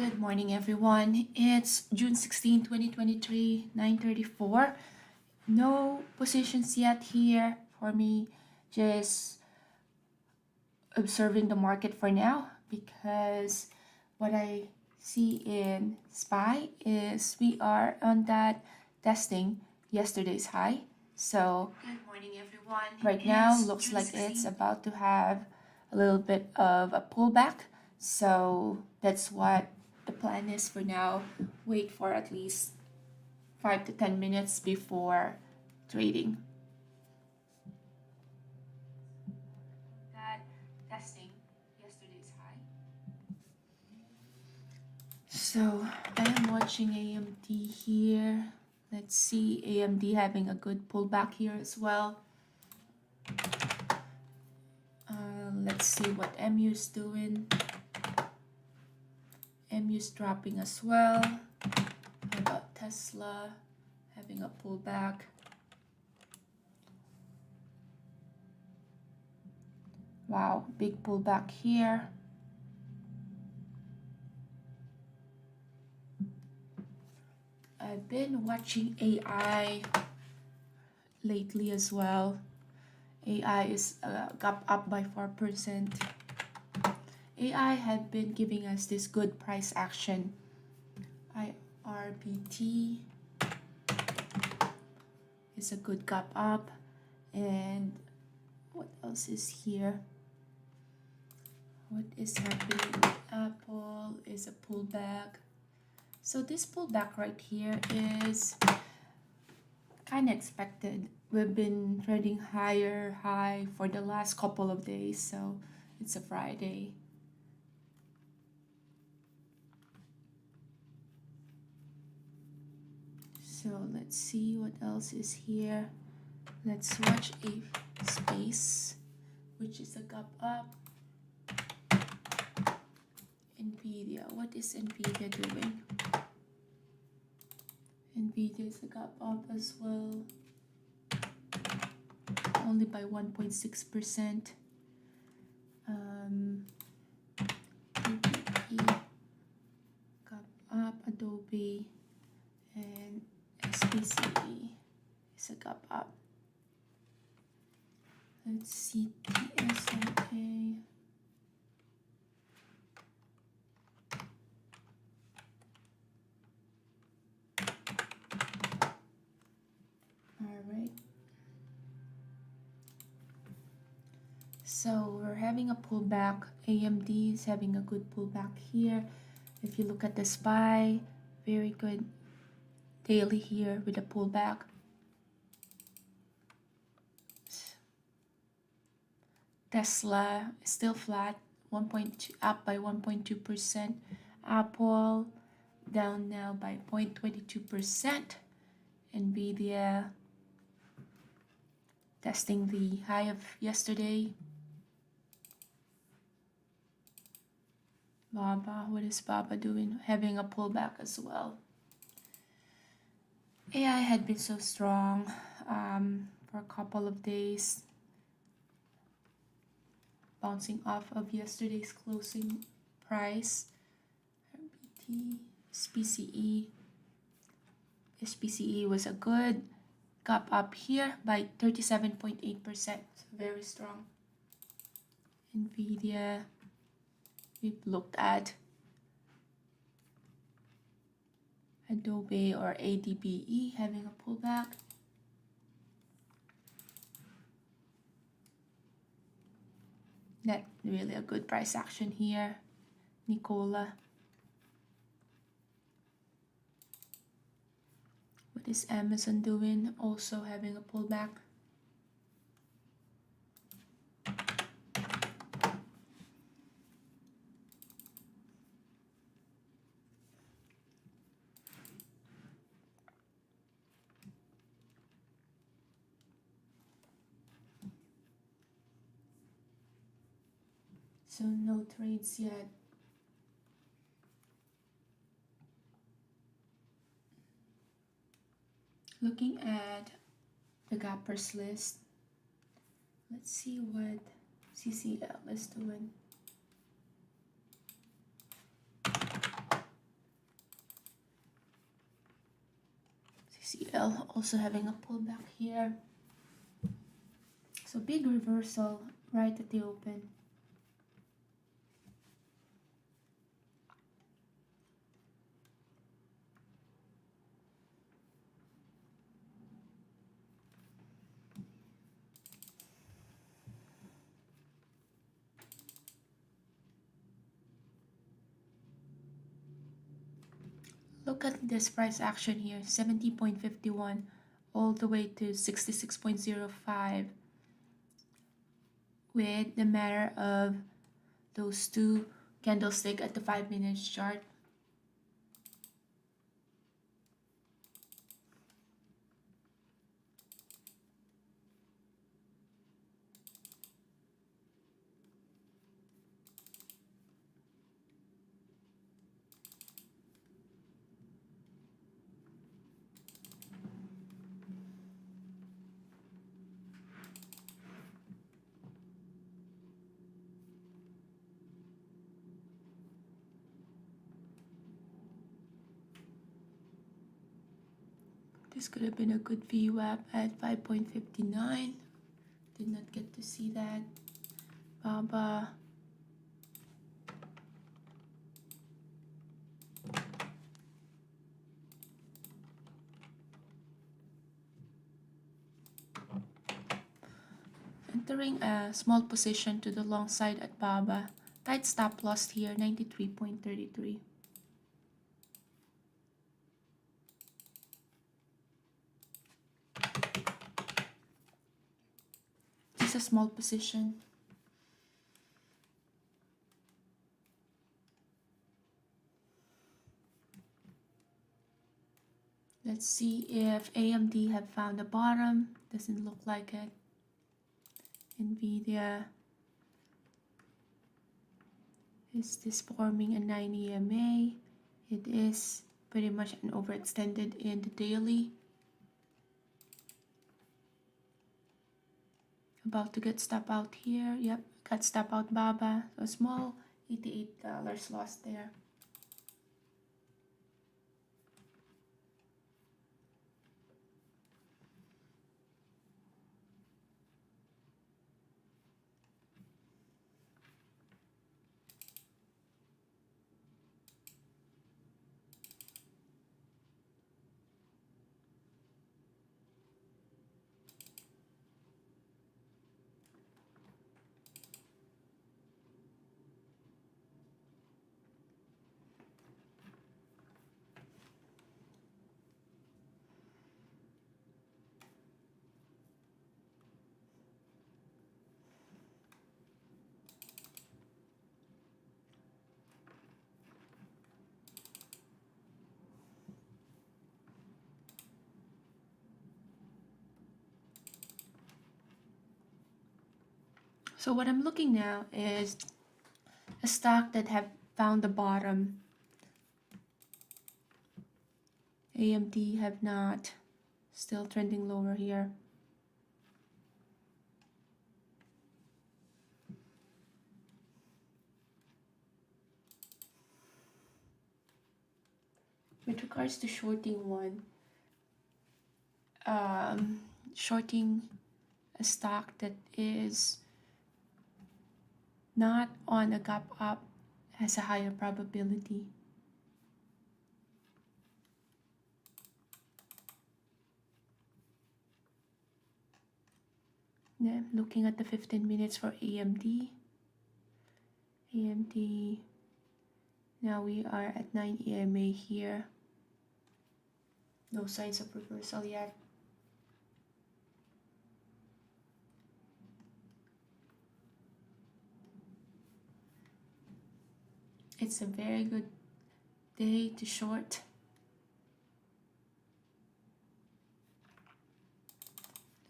Good morning, everyone. It's June 16, 2023, 9:34. No positions yet here for me. Just observing the market for now because what I see in SPY is we are on that testing yesterday's high. So Good morning, everyone. right now It's looks June like it's 16th. about to have a little bit of a pullback. So that's what the plan is for now. Wait for at least 5 to 10 minutes before trading. That testing yesterday's high. So I am watching AMD here. Let's see AMD having a good pullback here as well. Let's see what MU is doing. MU is dropping as well. How about Tesla having a pullback? Wow, big pullback here. I've been watching AI lately as well. AI is up by 4%. AI had been giving us this good price action. IRBT is a good gap up. And what else is here? What is happening with Apple is a pullback. So this pullback right here is kind of expected. We've been trading high for the last couple of days, so it's a Friday. So let's see what else is here. Let's watch a space, which is a gap up. Nvidia, what is Nvidia doing? Nvidia is a gap up as well, only by 1.6%. PPE gap up, Adobe and SPCE is a gap up. Let's see TSIA. Alright. So we're having a pullback. AMD is having a good pullback here. If you look at the SPY, very good daily here with a pullback. Tesla is still flat, 1.2 up by 1.2%. Apple down now by 0.22%. Nvidia testing the high of yesterday. Baba, what is Baba doing? Having a pullback as well. AI had been so strong for a couple of days, bouncing off of yesterday's closing price. RBT, SPCE. SPCE was a good gap up here by 37.8%. Very strong. Nvidia, we've looked at. Adobe or ADBE having a pullback. Not really a good price action here. Nikola. What is Amazon doing? Also having a pullback. So no trades yet. Looking at the gappers list, let's see what CCL is doing. still also having a pullback here. So big reversal right at the open. Look at this price action here, 70.51 all the way to 66.05 with the matter of those two candlesticks at the 5-minute chart. This could have been a good VWAP at 5.59. Did not get to see that. BABA. Entering a small position to the long side at BABA. Tight stop loss here, 93.33. Just a small position. Let's see if AMD have found a bottom. Doesn't look like it. Nvidia. Is this forming a 9 EMA? It is pretty much an overextended in the daily. About to get stop out here. Yep, got stop out BABA. So small $88 loss there. So what I'm looking now is a stock that have found the bottom. AMD have not. Still trending lower here. With regards to shorting one, shorting a stock that is not on a gap up has a higher probability. Then looking at the 15 minutes for AMD. AMD, now we are at 9 EMA here. No signs of reversal yet. It's a very good day to short.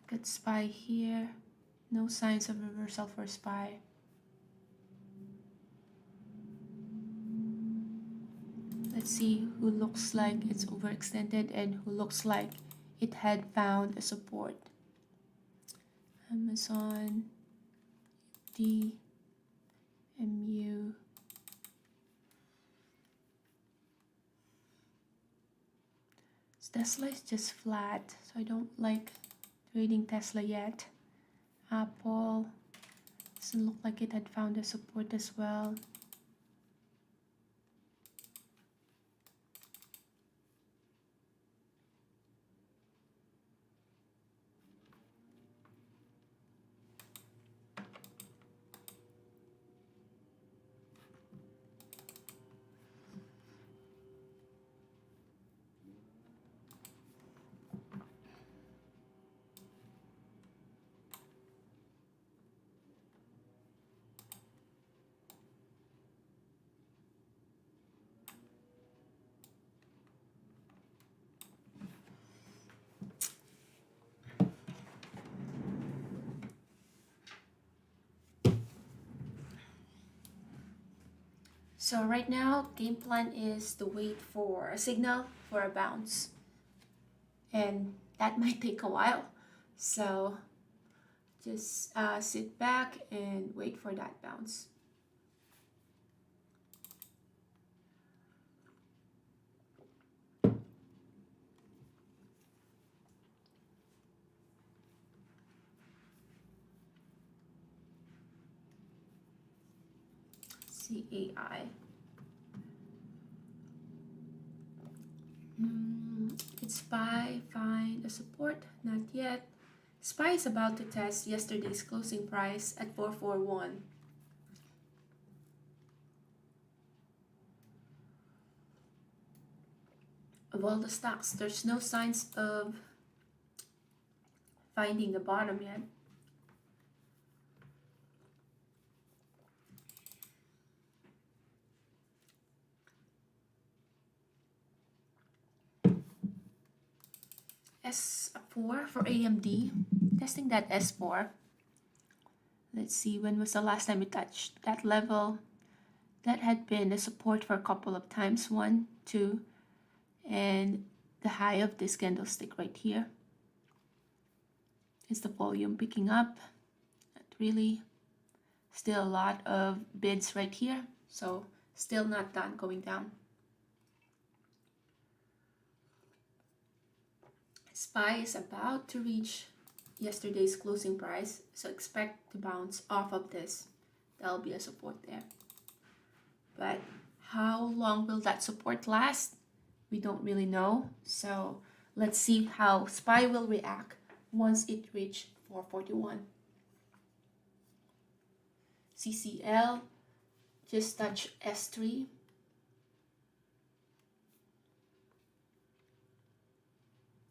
Look at SPY here. No signs of reversal for SPY. Let's see who looks like it's overextended and who looks like it had found a support. Amazon, D, MU. Tesla is just flat, so I don't like trading Tesla yet. Apple doesn't look like it had found a support as well. So right now, game plan is to wait for a signal for a bounce. And that might take a while. So just sit back and wait for that bounce. CAI. Did SPY find a support? Not yet. SPY is about to test yesterday's closing price at 441. Of all the stocks, there's no signs of finding the bottom yet. S4 for AMD, testing that S4. Let's see, when was the last time we touched that level? That had been a support for a couple of times, 1, 2, and the high of this candlestick right here. Is the volume picking up? Not really. Still a lot of bids right here, so still not done going down. SPY is about to reach yesterday's closing price, so expect to bounce off of this. That'll be a support there. But how long will that support last? We don't really know. So let's see how SPY will react once it reaches 441. CCL just touched S3.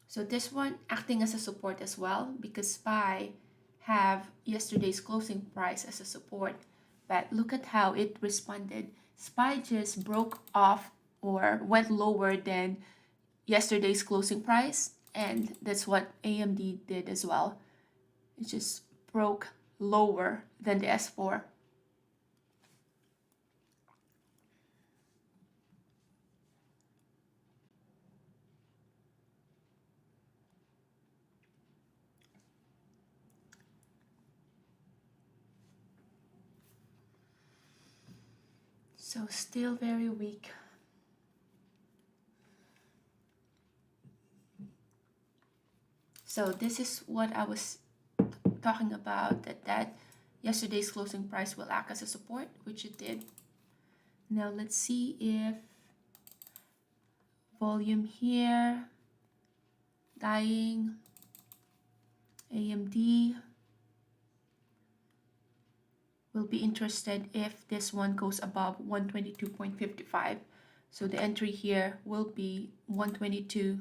So this one acting as a support as well, because SPY have yesterday's closing price as a support. But look at how it responded. SPY just broke off or went lower than yesterday's closing price, and that's what AMD did as well. It just broke lower than the S4. So still very weak. So this is what I was talking about, that yesterday's closing price will act as a support, which it did. Now let's see if volume here, dying, AMD, will be interested if this one goes above 122.55. So the entry here will be 122.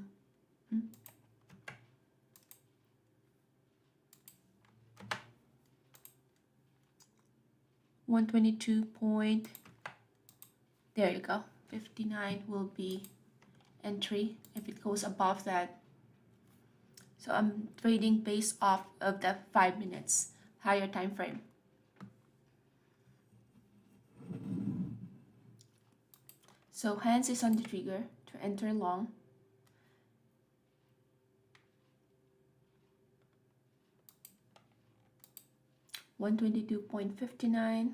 122 point, there you go, 59 will be entry if it goes above that. So I'm trading based off of the 5 minutes higher time frame. So hands is on the trigger to enter long. $122.59.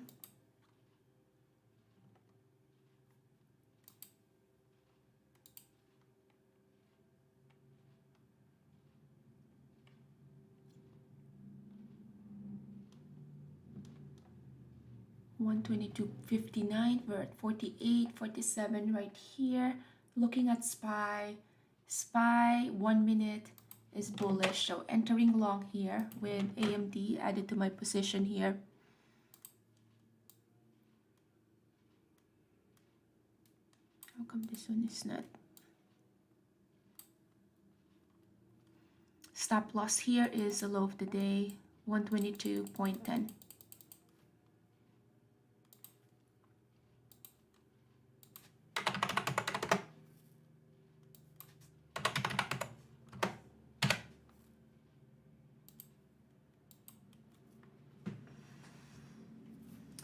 122.59. We're at 48.47 right here. Looking at SPY 1 minute is bullish, so entering long here with AMD added to my position here. How come this one is not? Stop loss here is the low of the day, 122.10.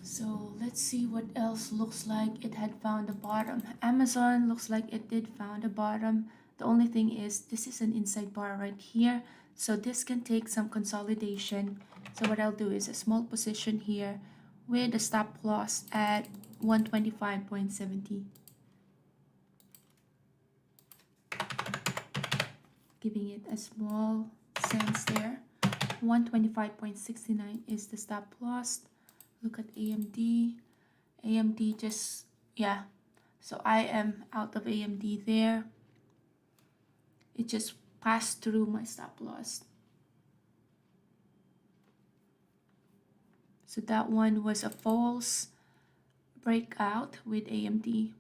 So let's see what else looks like it had found a bottom. Amazon looks like it did found a bottom. The only thing is this is an inside bar right here. So this can take some consolidation. So what I'll do is a small position here with a stop loss at 125.70. Giving it a small sense there. 125.69 is the stop loss. Look at AMD. AMD just, yeah. So I am out of AMD there. It just passed through my stop loss. So that one was a false breakout with AMD.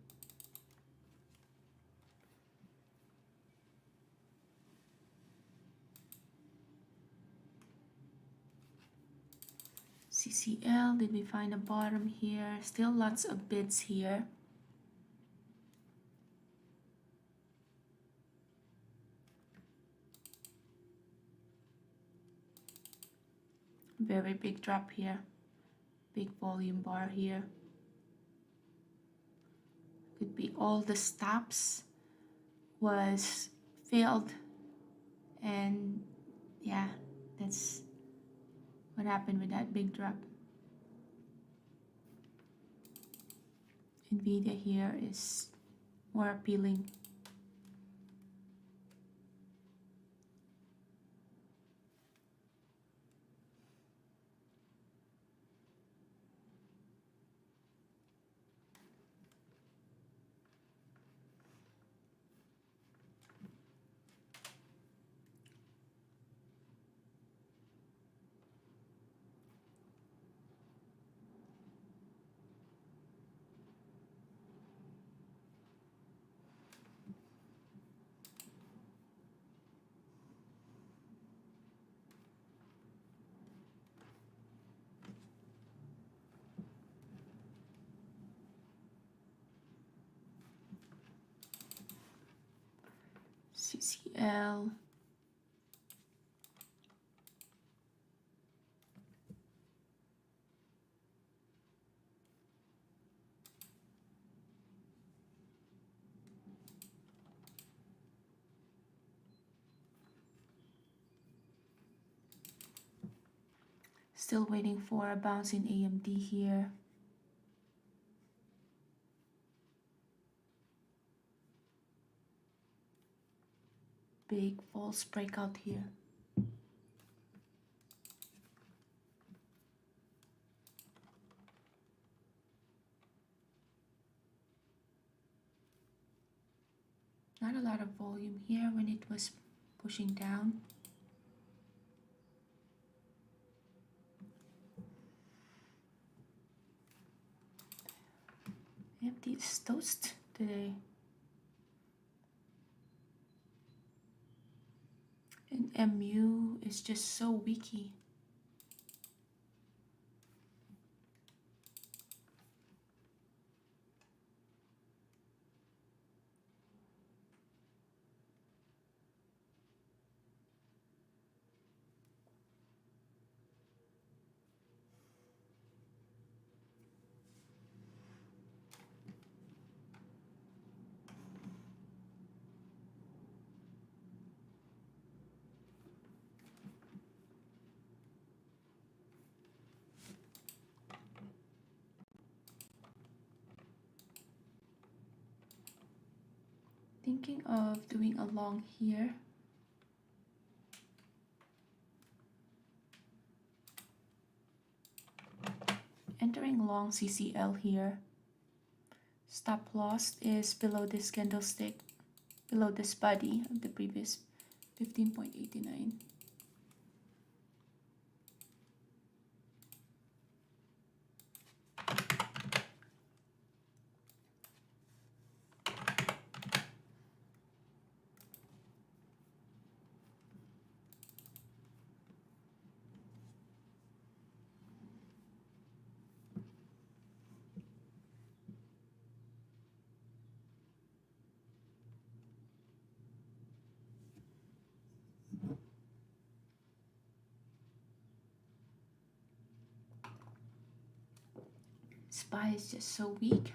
CCL, did we find a bottom here? Still lots of bids here. Very big drop here. Big volume bar here. Could be all the stops was filled, and yeah, that's what happened with that big drop. Nvidia here is more appealing. CCL. Still waiting for a bounce in AMD here. Big false breakout here. Not a lot of volume here when it was pushing down. AMD is toast today. And MU is just so weaky. Thinking of doing a long here. entering long CCL here. Stop loss is below this candlestick, below this body of the previous 15.89. SPY is just so weak.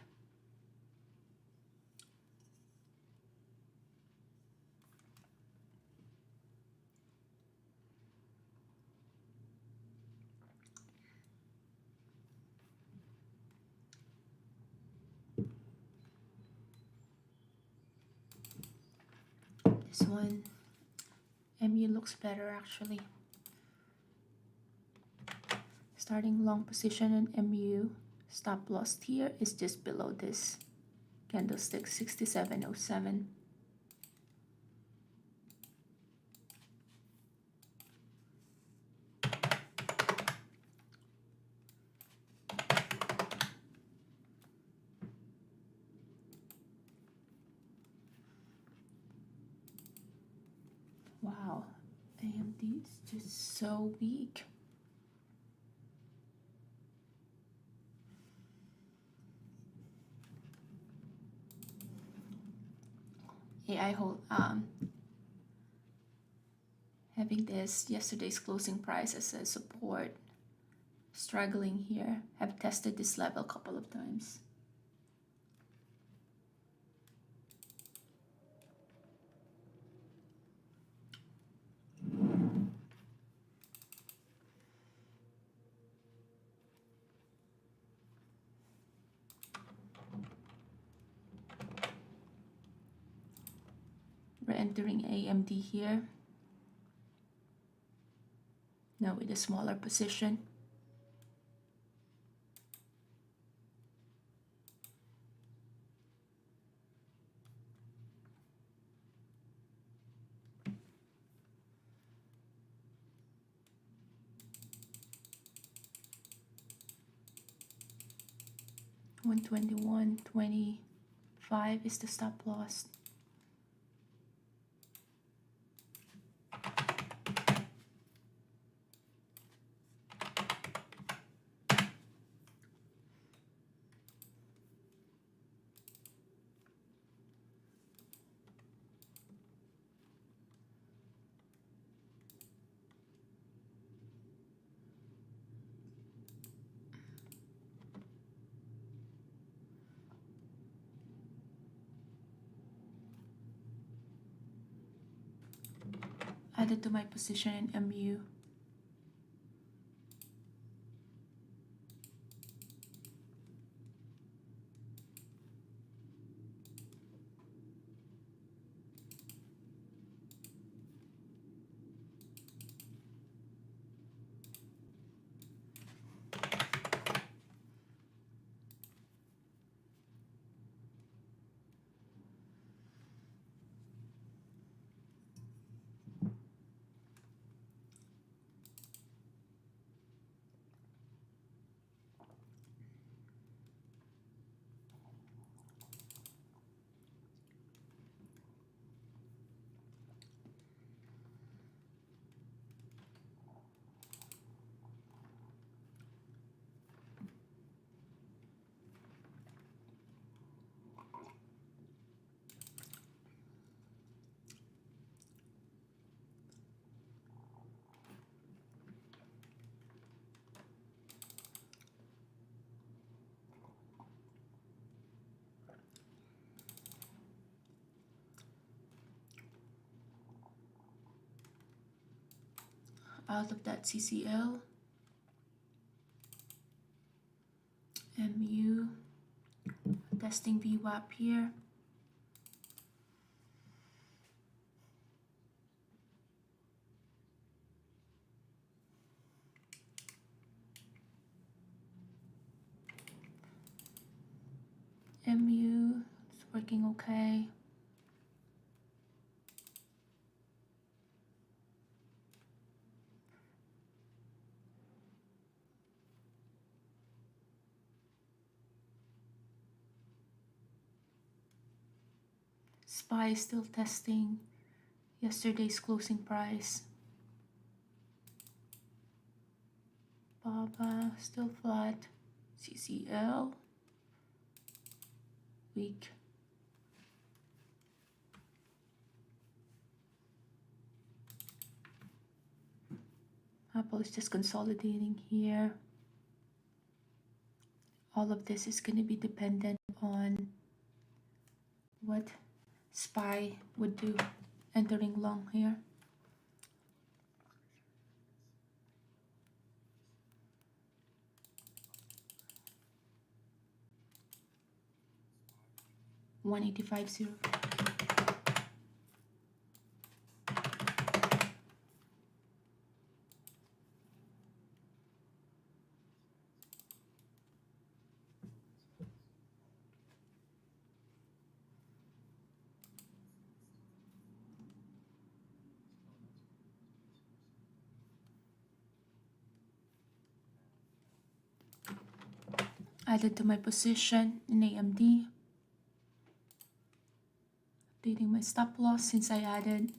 This one, MU looks better actually. Starting long position in MU. Stop loss here is just below this candlestick 67.07. Wow, AMD is just so weak. AI hold having this yesterday's closing price as a support, struggling here. Have tested this level a couple of times. We're entering AMD here. Now with a smaller position. $121.25 is the stop loss. Added to my position in MU. Out of that CCL, MU, testing VWAP here. SPY is still testing yesterday's closing price. BABA still flat. CCL weak. Apple is just consolidating here. All of this is going to be dependent on what SPY would do entering long here. $185.0. Added to my position in AMD. Updating my stop loss since I added.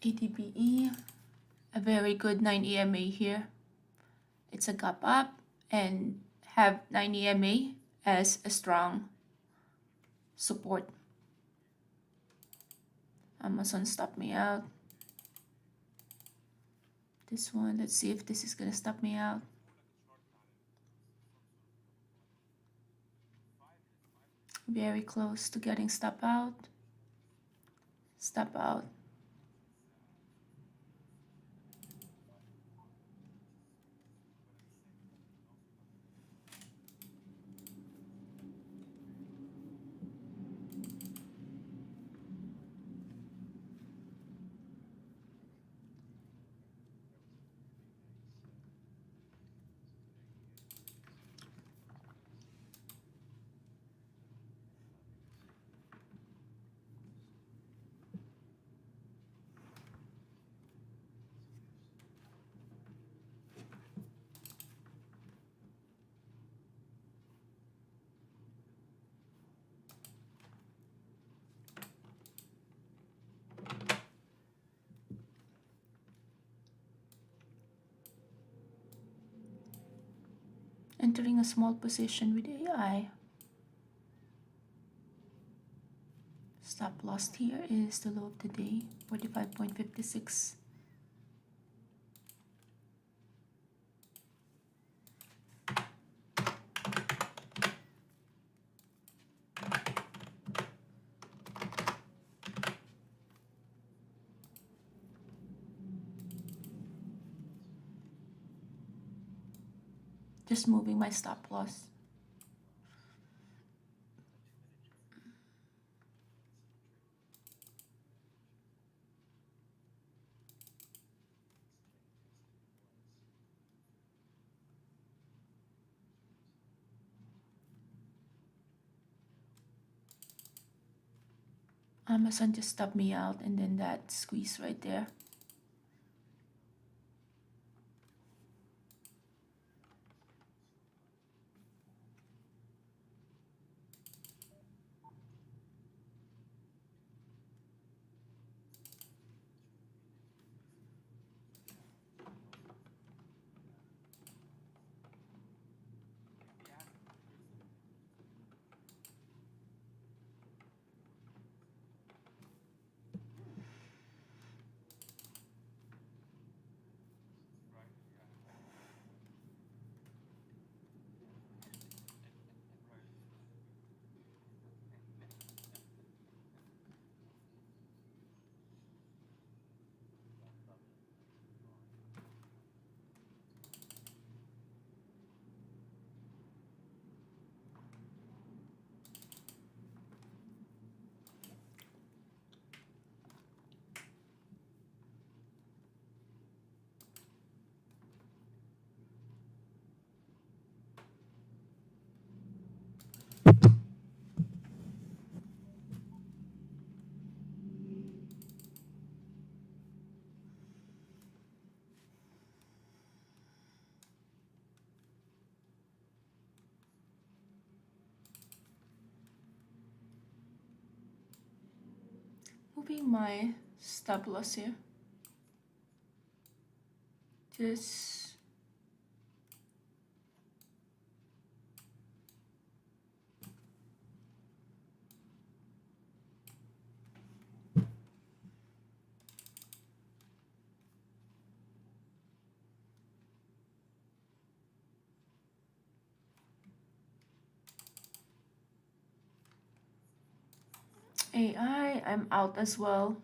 ADBE, a very good 9 EMA here. It's a gap up and have 9 EMA as a strong support. Amazon stopped me out. This one, let's see if this is gonna stop me out. Very close to getting stop out. Stop out. Entering a small position with AI. Stop loss here is the low of the day, 45.56. Just moving my stop loss. Amazon just stopped me out, and then that squeeze right there. Moving my stop loss here. Just AI, I'm out as well.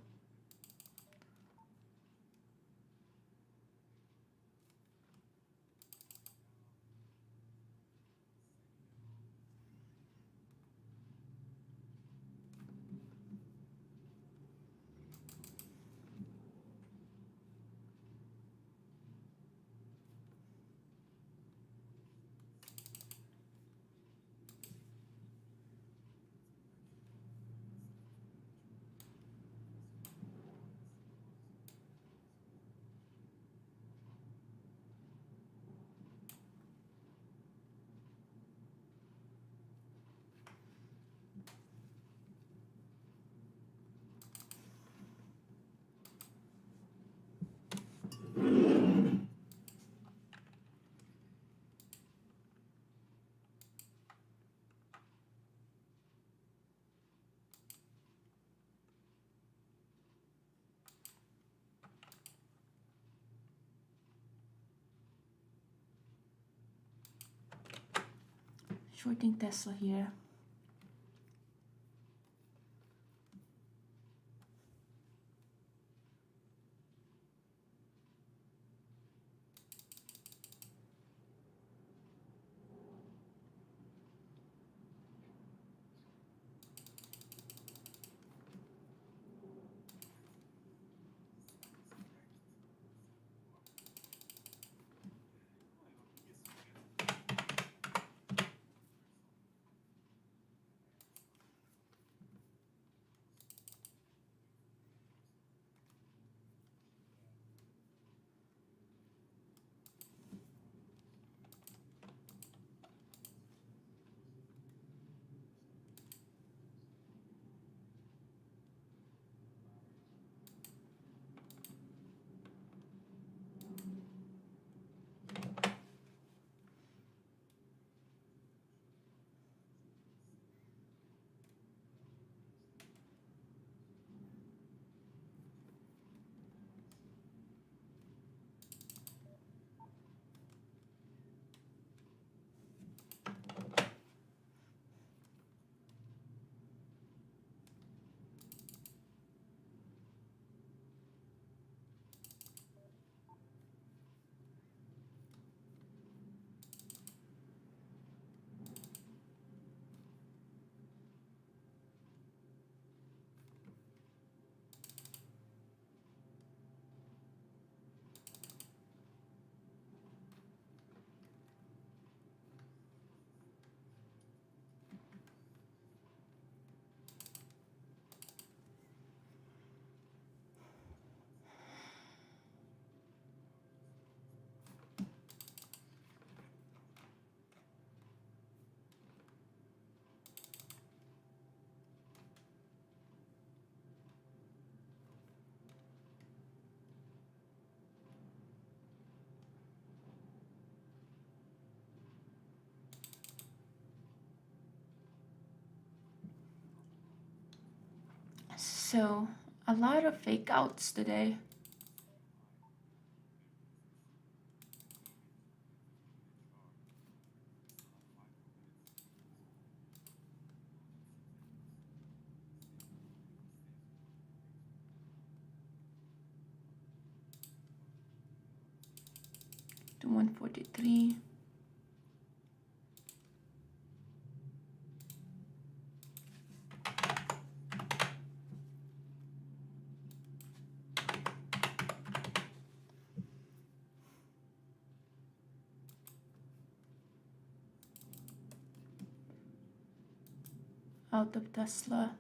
Shorting Tesla here. So a lot of fake outs today. To 143. Out of Tesla.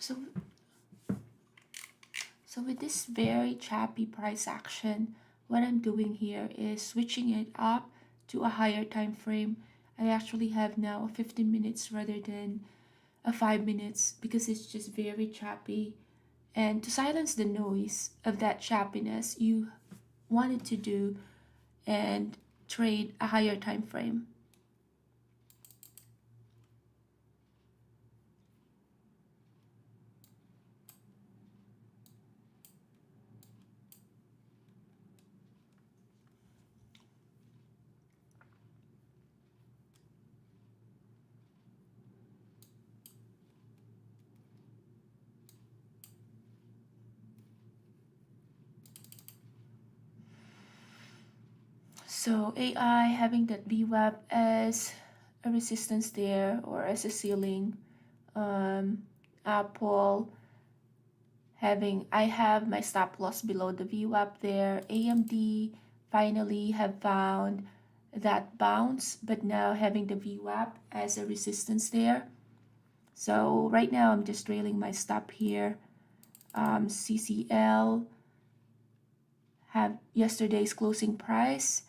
So, so with this very choppy price action, what I'm doing here is switching it up to a higher time frame. I actually have now 15 minutes rather than a 5 minutes because it's just very choppy. And to silence the noise of that choppiness, you wanted to do and trade a higher time frame. So AI having that VWAP as a resistance there or as a ceiling. Apple having, I have my stop loss below the VWAP there. AMD finally have found that bounce, but now having the VWAP as a resistance there. So right now I'm just trailing my stop here. CCL have yesterday's closing price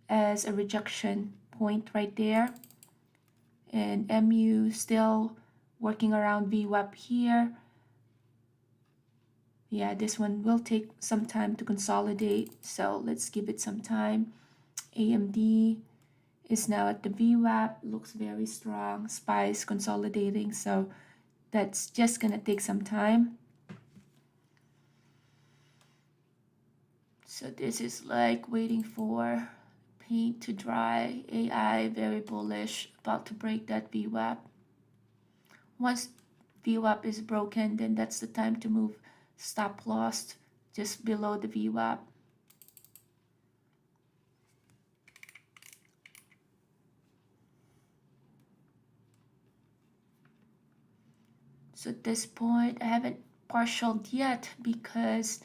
as a rejection point right there, and MU still working around VWAP here. Yeah, this one will take some time to consolidate, so let's give it some time. AMD is now at the VWAP, looks very strong. SPY is consolidating, so that's just gonna take some time. So this is like waiting for paint to dry. AI very bullish, about to break that VWAP. Once VWAP is broken, then that's the time to move stop loss just below the VWAP. So at this point, I haven't partialed yet because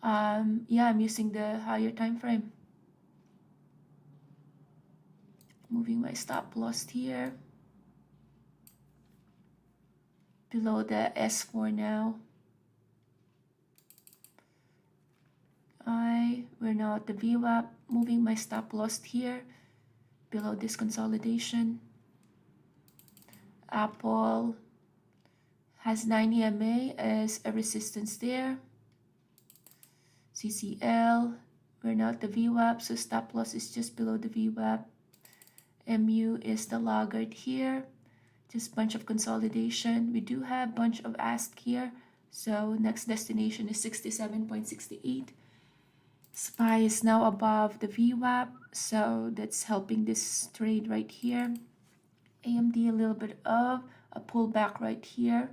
yeah, I'm using the higher time frame. Moving my stop loss here below the S4 now. We're now at the VWAP, moving my stop loss here below this consolidation. Apple has 9 EMA as a resistance there. CCL, we're now at the VWAP, so stop loss is just below the VWAP. MU is the laggard here, just bunch of consolidation. We do have bunch of ask here, so next destination is 67.68. SPY is now above the VWAP, so that's helping this trade right here. AMD a little bit of a pullback right here,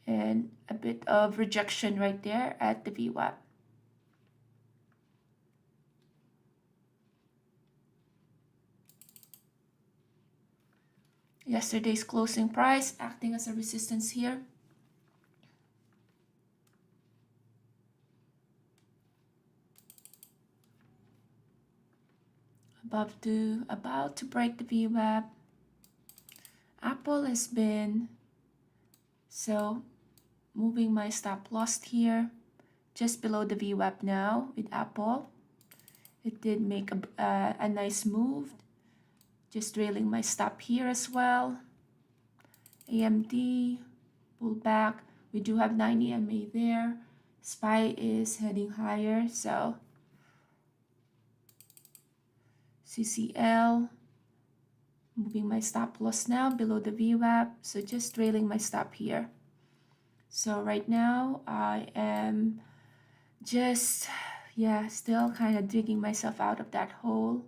and a bit of rejection right there at the VWAP. Yesterday's closing price acting as a resistance here. About to break the VWAP. Apple has been so moving my stop loss here just below the VWAP now with Apple. It did make a nice move. Just trailing my stop here as well. AMD pull back. We do have 9 EMA there. SPY is heading higher, so CCL moving my stop loss now below the VWAP, so just trailing my stop here. So right now I am just still kind of digging myself out of that hole.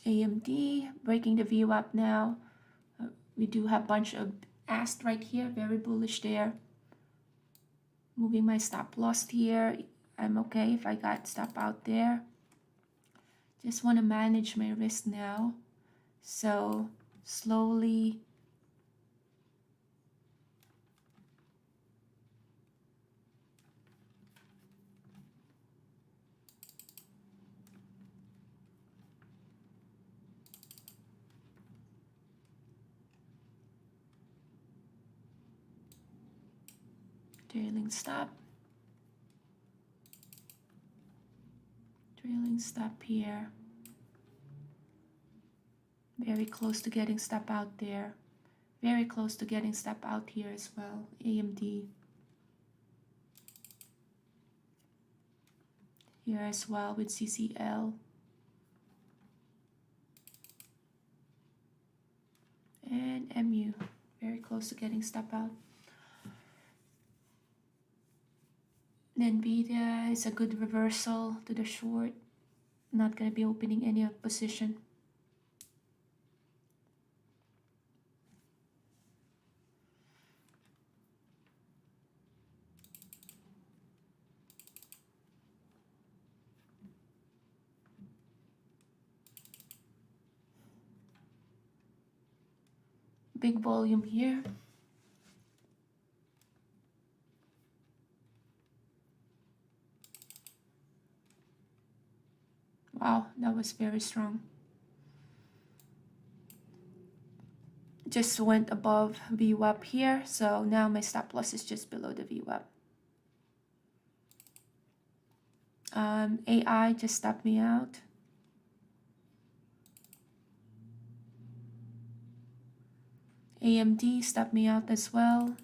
AMD breaking the VWAP now. We do have a bunch of asked right here, very bullish there. Moving my stop loss here. I'm okay if I got stop out there. Just want to manage my risk now. So slowly Trailing stop. Trailing stop here. Very close to getting stop out there. Very close to getting stop out here as well. AMD. Here as well with CCL. And MU. Very close to getting stop out. NVIDIA is a good reversal to the short. Not going to be opening any position. Big volume here. Wow, that was very strong. Just went above VWAP here, so now my stop loss is just below the VWAP. AI just stopped me out. AMD stopped me out as well.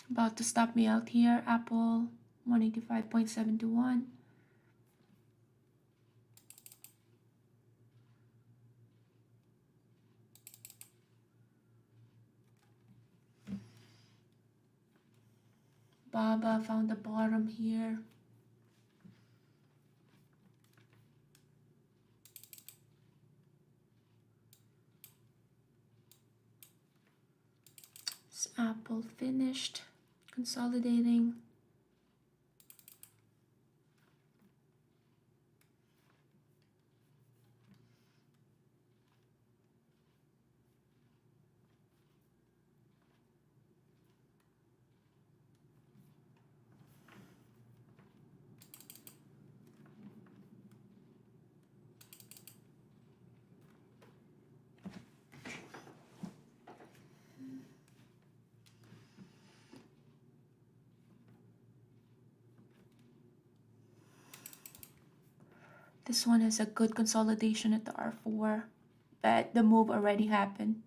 About to stop me out here, Apple 185.721. Baba found the bottom here. This Apple finished consolidating. This one has a good consolidation at the R4, but the move already happened.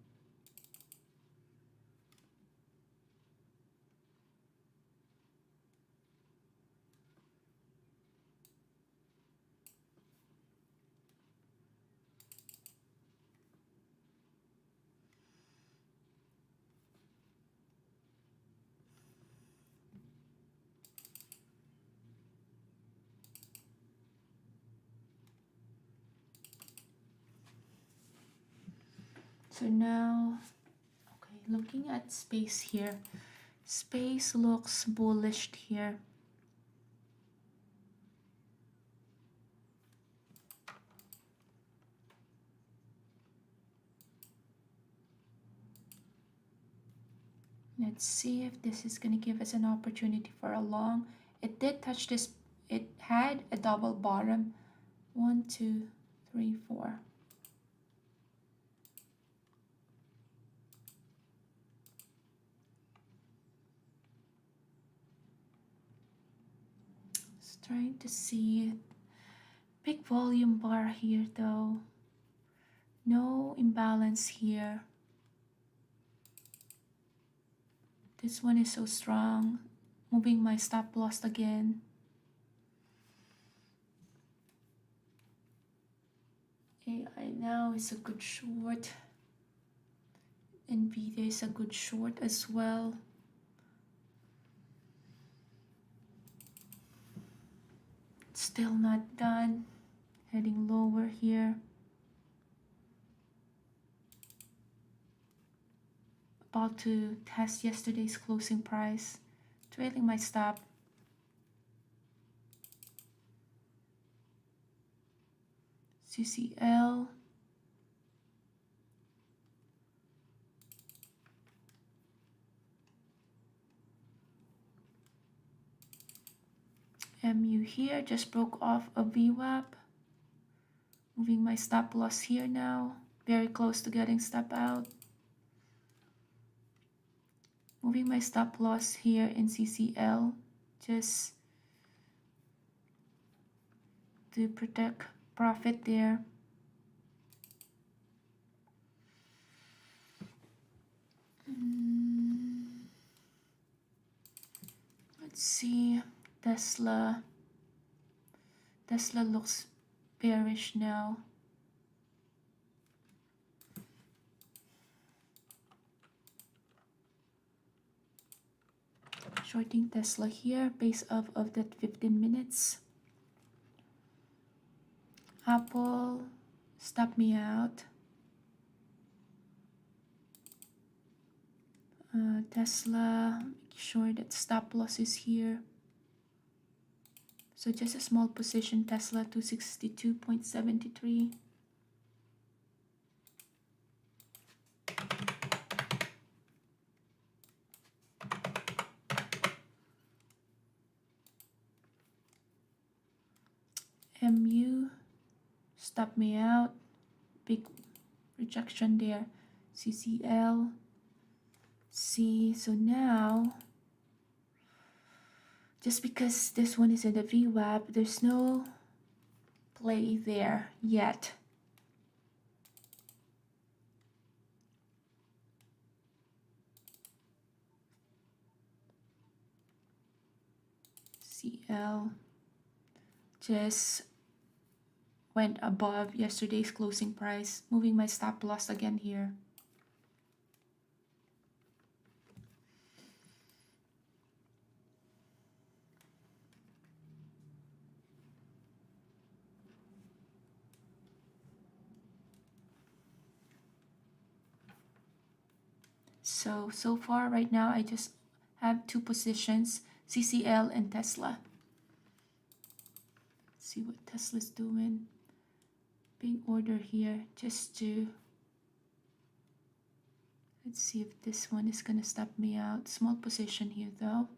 So now, okay, looking at space here. Space looks bullish here. Let's see if this is going to give us an opportunity for a long. It did touch this. It had a double bottom. 1, 2, 3, 4. Just trying to see it. Big volume bar here though. No imbalance here. This one is so strong. Moving my stop loss again. AI now is a good short. NVIDIA is a good short as well. Still not done. Heading lower here. About to test yesterday's closing price. Trailing my stop. CCL. MU here just broke off a VWAP. Moving my stop loss here now. Very close to getting stop out. Moving my stop loss here in CCL just to protect profit there. Let's see, Tesla looks bearish now. Shorting Tesla here based off of that 15 minutes. Apple, stop me out. Tesla, make sure that stop loss is here. So just a small position, Tesla 262.73. MU, stop me out. Big rejection there. CCL, C. So now, just because this one is in the VWAP, there's no play there yet. CL just went above yesterday's closing price, moving my stop loss again here. So far right now, I just have two positions, CCL and Tesla. Let's see what Tesla's doing. Big order here just to, let's see if this one is gonna stop me out. Small position here though.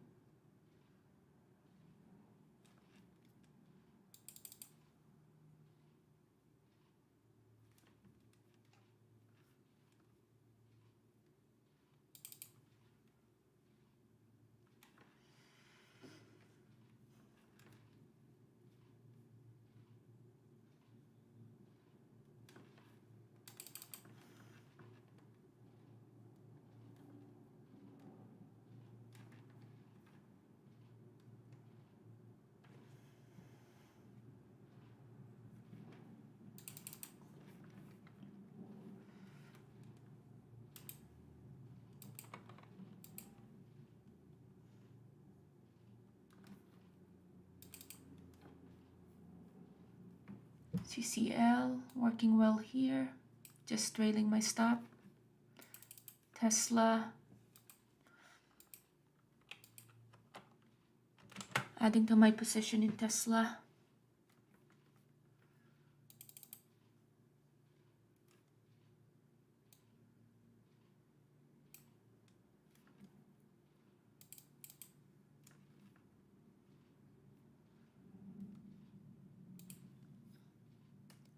CCL working well here, just trailing my stop. Tesla, adding to my position in Tesla.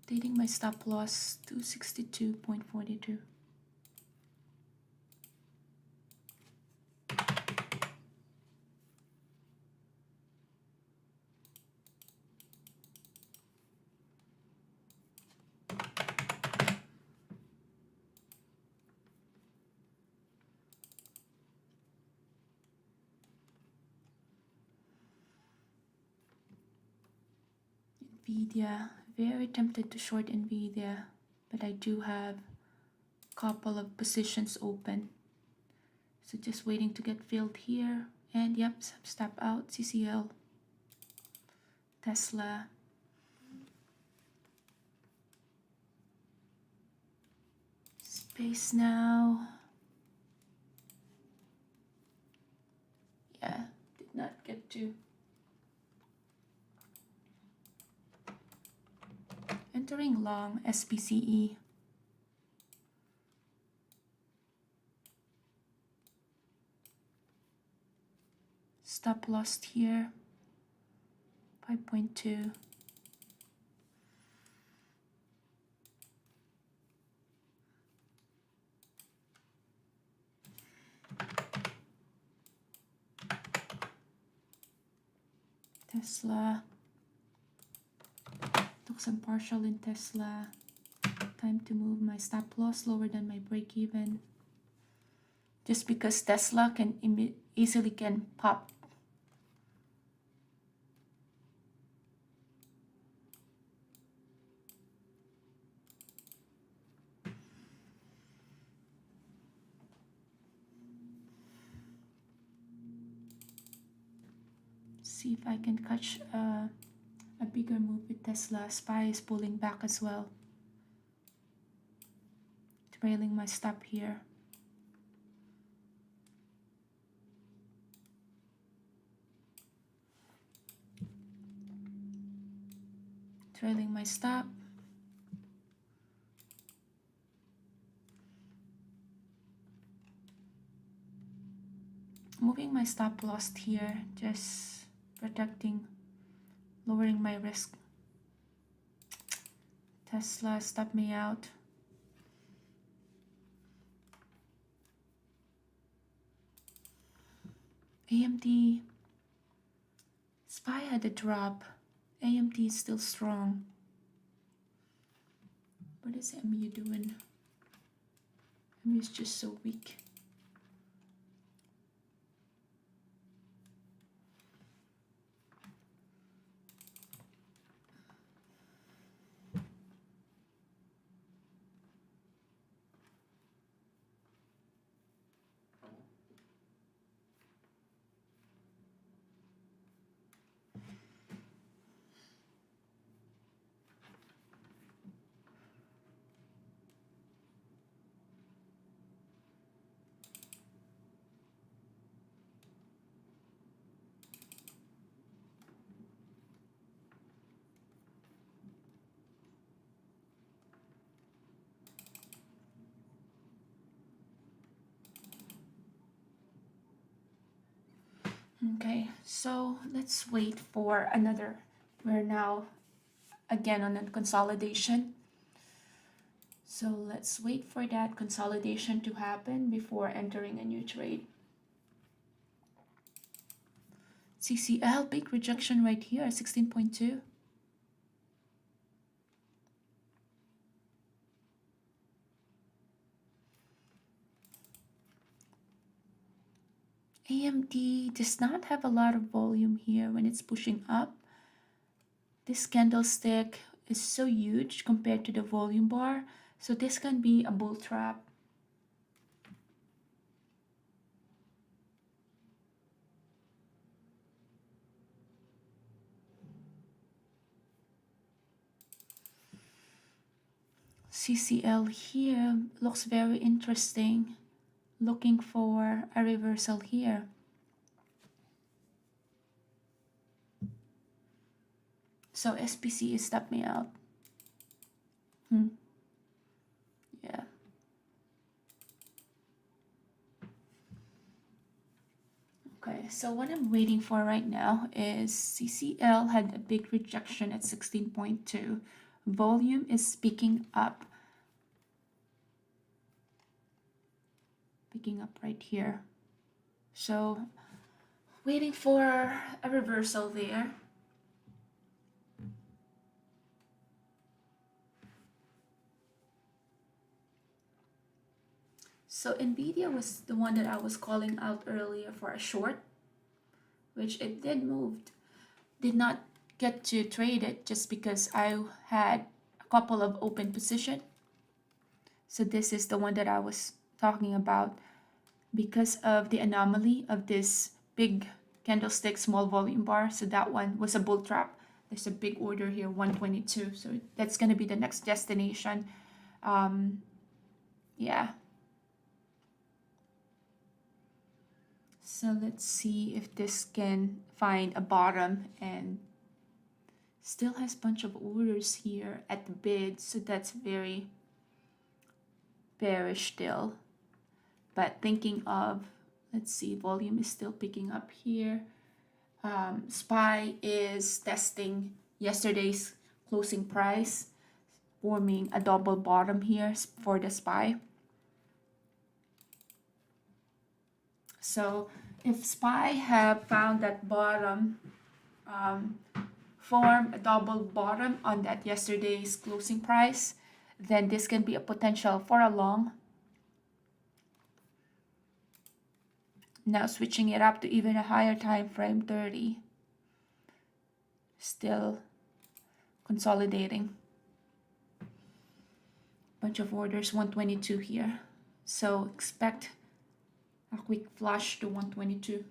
Dating my stop loss 262.42. Nvidia, very tempted to short Nvidia, but I do have a couple of positions open. So just waiting to get filled here. And yep, stop out, CCL, Tesla. Space now. Yeah, did not get to. Entering long SPCE. Stop lost here. 5.2. Tesla. Took some partial in Tesla. Time to move my stop loss lower than my break even. Just because Tesla can easily can pop. See if I can catch a bigger move with Tesla. SPY is pulling back as well. Trailing my stop here. Trailing my stop. Moving my stop loss here, just protecting, lowering my risk. Tesla stopped me out. AMD, SPY had a drop. AMD is still strong. What is MU doing? MU is just so weak. Okay, so let's wait for another. We're now again on a consolidation. So let's wait for that consolidation to happen before entering a new trade. CCL, big rejection right here, 16.2. AMD does not have a lot of volume here when it's pushing up. This candlestick is so huge compared to the volume bar, so this can be a bull trap. CCL here looks very interesting. Looking for a reversal here. So SPC is stopped me out. Yeah. Okay, so what I'm waiting for right now is CCL had a big rejection at 16.2. Volume is picking up. Picking up right here. So waiting for a reversal there. So Nvidia was the one that I was calling out earlier for a short, which it did moved. Did not get to trade it just because I had a couple of open position. So this is the one that I was talking about because of the anomaly of this big candlestick small volume bar. So that one was a bull trap. There's a big order here, 122. So that's going to be the next destination. Yeah. So let's see if this can find a bottom, and still has a bunch of orders here at the bid. So that's very bearish still. But thinking of, let's see, volume is still picking up here. SPY is testing yesterday's closing price, forming a double bottom here for the SPY. So if SPY have found that bottom, form a double bottom on that yesterday's closing price, then this can be a potential for a long. Now switching it up to even a higher time frame, 30. Still consolidating. Bunch of orders, 122 here. So expect a quick flush to 122.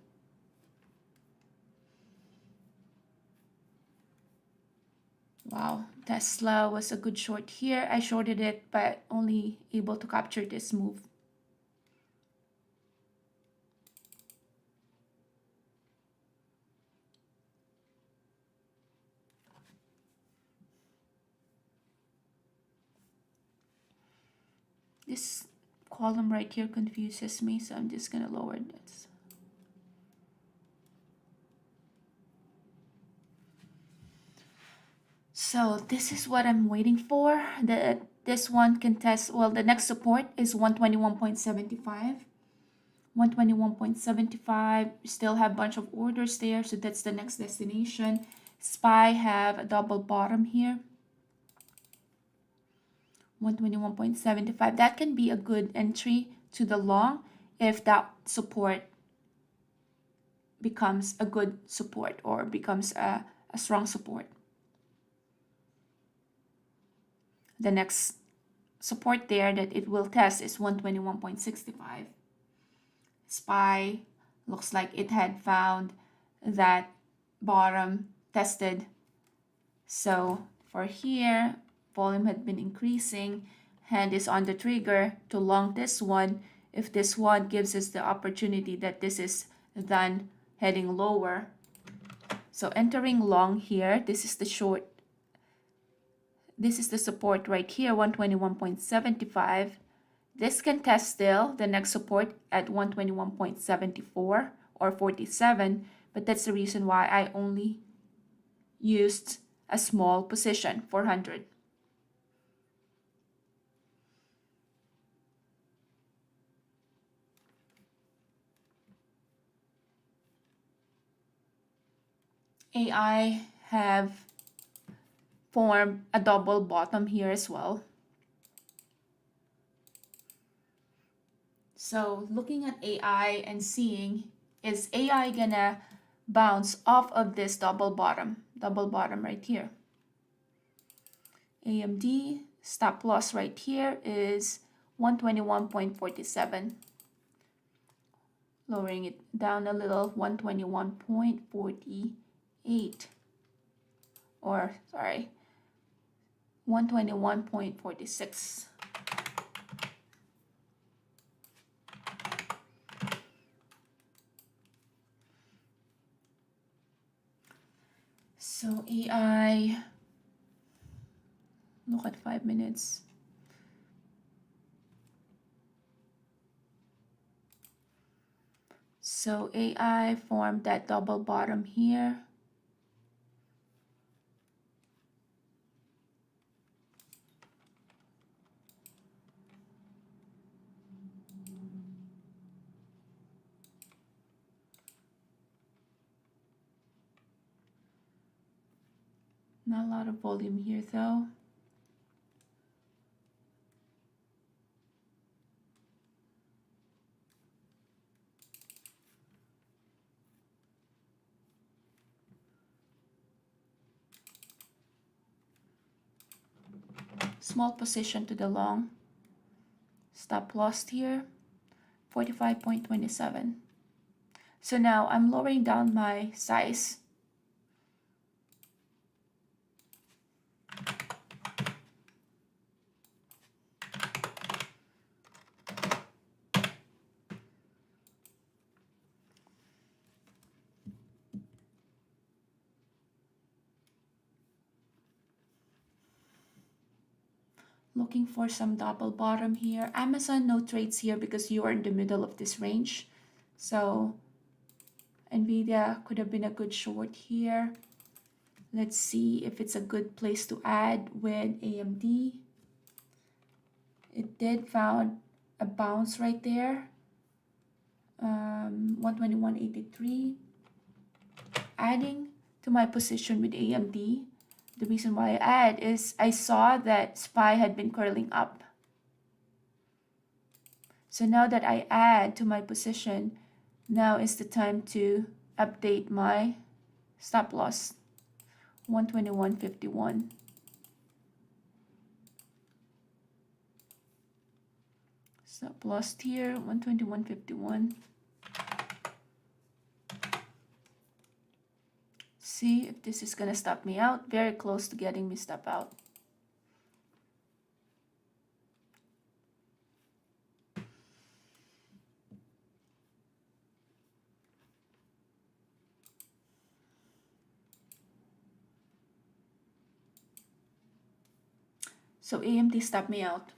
Wow, Tesla was a good short here. I shorted it, but only able to capture this move. This column right here confuses me, so I'm just gonna lower this. So this is what I'm waiting for. This one can test, well, the next support is 121.75. 121.75, still have a bunch of orders there, so that's the next destination. SPY have a double bottom here. 121.75, that can be a good entry to the long if that support becomes a good support or becomes a strong support. The next support there that it will test is 121.65. SPY looks like it had found that bottom tested. So for here, volume had been increasing, hand is on the trigger to long this one. If this one gives us the opportunity that this is then heading lower. So entering long here, this is the short. This is the support right here, 121.75. This can test still the next support at 121.74 or 47, but that's the reason why I only used a small position, 400. AI have formed a double bottom here as well. So looking at AI and seeing, is AI gonna bounce off of this double bottom right here? AMD stop loss right here is 121.47. Lowering it down a little, 121.48. Or sorry, 121.46. So AI, look at 5 minutes. So AI formed that double bottom here. Not a lot of volume here though. Small position to the long. Stop lost here, 45.27. So now I'm lowering down my size. Looking for some double bottom here. Amazon, no trades here because you are in the middle of this range. So Nvidia could have been a good short here. Let's see if it's a good place to add with AMD. It did found a bounce right there. 121.83. Adding to my position with AMD. The reason why I add is I saw that SPY had been curling up. So now that I add to my position, now is the time to update my stop loss. 121.51. Stop loss here, 121.51. See if this is gonna stop me out. Very close to getting me stop out. So AMD stopped me out.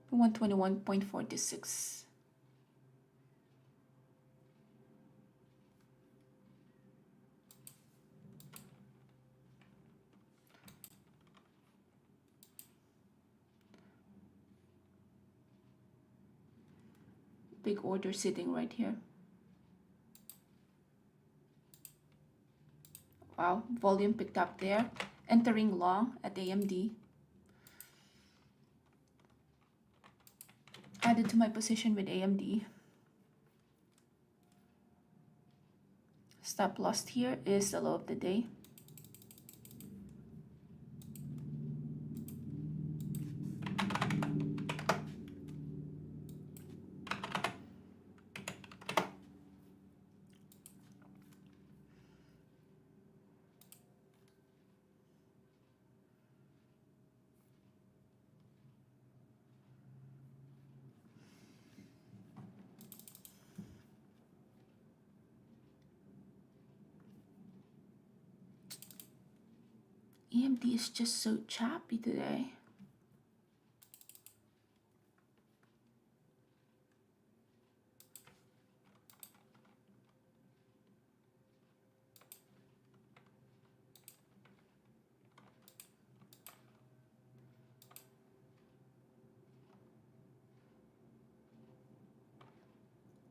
For 121.46. Big order sitting right here. Wow, volume picked up there. Entering long at AMD. Added to my position with AMD. Stop loss here is the low of the day. AMD is just so choppy today.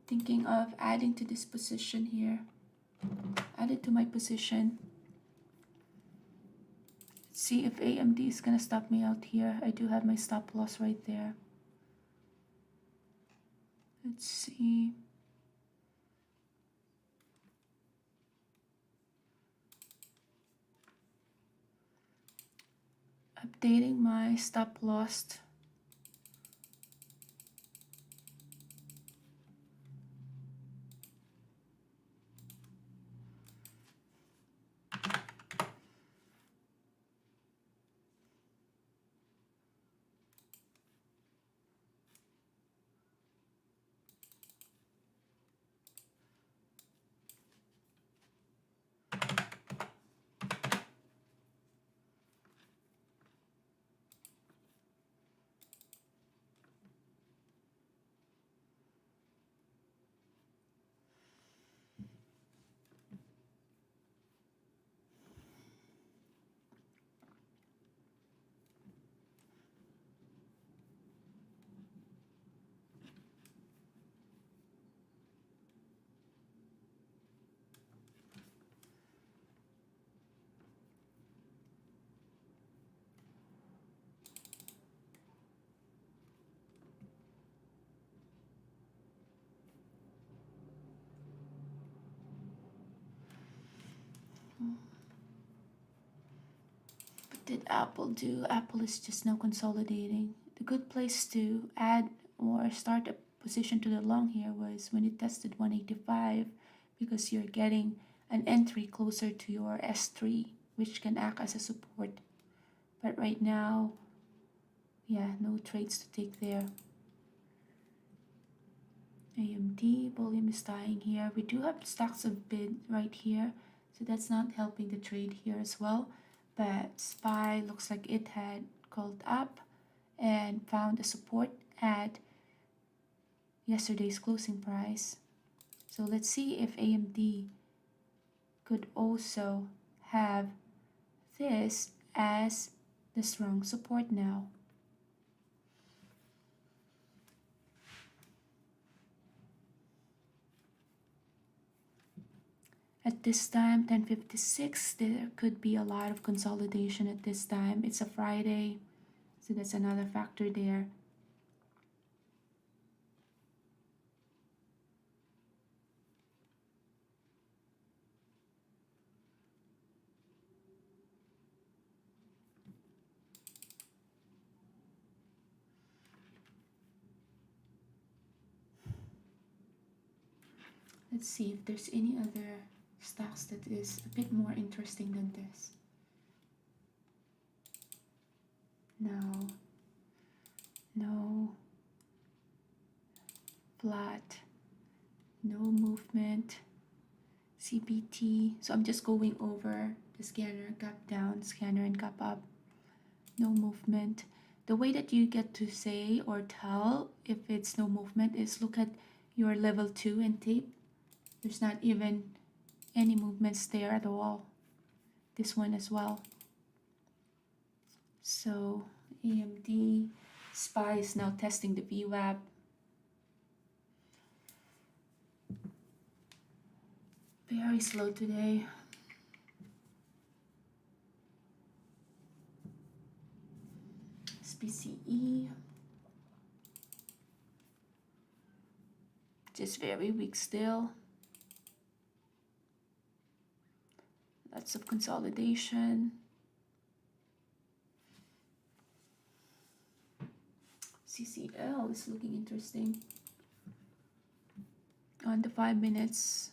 Thinking of adding to this position here. Added to my position. See if AMD is gonna stop me out here. I do have my stop loss right there. Let's see. Updating my stop loss. What did Apple do? Apple is just now consolidating. The good place to add or start a position to the long here was when it tested 185, because you're getting an entry closer to your S3, which can act as a support. But right now, yeah, no trades to take there. AMD volume is dying here. We do have stocks of bid right here, so that's not helping the trade here as well. But SPY looks like it had called up and found a support at yesterday's closing price. So let's see if AMD could also have this as the strong support now. At this time, 10:56, there could be a lot of consolidation at this time. It's a Friday, so that's another factor there. Let's see if there's any other stocks that is a bit more interesting than this. No, no, flat, no movement, CPT. So I'm just going over the scanner, gap down, scanner, and gap up. No movement. The way that you get to say or tell if it's no movement is look at your level 2 and tape. There's not even any movements there at all. This one as well. So AMD SPY is now testing the VWAP. Very slow today. SPCE just very weak still. Lots of consolidation. CCL is looking interesting. On the 5 minutes.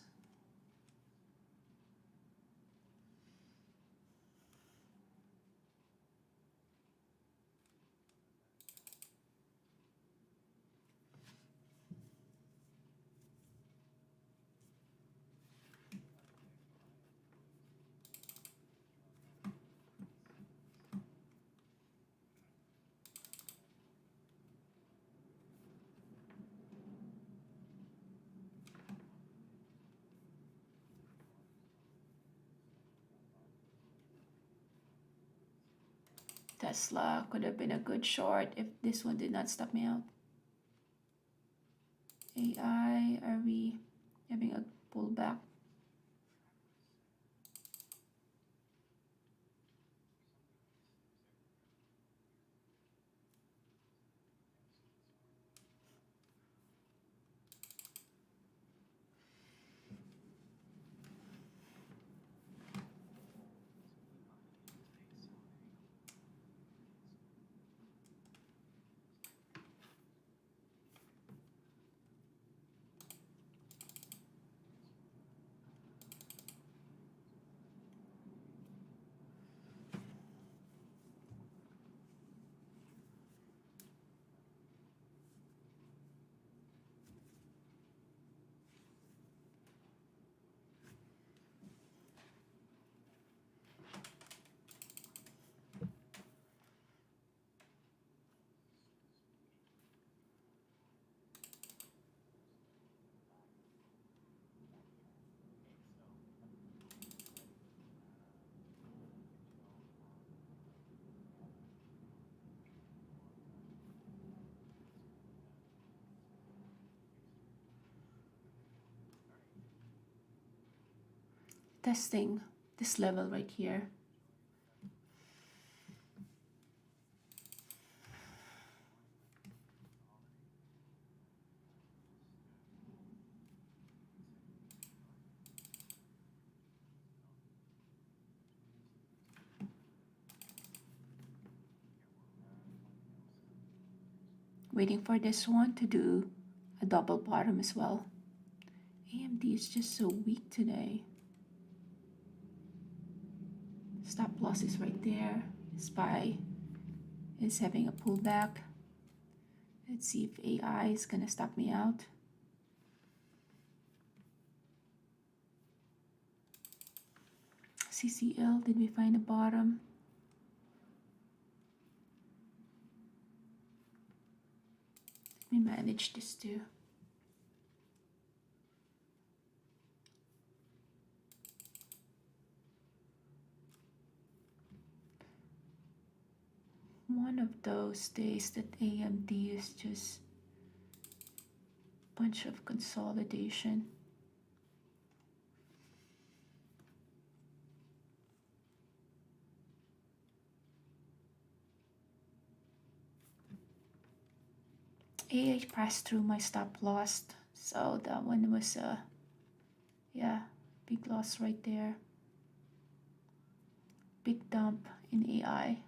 Tesla could have been a good short if this one did not stop me out. AI, are we having a pullback? Testing this level right here. Waiting for this one to do a double bottom as well. AMD is just so weak today. Stop loss is right there. SPY is having a pullback. Let's see if AI is gonna stop me out. CCL, did we find a bottom? Let me manage this too. One of those days that AMD is just a bunch of consolidation. AH passed through my stop loss, so that one was a big loss right there. Big dump in AI.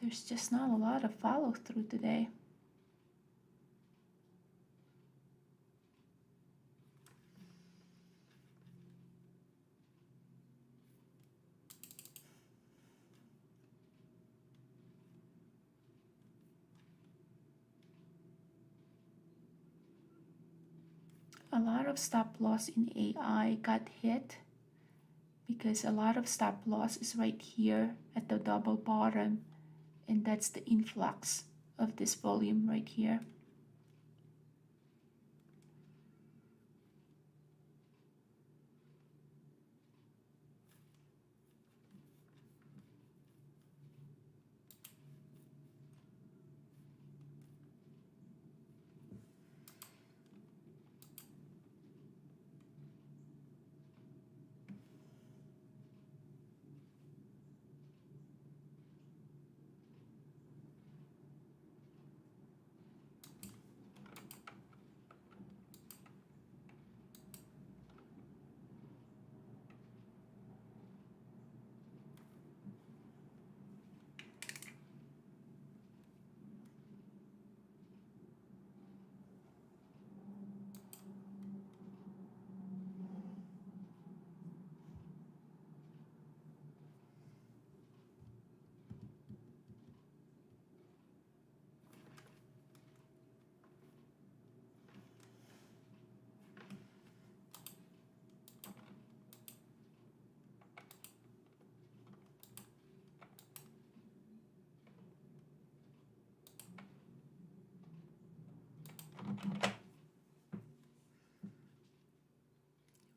There's just not a lot of follow through today. A lot of stop loss in AI got hit because a lot of stop loss is right here at the double bottom, and that's the influx of this volume right here.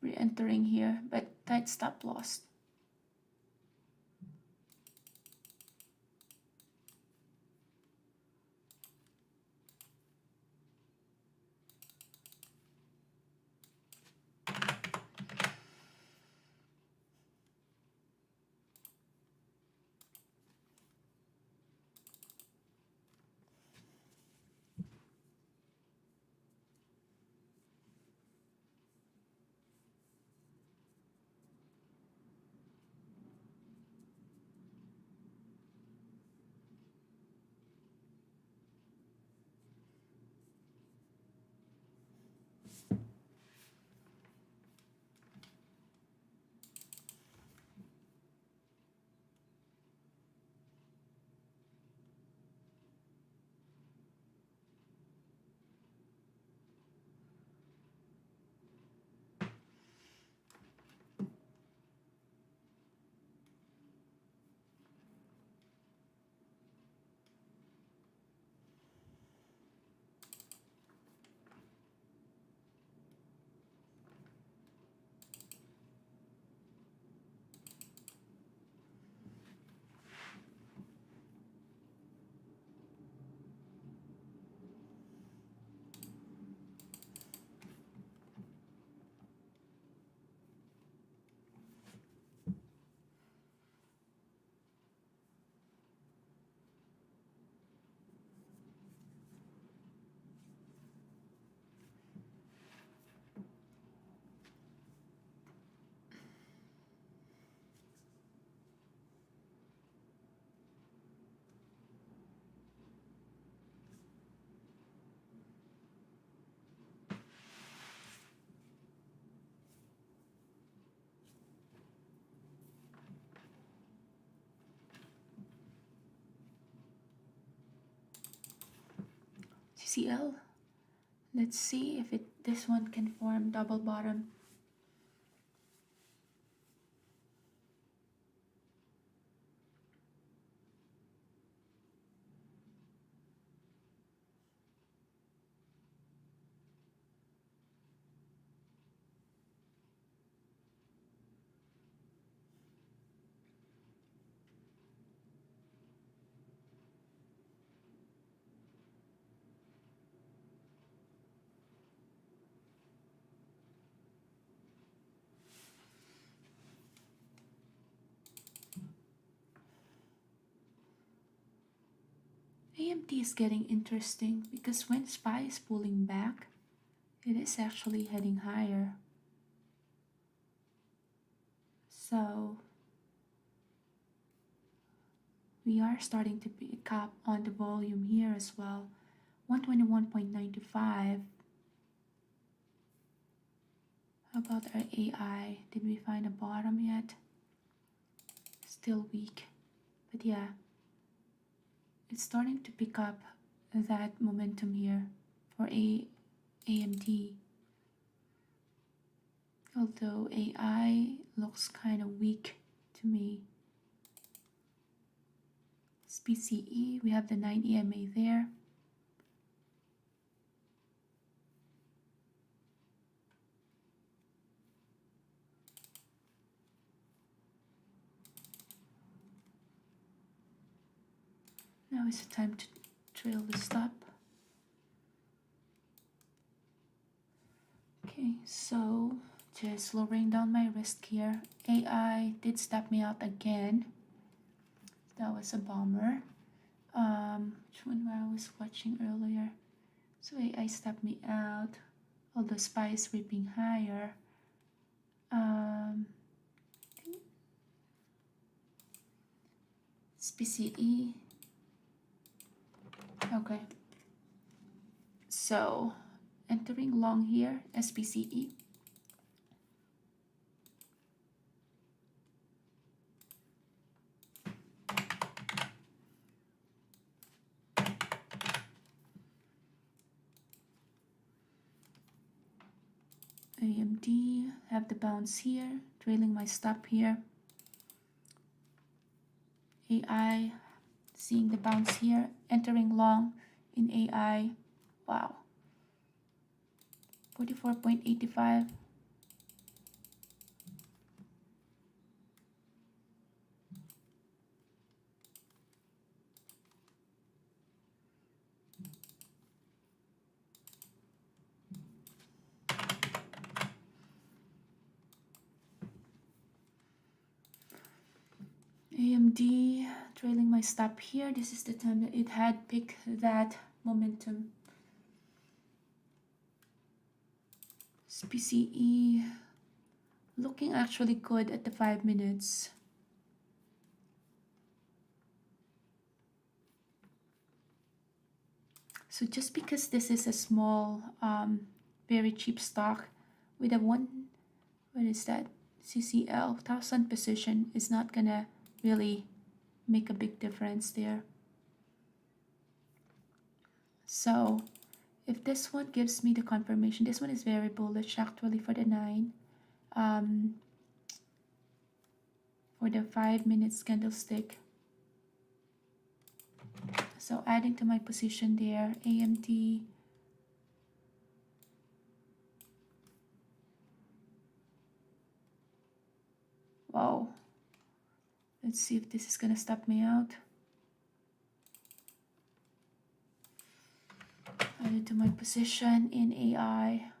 Re-entering here, but tight stop loss. CL. Let's see if this one can form double bottom. AMD is getting interesting because when SPY is pulling back, it is actually heading higher. So we are starting to pick up on the volume here as well. 121.95. How about our AI? Did we find a bottom yet? Still weak. But yeah, it's starting to pick up that momentum here for AMD. Although AI looks kind of weak to me. SPCE, we have the 9 EMA there. Now is the time to trail the stop. Okay, so just lowering down my risk here. AI did stop me out again. That was a bummer. Which one I was watching earlier? So AI stopped me out. Although SPY is ripping higher. SPCE. Okay. So entering long here, SPCE. AMD, have the bounce here, trailing my stop here. AI, seeing the bounce here, entering long in AI. Wow. 44.85. AMD trailing my stop here. This is the time that it had picked that momentum. SPCE looking actually good at the 5 minutes. So just because this is a small, very cheap stock with a what is that? CCL 1000 position is not gonna really make a big difference there. So if this one gives me the confirmation, this one is very bullish actually for the 9. For the 5 minutes candlestick. So adding to my position there, AMD. Wow. Let's see if this is gonna stop me out. Added to my position in AI.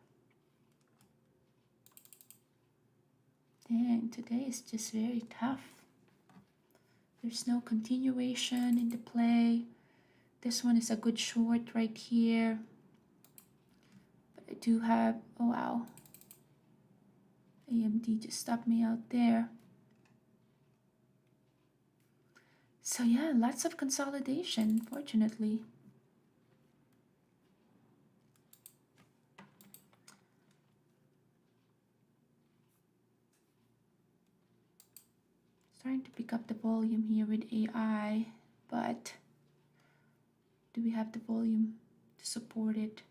Dang, today is just very tough. There's no continuation in the play. This one is a good short right here. But I do have, oh wow. AMD just stopped me out there. So yeah, lots of consolidation, fortunately. Starting to pick up the volume here with AI, but do we have the volume to support it.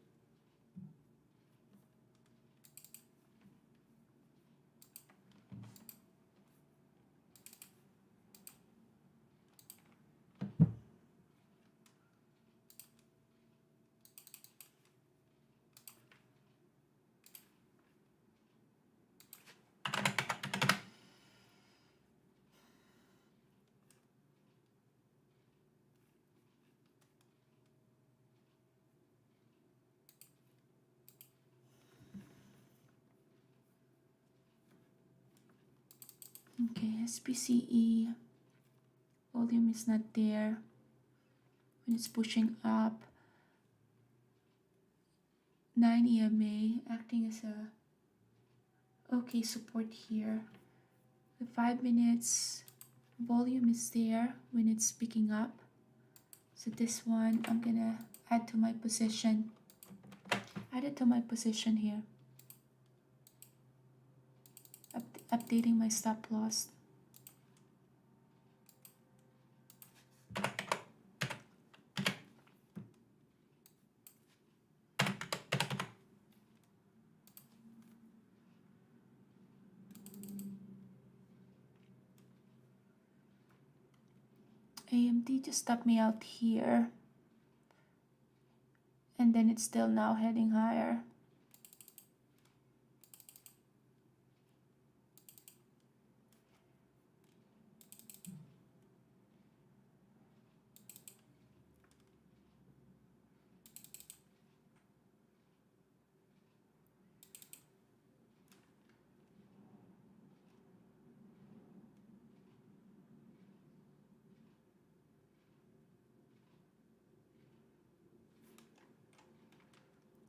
Okay, SPCE volume is not there when it's pushing up. 9 EMA acting as a okay support here. The 5 minutes volume is there when it's picking up. So this one I'm gonna add to my position. Add it to my position here. Updating my stop loss. AMD just stopped me out here, and then it's still now heading higher.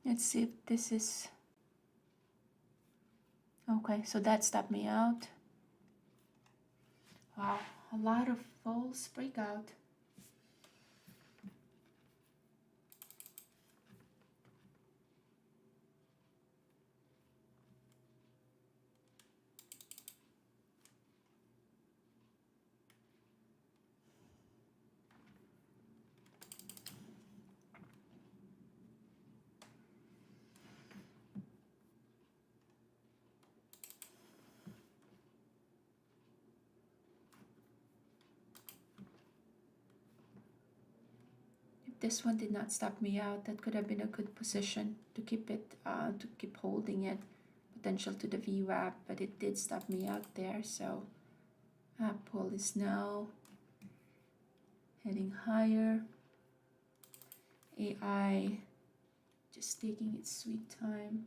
Let's see if this is okay. So that stopped me out. Wow, a lot of false breakout. This one did not stop me out. That could have been a good position to keep it, to keep holding it, potential to the VWAP, but it did stop me out there. So Apple is now heading higher. AI just taking its sweet time.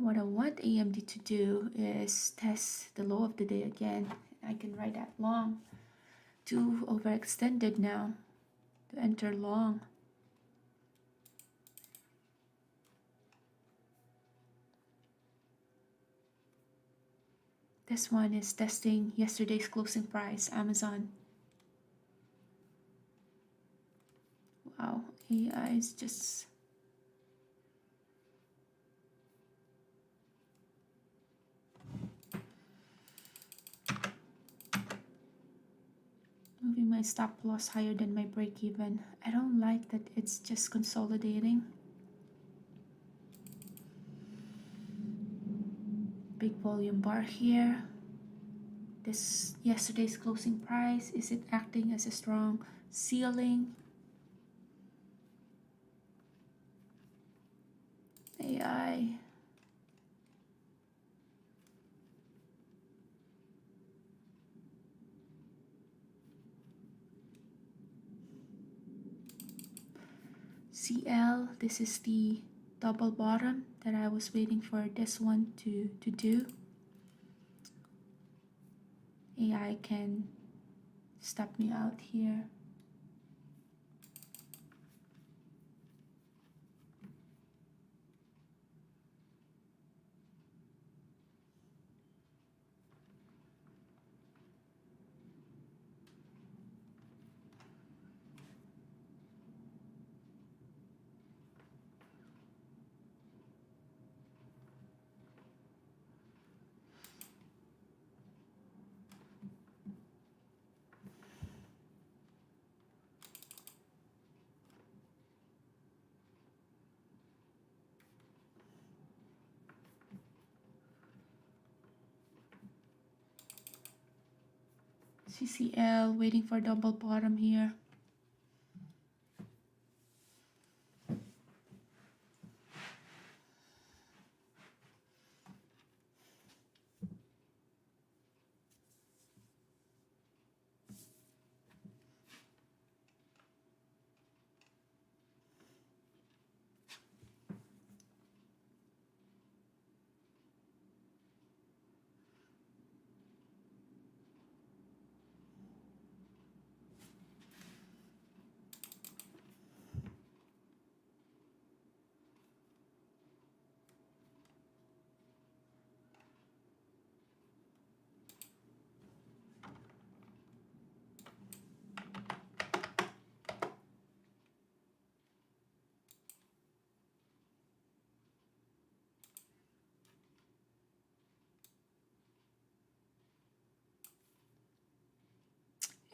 What I want AMD to do is test the low of the day again. I can ride that long. Too overextended now to enter long. This one is testing yesterday's closing price, Amazon. Wow, AI is just moving my stop loss higher than my break even. I don't like that it's just consolidating. Big volume bar here. This yesterday's closing price, is it acting as a strong ceiling? AI. CL, this is the double bottom that I was waiting for this one to do. AI can stop me out here. CCL waiting for double bottom here.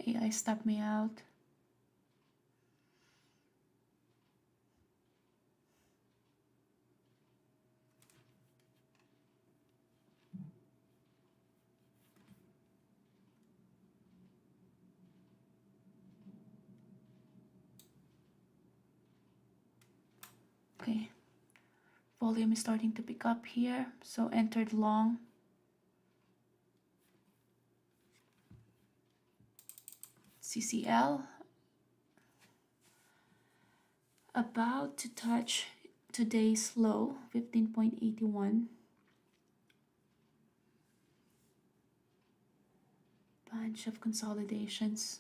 AI stopped me out. Okay, volume is starting to pick up here, so entered long. CCL about to touch today's low, 15.81. Bunch of consolidations.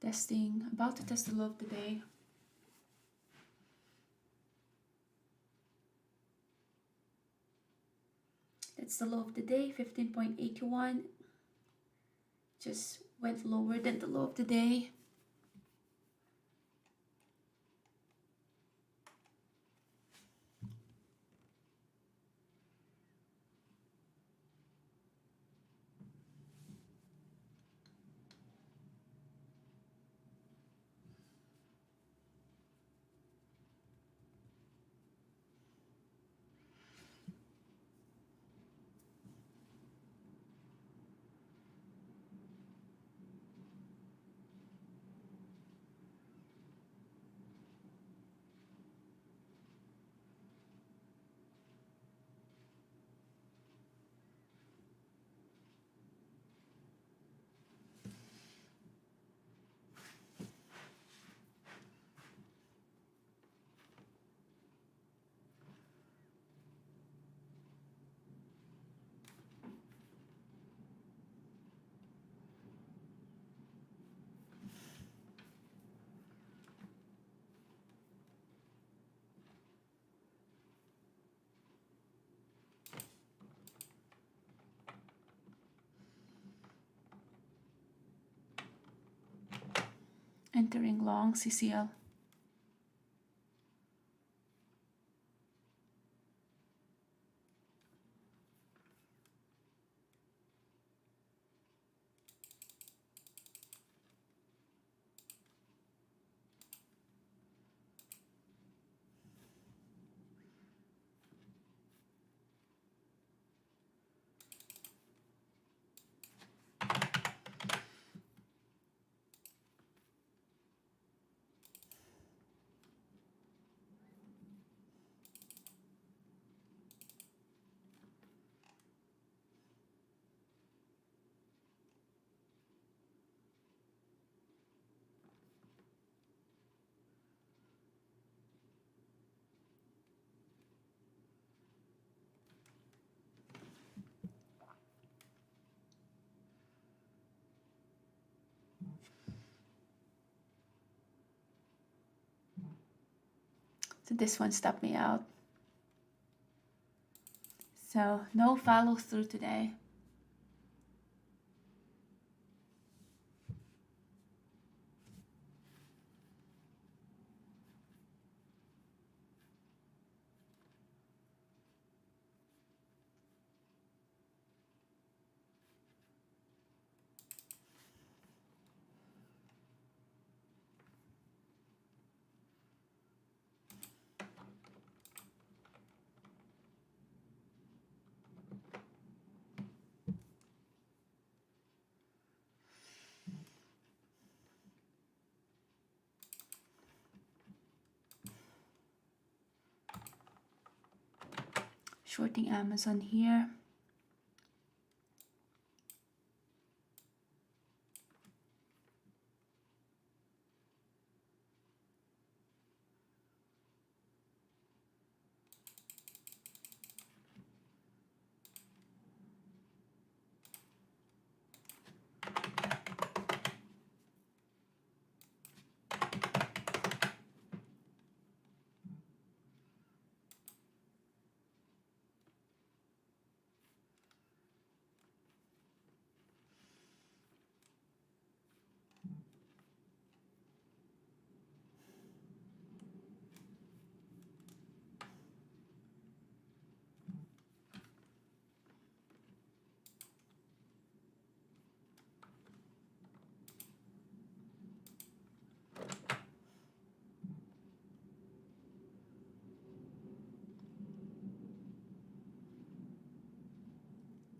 Testing, about to test the low of the day. That's the low of the day, 15.81. Just went lower than the low of the day. Entering long, CCL. So this one stopped me out. So no follow through today. shorting Amazon here.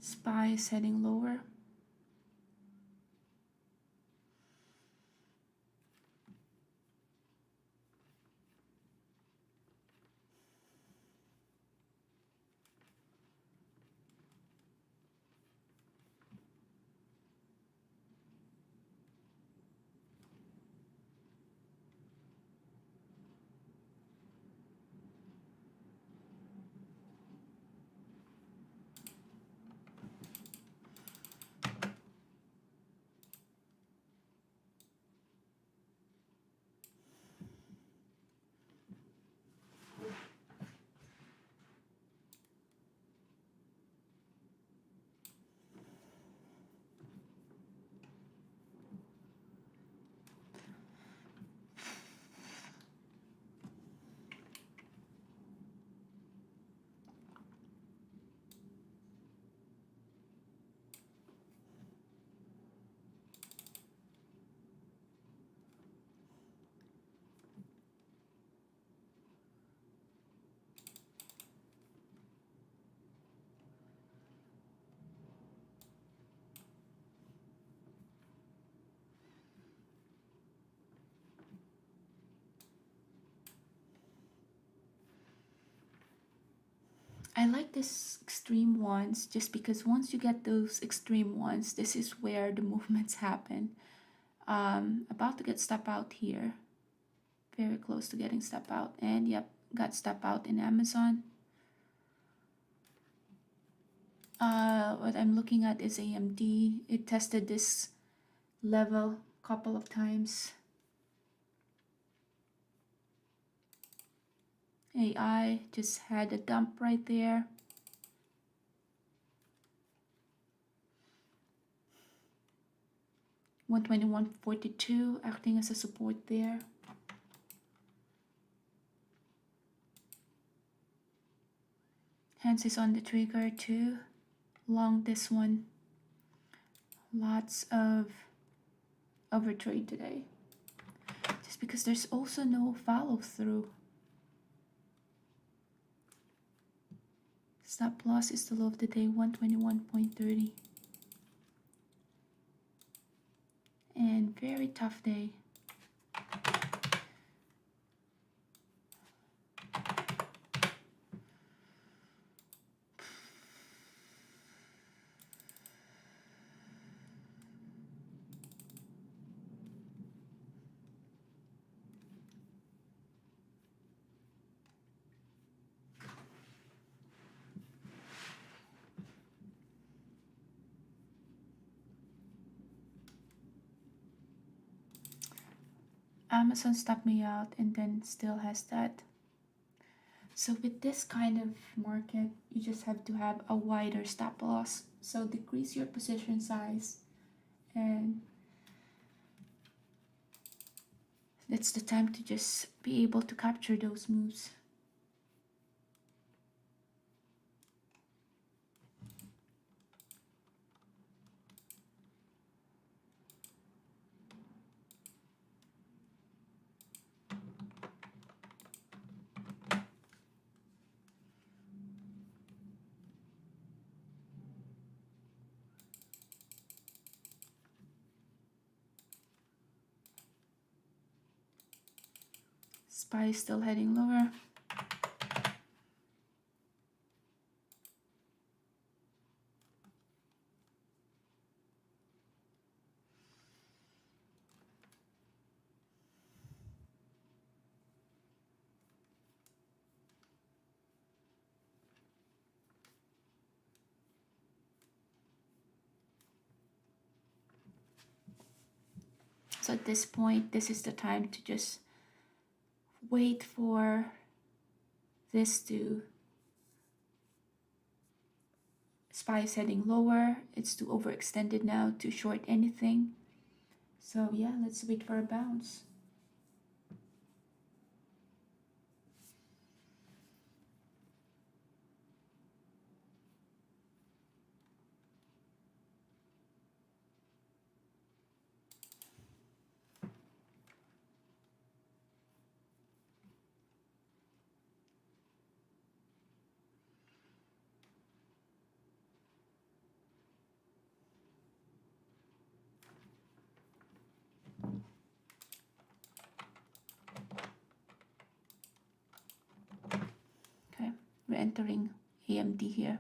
SPY is heading lower. I like this extreme ones just because once you get those extreme ones, this is where the movements happen. About to get step out here. Very close to getting step out. And yep, got step out in Amazon. What I'm looking at is AMD. It tested this level a couple of times. AI just had a dump right there. $121.42 acting as a support there. Hands is on the trigger too. Long this one. Lots of overtrade today. Just because there's also no follow through. Stop loss is the low of the day, 121.30. And very tough day. Amazon stopped me out and then still has that. So with this kind of market, you just have to have a wider stop loss. So decrease your position size, and that's the time to just be able to capture those moves. SPY is still heading lower. So at this point, this is the time to just wait for this to SPY is heading lower. It's too overextended now to short anything. So yeah, let's wait for a bounce. Okay, we're entering AMD here.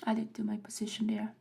Add it to my position there.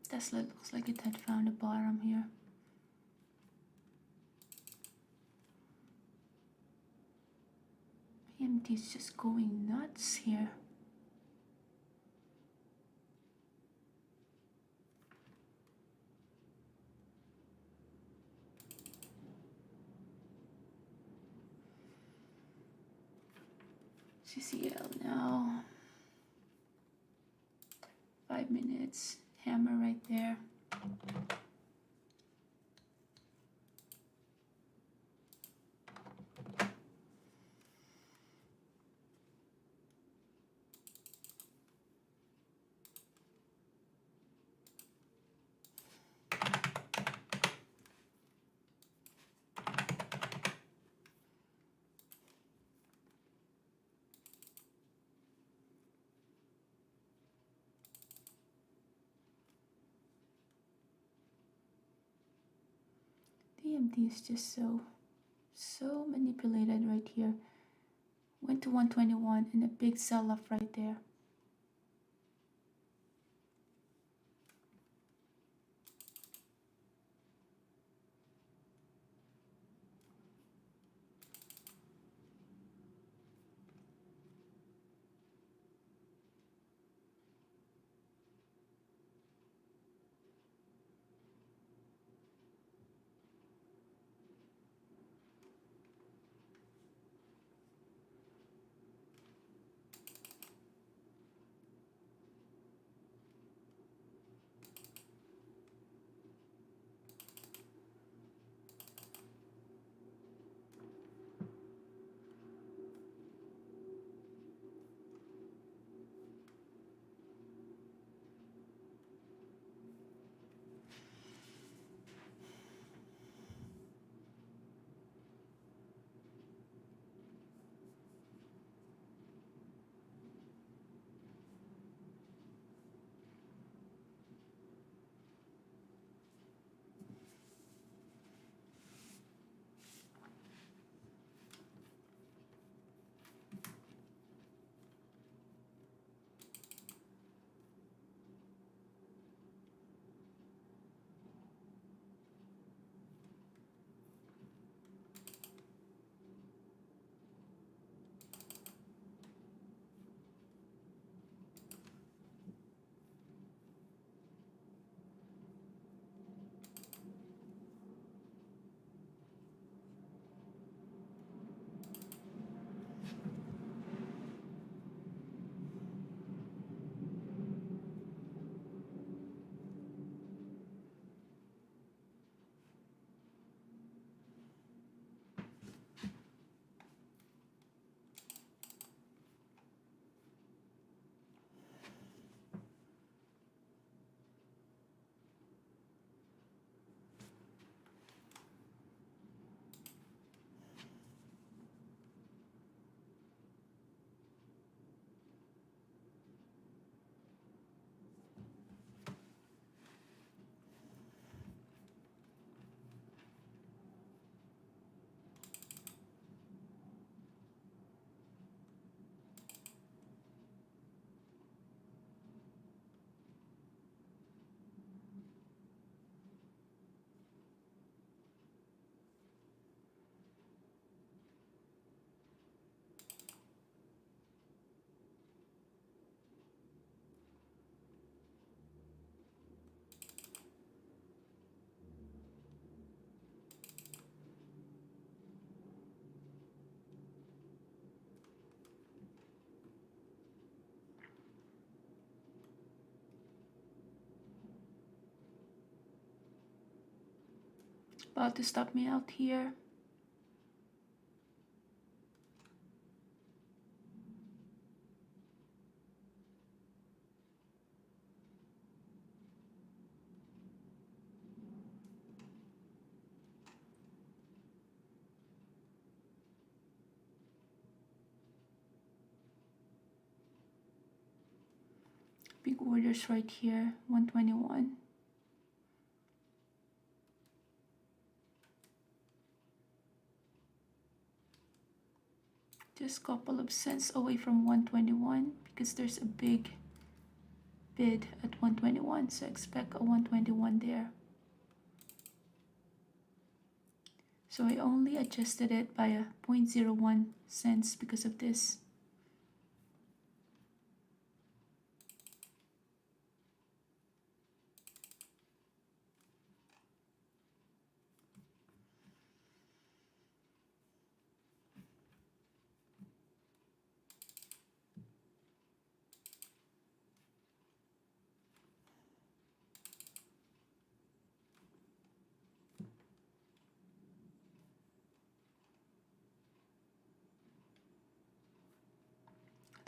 Tesla looks like it had found a bottom here. AMD is just going nuts here. CCL now. 5 minutes. Hammer right there. AMD is just so manipulated right here. Went to 121 and a big sell-off right there. About to stop me out here. Big orders right here, 121. Just a couple of cents away from 121 because there's a big bid at 121, so expect a 121 there. So I only adjusted it by a 0.01 cents because of this.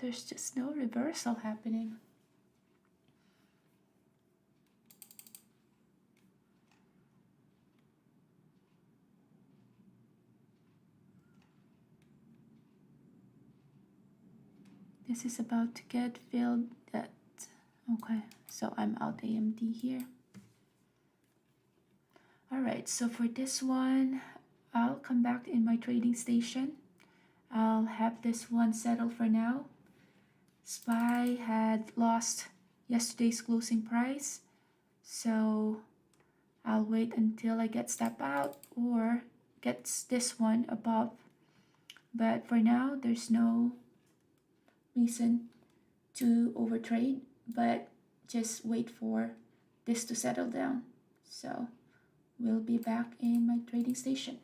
There's just no reversal happening. This is about to get filled at, okay, so I'm out AMD here. All right, so for this one, I'll come back in my trading station. I'll have this one settle for now. SPY had lost yesterday's closing price, so I'll wait until I get step out or gets this one above. But for now, there's no reason to overtrade, but just wait for this to settle down. So we'll be back in my trading station.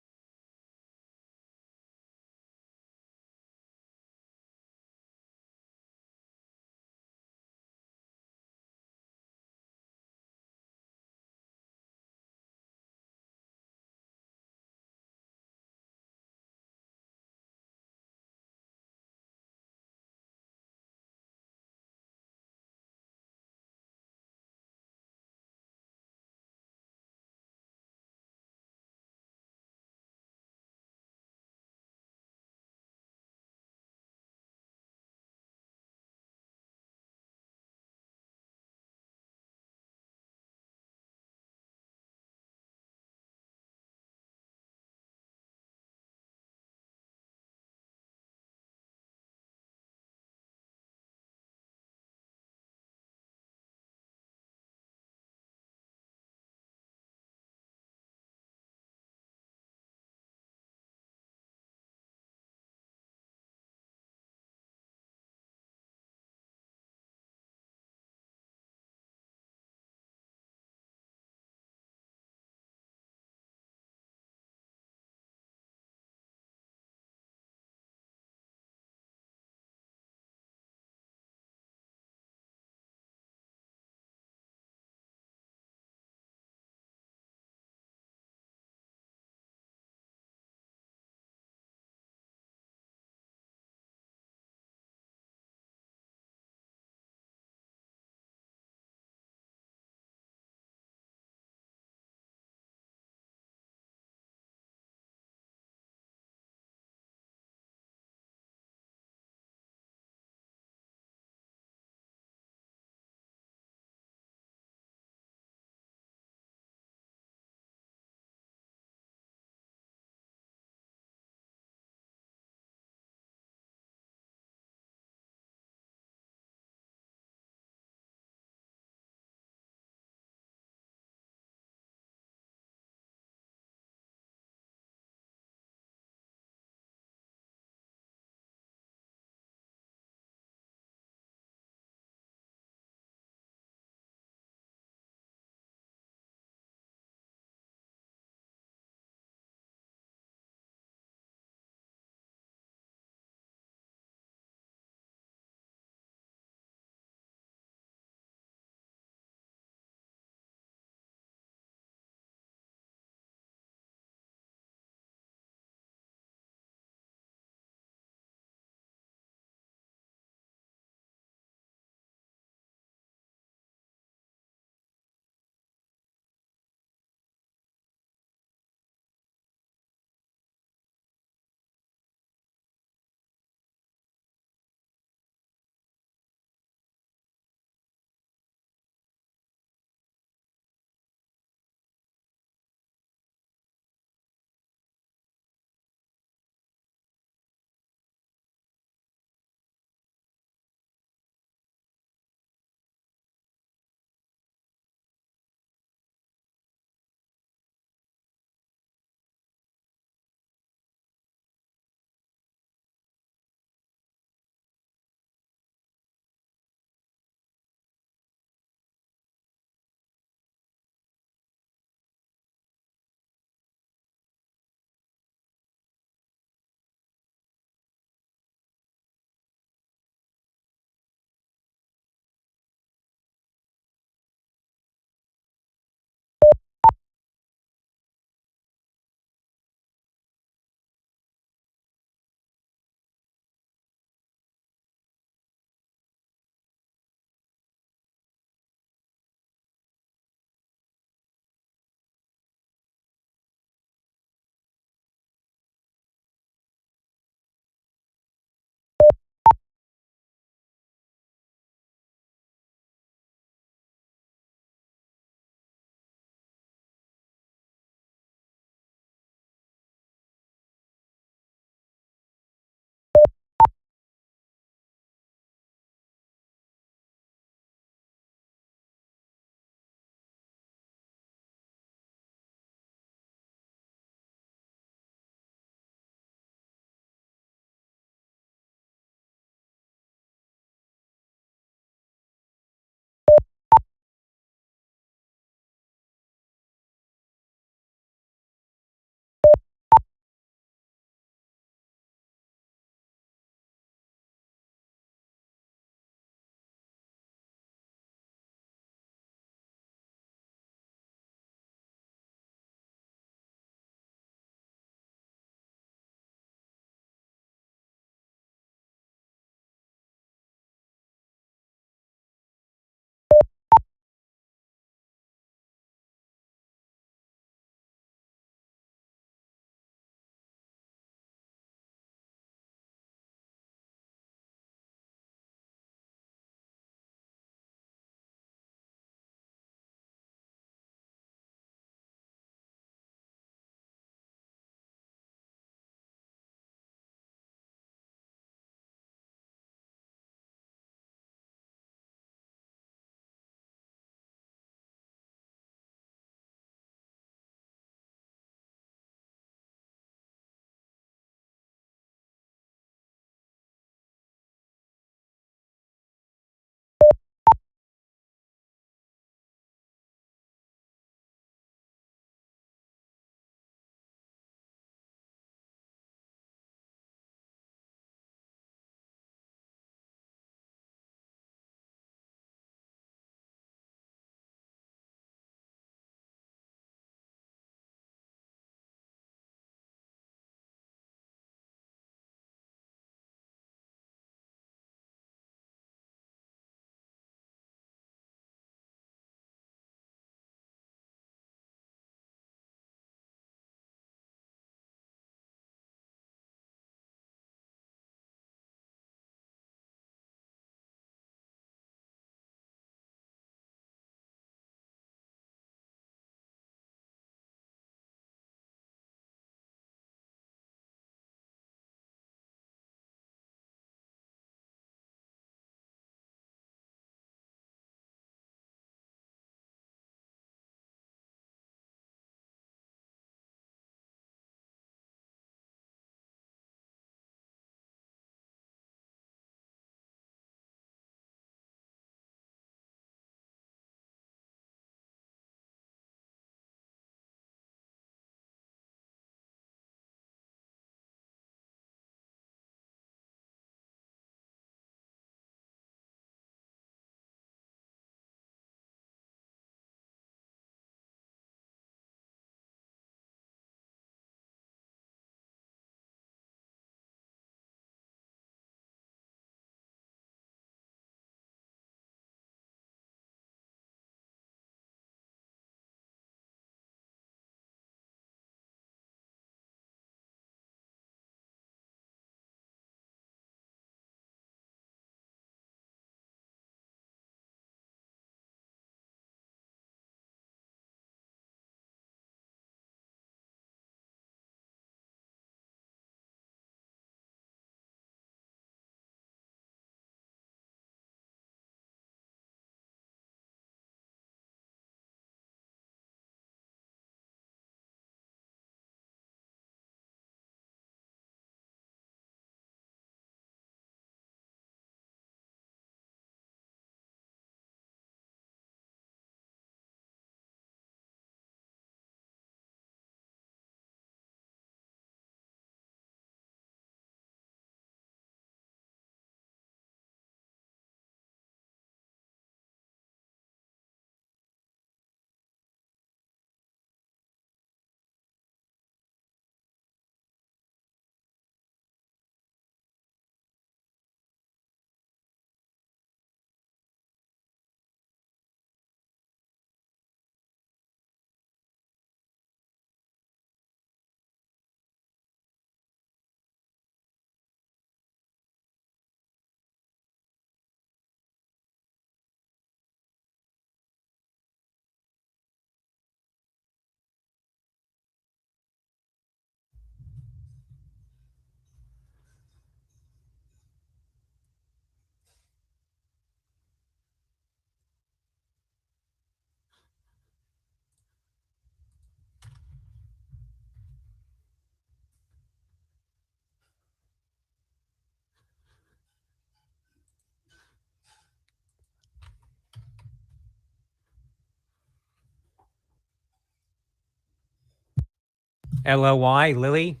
LOY, Lilly.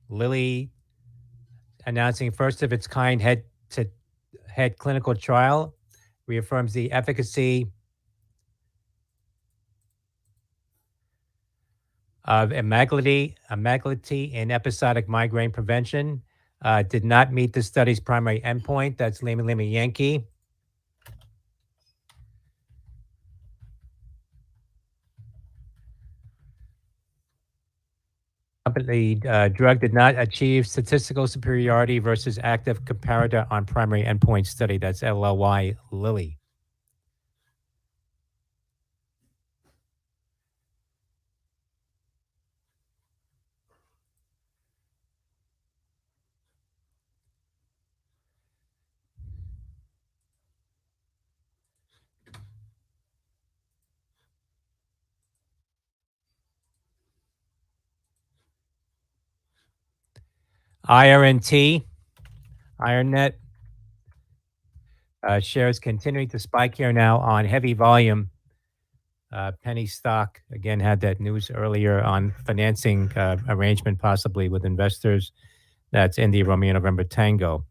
Lilly announcing first of its kind head to head clinical trial reaffirms the efficacy of Emaglity in episodic migraine prevention. Did not meet the study's primary endpoint. That's Lima Lima Yankee. Company drug did not achieve statistical superiority versus active comparator on primary endpoint study. That's LLY Lilly. IRNT, IronNet, shares continuing to spike here now on heavy volume. Penny stock again had that news earlier on financing arrangement possibly with investors. That's India Romeo November Tango.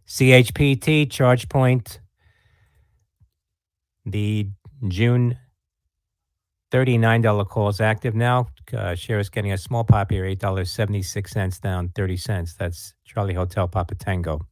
CHPT, ChargePoint, the June $39 call is active now. Share is getting a small pop here, $8.76 down 30 cents. That's Charlie Hotel Papa Tango.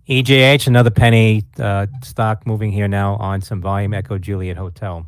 EJH, another penny stock moving here now on some volume. Echo Juliet Hotel.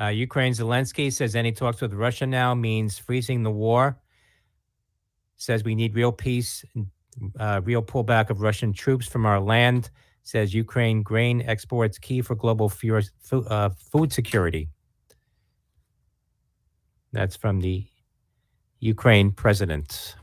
Ukraine Zelensky says any talks with Russia now means freezing the war. Says we need real peace, real pullback of Russian troops from our land. Says Ukraine grain exports key for global food security. That's from the Ukraine president.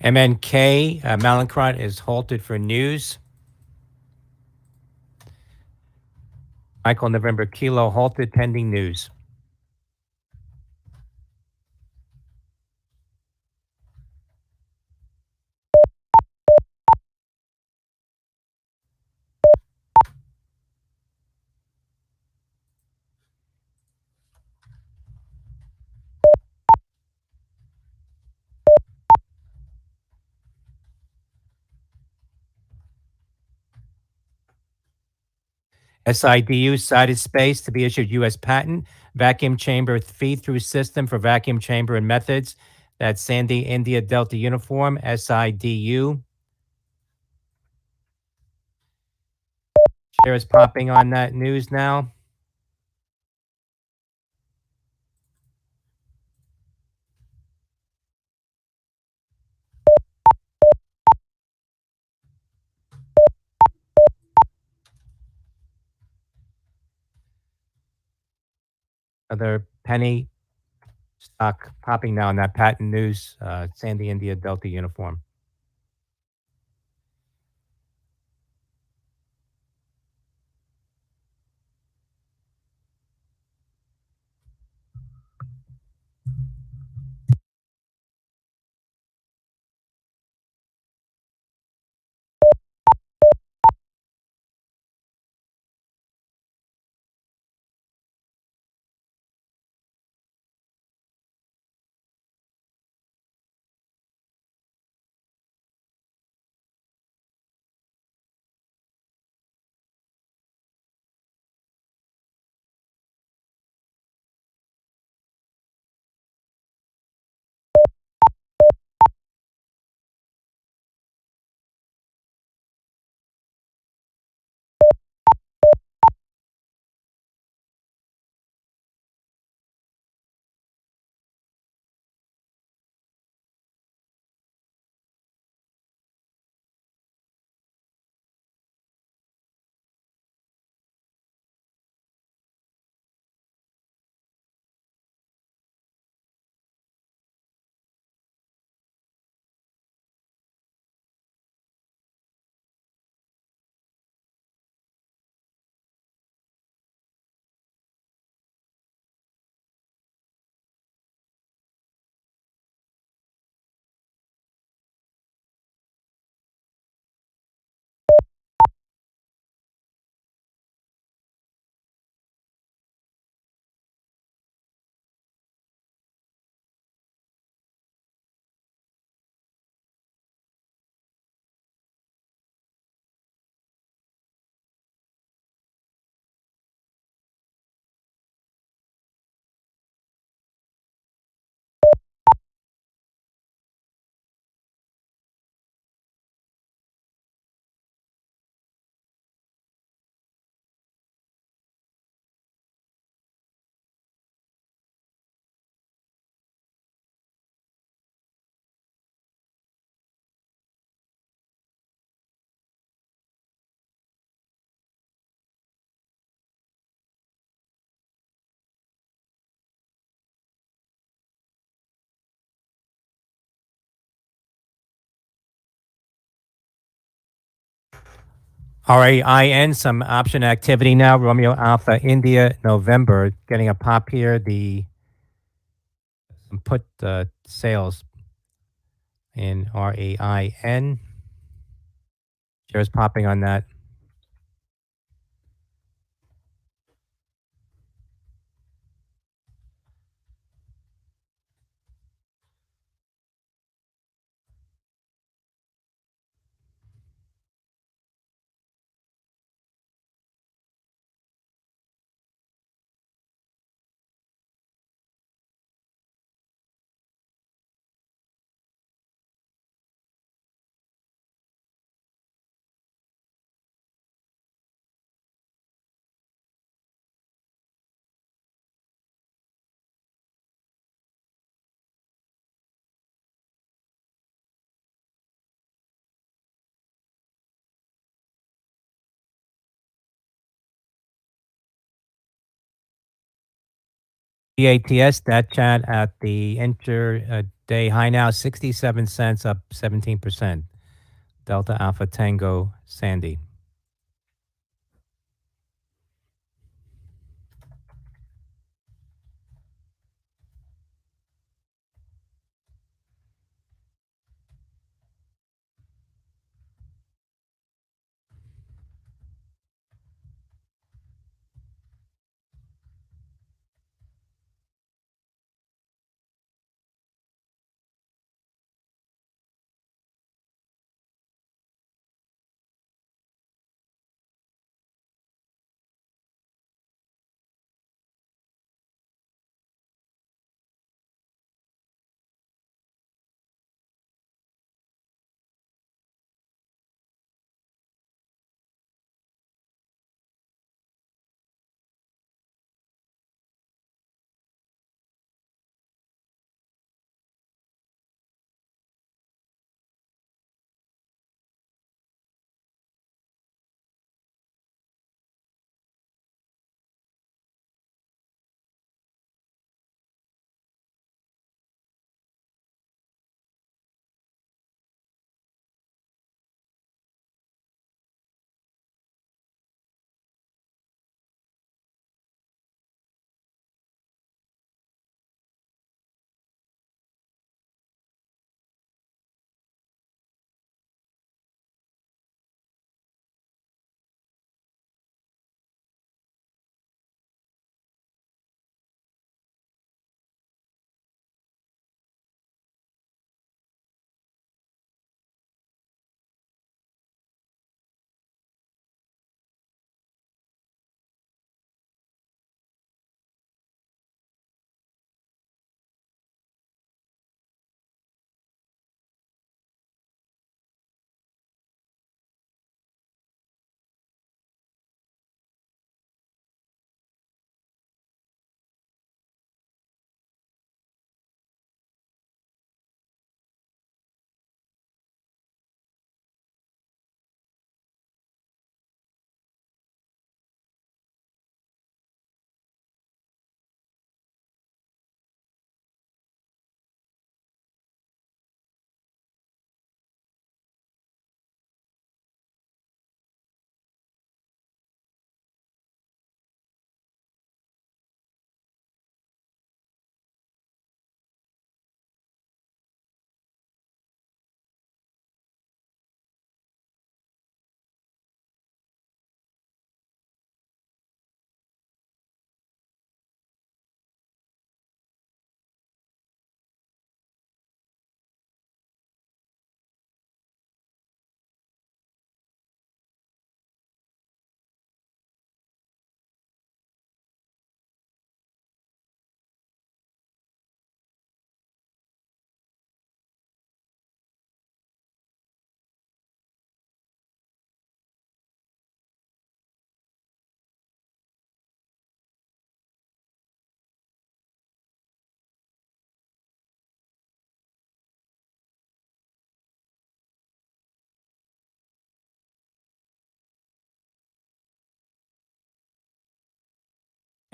MNK Malincrot is halted for news. Michael November Kilo halted pending news. SIDU cited space to be issued U.S. patent, vacuum chamber feed-through system for vacuum chamber and methods. That's Sandy India Delta Uniform, SIDU. Share is popping on that news now. Another penny stock popping now on that patent news, Sandy India Delta Uniform. RAIN, some option activity now. Romeo Alpha India November, getting a pop here. The put sales in RAIN. Shares popping on that. DATS, that chat at the inter-day high now, 67 cents, up 17%. Delta Alpha Tango Sandy.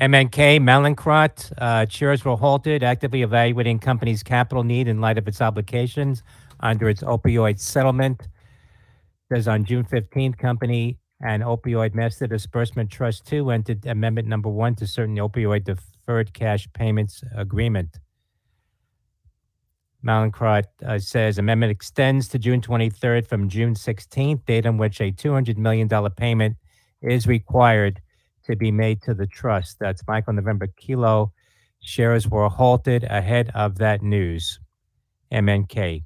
MNK, Mallinckrodt, shares were halted, actively evaluating company's capital need in light of its obligations under its opioid settlement. Says on June 15th, company and Opioid Master Disbursement Trust 2 entered Amendment Number 1 to certain opioid deferred cash payments agreement. Mallinckrodt says amendment extends to June 23rd from June 16th, date on which a $200 million payment is required to be made to the trust. That's Michael November Kilo. Shares were halted ahead of that news. MNK.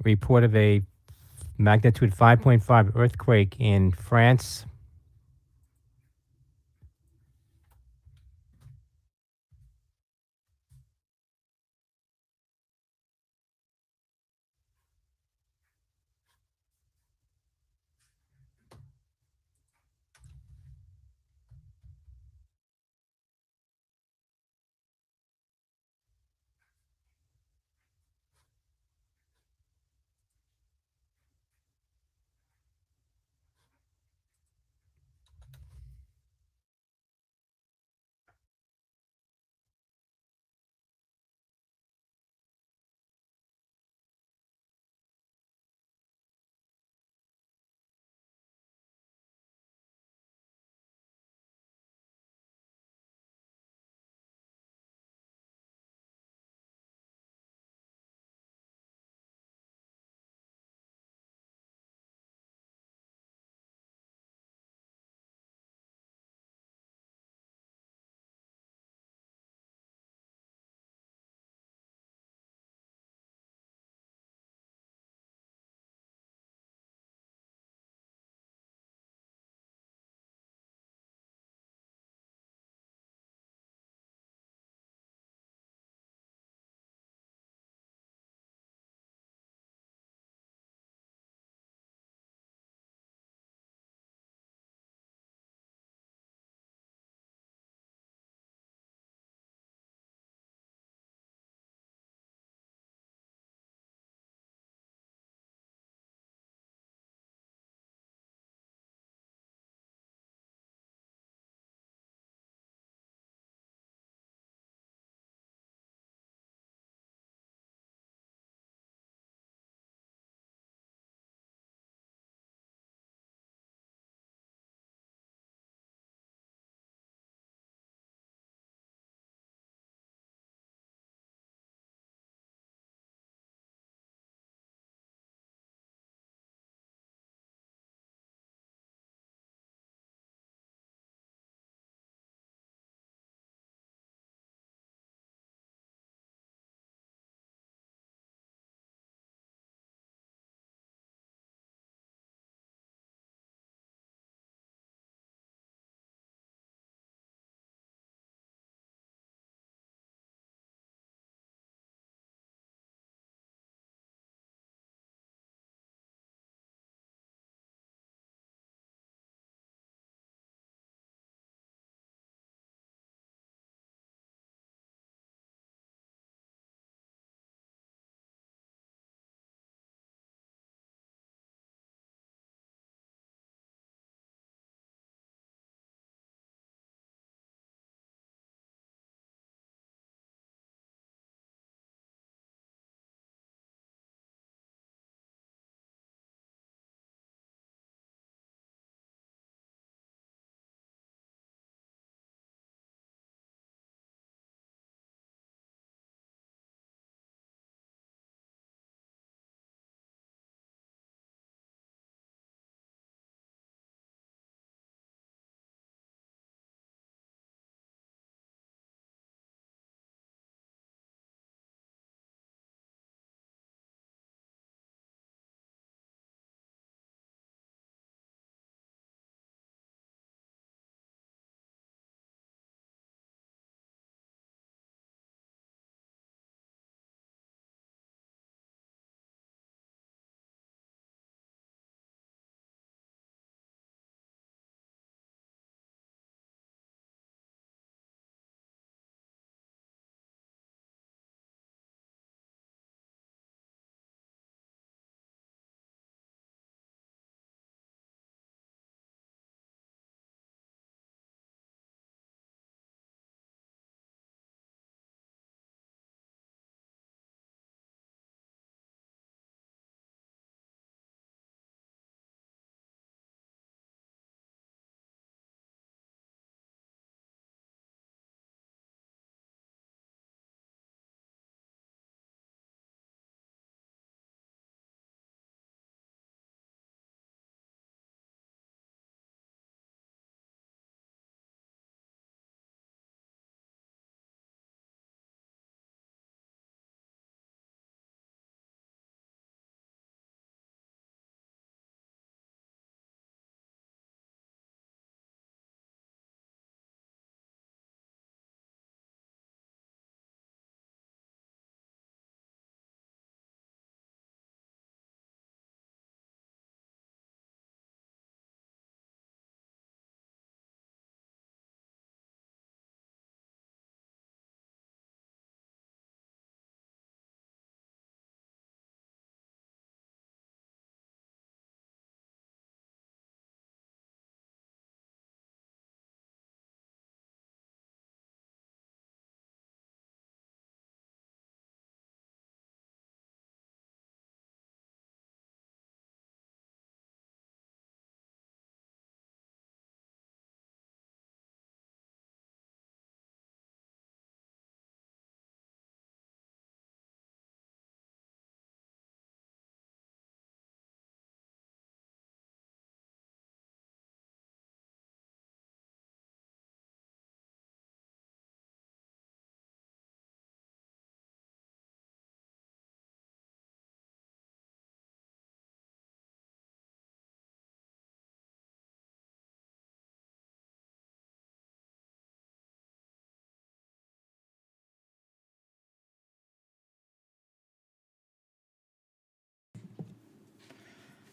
report of a magnitude 5.5 earthquake in France.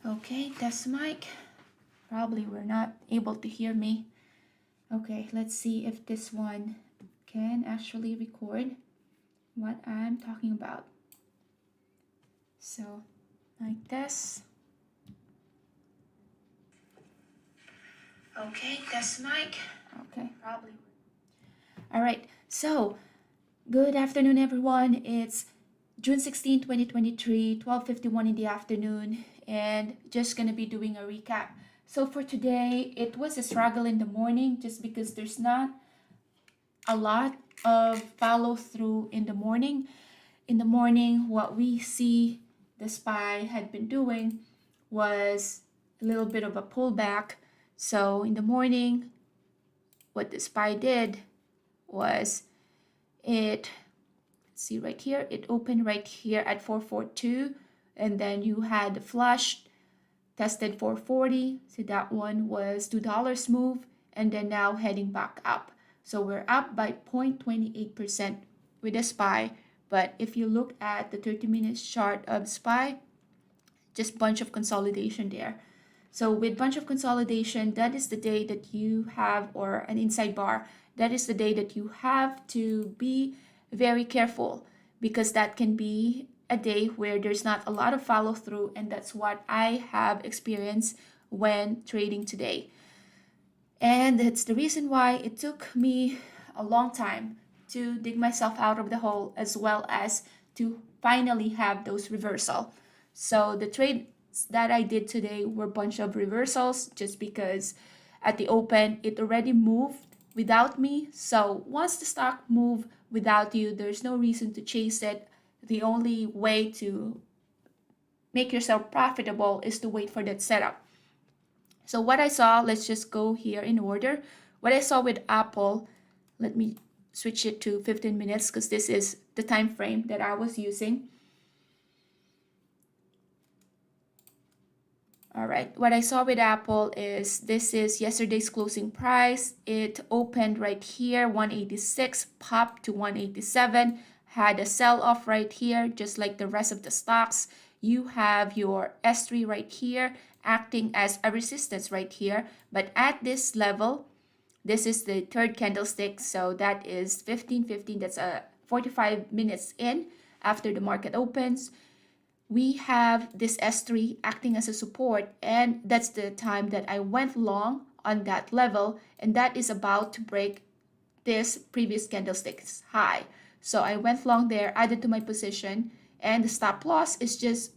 Okay, test mic. Probably we're not able to hear me. Okay, let's see if this one can actually record what I'm talking about. So, like this. Okay, test mic. Okay, probably. All right, so good afternoon, everyone. It's June 16, 2023, 12:51 in the afternoon, and just gonna be doing a recap. So for today, it was a struggle in the morning just because there's not a lot of follow through in the morning. In the morning, what we see the SPY had been doing was a little bit of a pullback. So in the morning, what the SPY did was it, see right here, it opened right here at 442, and then you had the flush tested 440, so that one was $2 move, and then now heading back up. So we're up by 0.28% with the SPY, but if you look at the 30 minutes chart of SPY, just bunch of consolidation there. So with bunch of consolidation, that is the day that you have, or an inside bar, that is the day that you have to be very careful, because that can be a day where there's not a lot of follow through, and that's what I have experienced when trading today. And that's the reason why it took me a long time to dig myself out of the hole, as well as to finally have those reversal. So the trades that I did today were a bunch of reversals, just because at the open it already moved without me. So once the stock move without you, there's no reason to chase it. The only way to make yourself profitable is to wait for that setup. So what I saw, let's just go here in order. What I saw with Apple, let me switch it to 15 minutes because this is the time frame that I was using. All right, what I saw with Apple is this is yesterday's closing price. It opened right here, 186, popped to 187, had a sell-off right here, just like the rest of the stocks. You have your S3 right here, acting as a resistance right here. But at this level, this is the third candlestick, so that is 15:15. That's a 45 minutes in after the market opens. We have this S3 acting as a support, and that's the time that I went long on that level, and that is about to break this previous candlestick's high. So I went long there, added to my position, and the stop loss is just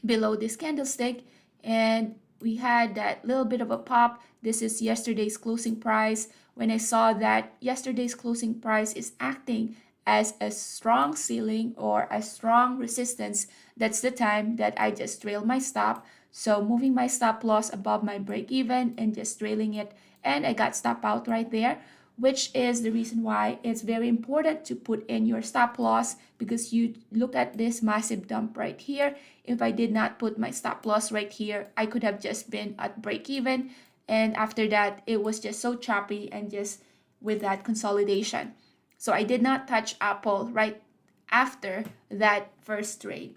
below this candlestick, and we had that little bit of a pop. This is yesterday's closing price. When I saw that yesterday's closing price is acting as a strong ceiling or a strong resistance, that's the time that I just trail my stop. So moving my stop loss above my break even and just trailing it, and I got stop out right there, which is the reason why it's very important to put in your stop loss, because you look at this massive dump right here. If I did not put my stop loss right here, I could have just been at break even, and after that it was just so choppy and just with that consolidation. So I did not touch Apple right after that first trade.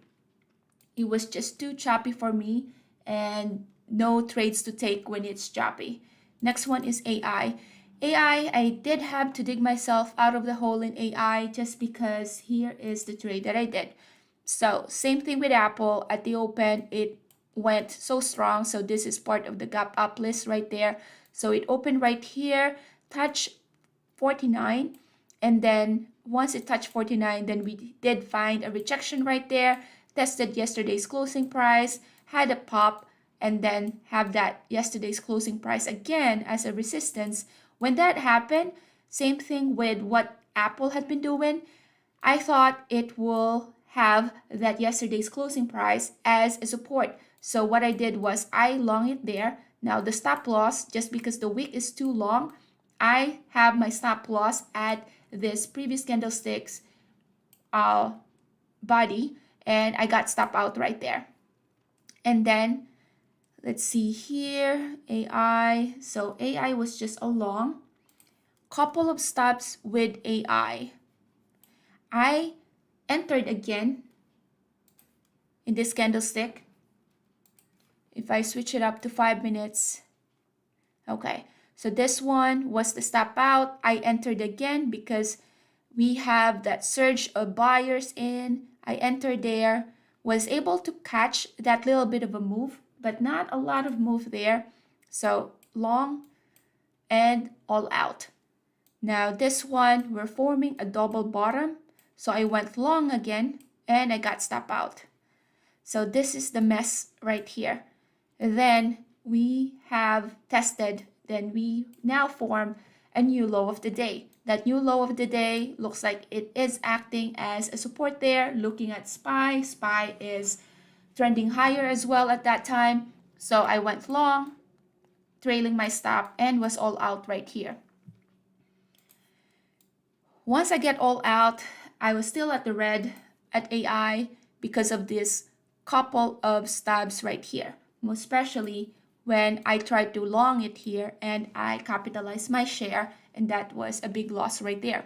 It was just too choppy for me, and no trades to take when it's choppy. Next one is AI. I did have to dig myself out of the hole in AI, just because here is the trade that I did. So same thing with Apple. At the open, it went so strong. So this is part of the gap up list right there. So it opened right here, touched 49, and then once it touched 49, then we did find a rejection right there, tested yesterday's closing price, had a pop, and then have that yesterday's closing price again as a resistance. When that happened, same thing with what Apple had been doing. I thought it will have that yesterday's closing price as a support. So what I did was I long it there. Now the stop loss, just because the wick is too long, I have my stop loss at this previous candlestick's body, and I got stop out right there. And then let's see here, AI. So AI was just a long couple of stops with AI. I entered again in this candlestick, If I switch it up to 5 minutes, okay, so this one was the stop out. I entered again because we have that surge of buyers in. I entered there, was able to catch that little bit of a move, but not a lot of move there. So long and all out. Now this one, we're forming a double bottom. So I went long again and I got stop out. So this is the mess right here. And then we have tested, then we now form a new low of the day. That new low of the day looks like it is acting as a support there. Looking at SPY, SPY is trending higher as well at that time. So I went long, trailing my stop, and was all out right here. Once I get all out, I was still at the red at AI because of this couple of stubs right here, most especially when I tried to long it here and I capitalized my share, and that was a big loss right there.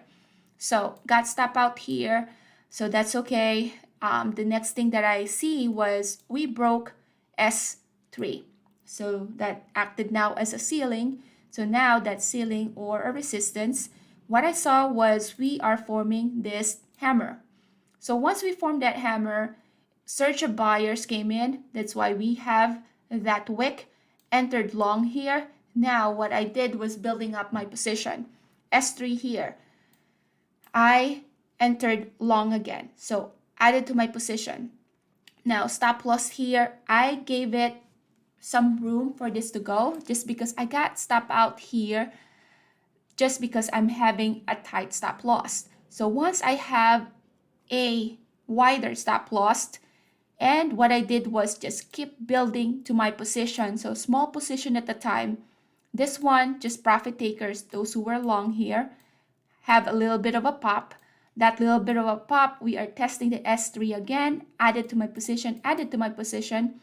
So got stop out here, so that's okay. The next thing that I see was we broke S3. So that acted now as a ceiling. So now that ceiling or a resistance, what I saw was we are forming this hammer. So once we formed that hammer, surge of buyers came in. That's why we have that wick, entered long here. Now what I did was building up my position. S3 here. I entered long again. So added to my position. Now stop loss here. I gave it some room for this to go just because I got stop out here just because I'm having a tight stop loss. So once I have a wider stop loss, and what I did was just keep building to my position. So small position at the time. This one, just profit takers, those who were long here, have a little bit of a pop. That little bit of a pop, we are testing the S3 again, added to my position, added to my position.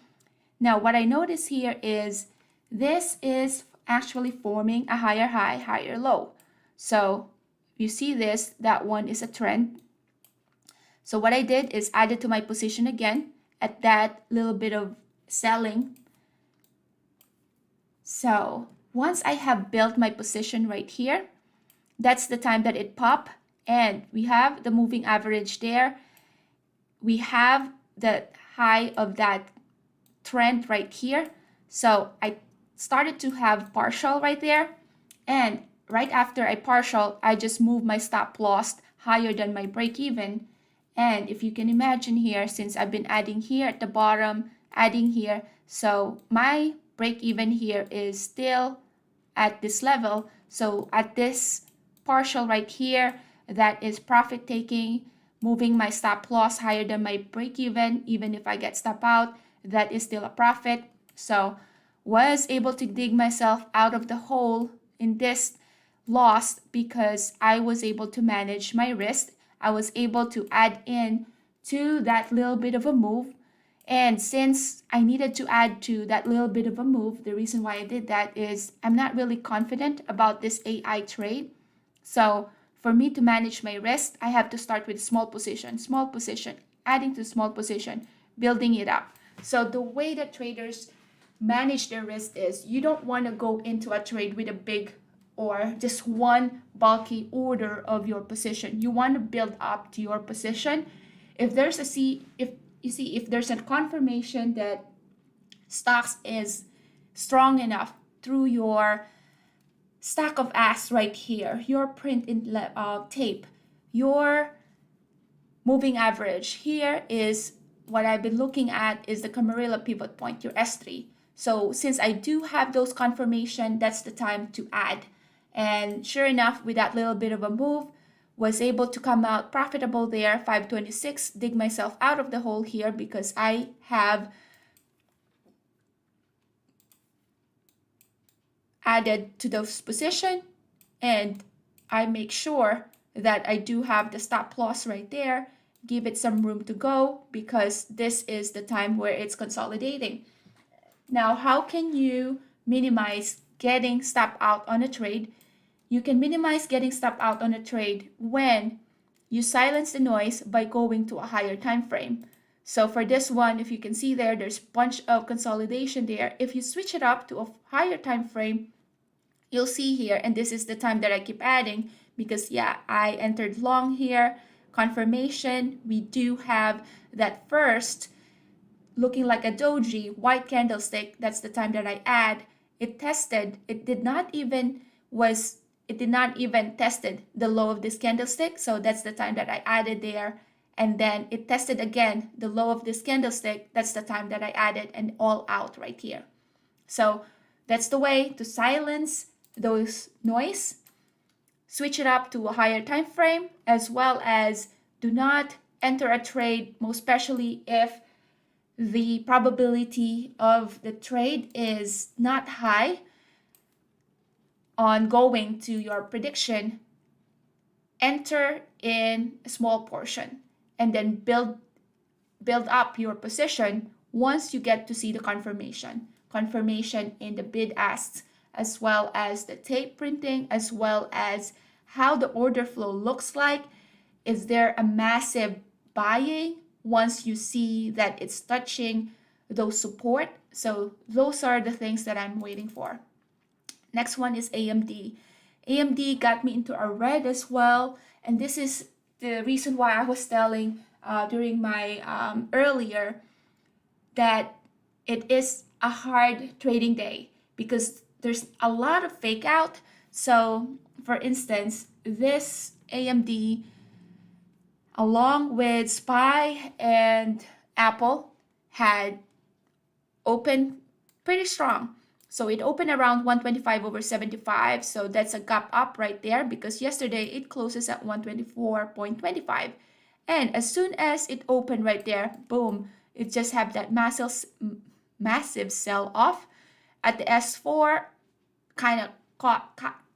Now what I notice here is this is actually forming a higher high, higher low. So you see this, that one is a trend. So what I did is added to my position again at that little bit of selling. So once I have built my position right here, that's the time that it popped, and we have the moving average there. We have the high of that trend right here. So I started to have partial right there, and right after I partial, I just moved my stop loss higher than my break even. And if you can imagine here, since I've been adding here at the bottom, adding here, so my break even here is still at this level. So at this partial right here, that is profit taking, moving my stop loss higher than my break even if I get stop out, that is still a profit. So was able to dig myself out of the hole in this loss because I was able to manage my risk. I was able to add in to that little bit of a move. And since I needed to add to that little bit of a move, the reason why I did that is I'm not really confident about this AI trade. So for me to manage my risk, I have to start with small position, adding to small position, building it up. So the way that traders manage their risk is you don't want to go into a trade with a big or just one bulky order of your position. You want to build up to your position. If there's if there's a confirmation that stocks is strong enough through your stack of asks right here, your print in tape, your moving average here is what I've been looking at is the Camarilla pivot point, your S3. So since I do have those confirmation, that's the time to add. And sure enough, with that little bit of a move, was able to come out profitable there, 526, dig myself out of the hole here because I have added to those position, and I make sure that I do have the stop loss right there, give it some room to go because this is the time where it's consolidating. Now, how can you minimize getting stop out on a trade? You can minimize getting stop out on a trade when you silence the noise by going to a higher time frame. So for this one, if you can see there, there's a bunch of consolidation there. If you switch it up to a higher time frame, you'll see here, and this is the time that I keep adding because yeah, I entered long here. Confirmation, we do have that first looking like a doji white candlestick. That's the time that I add. It tested, it did not even tested the low of this candlestick, so that's the time that I added there. And then it tested again the low of this candlestick, that's the time that I added, and all out right here. So that's the way to silence those noise. Switch it up to a higher time frame, as well as do not enter a trade, most especially if the probability of the trade is not high on going to your prediction. Enter in a small portion and then build up your position once you get to see the confirmation in the bid asks, as well as the tape printing, as well as how the order flow looks like. Is there a massive buying once you see that it's touching those support? So those are the things that I'm waiting for. Next one is AMD. AMD got me into a red as well, and this is the reason why I was telling during my earlier that it is a hard trading day because there's a lot of fake out. So for instance, this AMD along with SPY and Apple had opened pretty strong. So it opened around 125/75. So that's a gap up right there because yesterday it closes at 124.25. And as soon as it opened right there, boom, it just had that massive sell off at the S4, kind of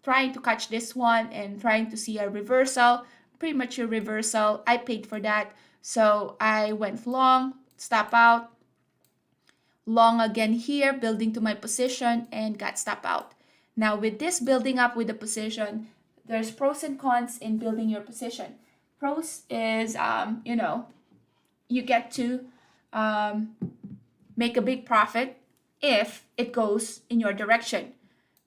trying to catch this one and trying to see a reversal, premature reversal. I paid for that. So I went long, stop out, long again here, building to my position, and got stop out. Now with this building up with the position, there's pros and cons in building your position. Pros is, you get to make a big profit if it goes in your direction.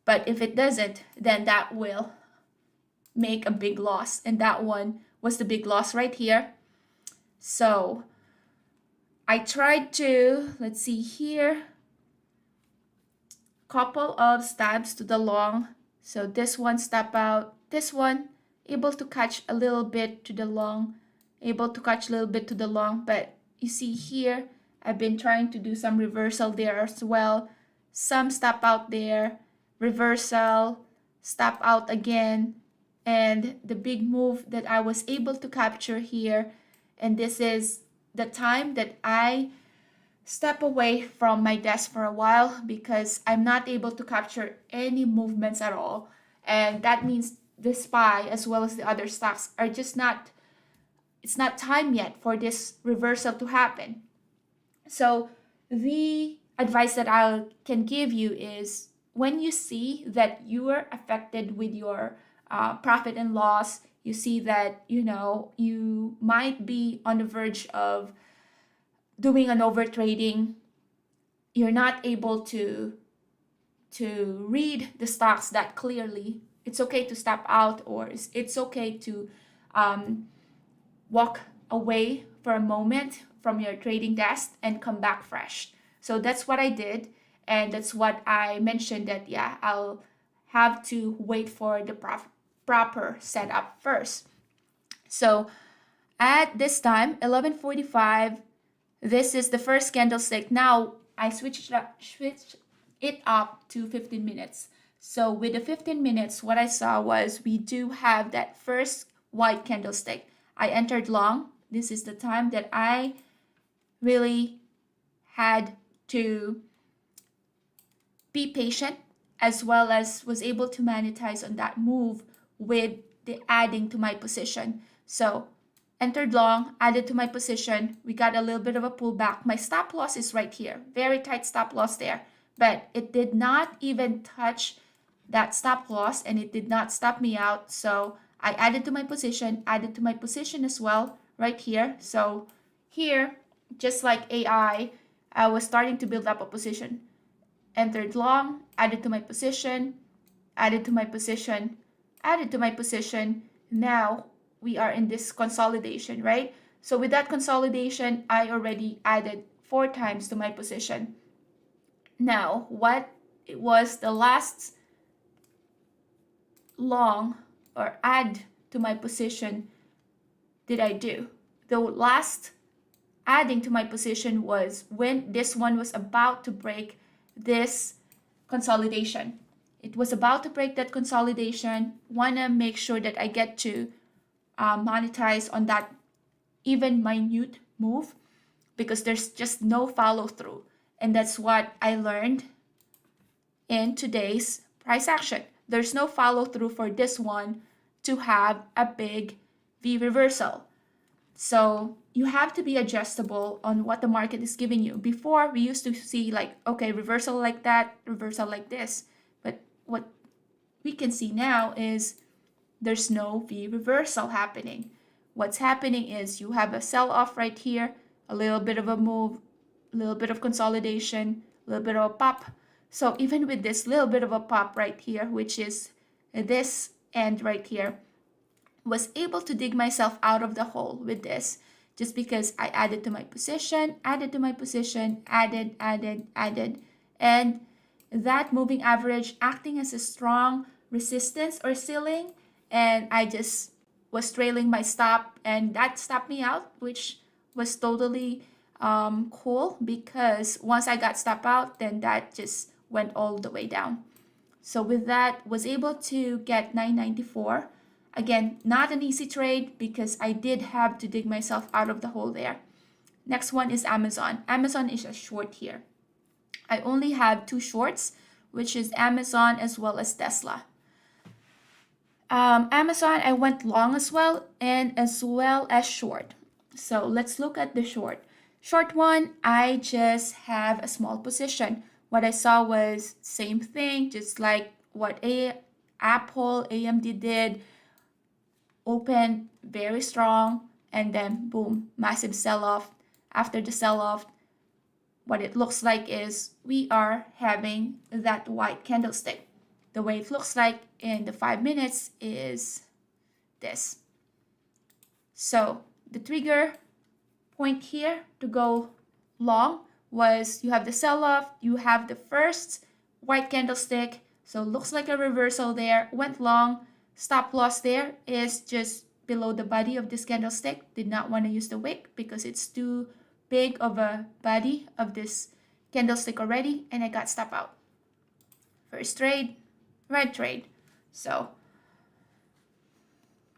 But if it doesn't, then that will make a big loss. And that one was the big loss right here. So I tried to, let's see here, couple of stabs to the long. So this one step out, this one able to catch a little bit to the long, but you see here, I've been trying to do some reversal there as well. Some step out there, reversal, step out again, and the big move that I was able to capture here. And this is the time that I step away from my desk for a while because I'm not able to capture any movements at all. And that means the SPY as well as the other stocks are just not, it's not time yet for this reversal to happen. So the advice that I can give you is when you see that you are affected with your profit and loss, you see that, you might be on the verge of doing an over trading, you're not able to read the stocks that clearly, it's okay to step out, or it's okay to walk away for a moment from your trading desk and come back fresh. So that's what I did, and that's what I mentioned that I'll have to wait for the proper setup first. So at this time, 11:45, this is the first candlestick. Now I switched it up to 15 minutes. So with the 15 minutes, what I saw was we do have that first white candlestick. I entered long. This is the time that I really had to be patient, as well as was able to monetize on that move with the adding to my position. So entered long, added to my position. We got a little bit of a pullback. My stop loss is right here. Very tight stop loss there. But it did not even touch that stop loss, and it did not stop me out. So I added to my position as well right here. So here, just like AI, I was starting to build up a position. Entered long, added to my position, added to my position, added to my position. Now we are in this consolidation, right? So with that consolidation, I already added 4 times to my position. Now, what was the last long or add to my position did I do? The last adding to my position was when this one was about to break this consolidation. It was about to break that consolidation. Wanna make sure that I get to monetize on that even minute move because there's just no follow through. And that's what I learned in today's price action. There's no follow through for this one to have a big V reversal. So you have to be adjustable on what the market is giving you. Before, we used to see like, okay, reversal like that, reversal like this. But what we can see now is there's no V reversal happening. What's happening is you have a sell-off right here, a little bit of a move, a little bit of consolidation, a little bit of a pop. So even with this little bit of a pop right here, which is this end right here, was able to dig myself out of the hole with this just because I added to my position, added, added. And that moving average acting as a strong resistance or ceiling. And I just was trailing my stop and that stopped me out, which was totally cool because once I got stopped out, then that just went all the way down. So with that, was able to get 994. Again, not an easy trade because I did have to dig myself out of the hole there. Next one is Amazon. Amazon is a short here. I only have 2 shorts, which is Amazon as well as Tesla. Amazon, I went long as well and as well as short. So let's look at the short. Short one, I just have a small position. What I saw was same thing, just like what Apple, AMD did. Open very strong and then boom, massive sell-off. After the sell-off, what it looks like is we are having that white candlestick. The way it looks like in the 5 minutes is this. So the trigger point here to go long was you have the sell-off, you have the first white candlestick, so it looks like a reversal there, went long. Stop loss there is just below the body of this candlestick. Did not want to use the wick because it's too big of a body of this candlestick already, and I got stop out. First trade, red trade. So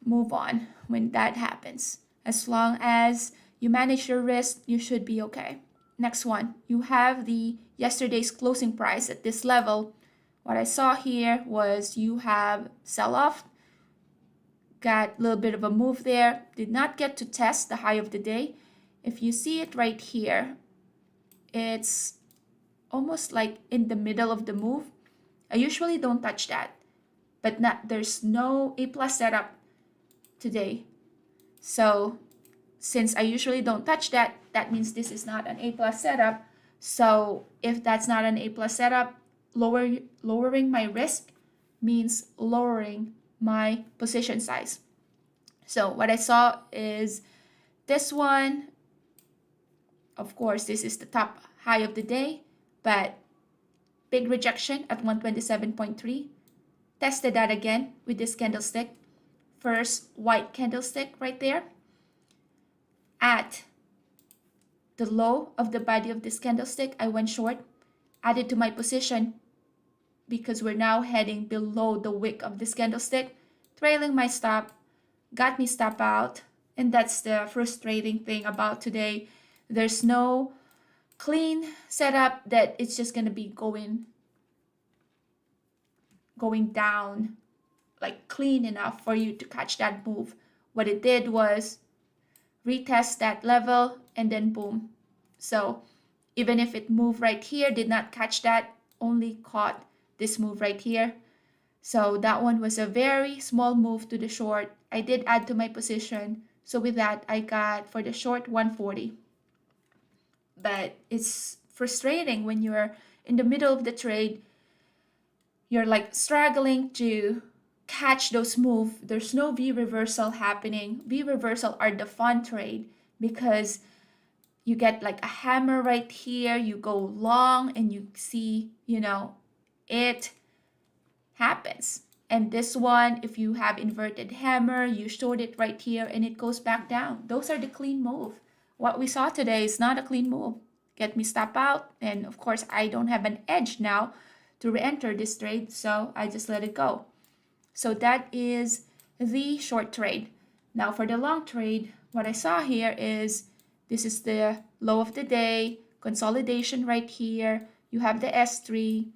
move on when that happens. As long as you manage your risk, you should be okay. Next one, you have the yesterday's closing price at this level. What I saw here was you have sell-off, got a little bit of a move there, did not get to test the high of the day. If you see it right here, it's almost like in the middle of the move. I usually don't touch that, but there's no A+ setup today. So since I usually don't touch that, that means this is not an A+ setup. So if that's not an A+ setup, lowering my risk means lowering my position size. So what I saw is this one. Of course, this is the top high of the day, but big rejection at 127.3. Tested that again with this candlestick. First white candlestick right there. At the low of the body of this candlestick, I went short, added to my position because we're now heading below the wick of this candlestick, trailing my stop, got me stop out, and that's the frustrating thing about today. There's no clean setup that it's just going to be going down like clean enough for you to catch that move. What it did was retest that level and then boom. So even if it moved right here, did not catch that, only caught this move right here. So that one was a very small move to the short. I did add to my position. So with that, I got for the short 140. but it's frustrating when you're in the middle of the trade. You're like struggling to catch those moves. There's no V reversal happening. V reversal are the fun trade because you get like a hammer right here, you go long and you see, it happens. And this one, if you have inverted hammer, you short it right here and it goes back down. Those are the clean move. What we saw today is not a clean move. Get me stop out, and of course I don't have an edge now to re-enter this trade, so I just let it go. So that is the short trade. Now for the long trade, what I saw here is this is the low of the day, consolidation right here. You have the S3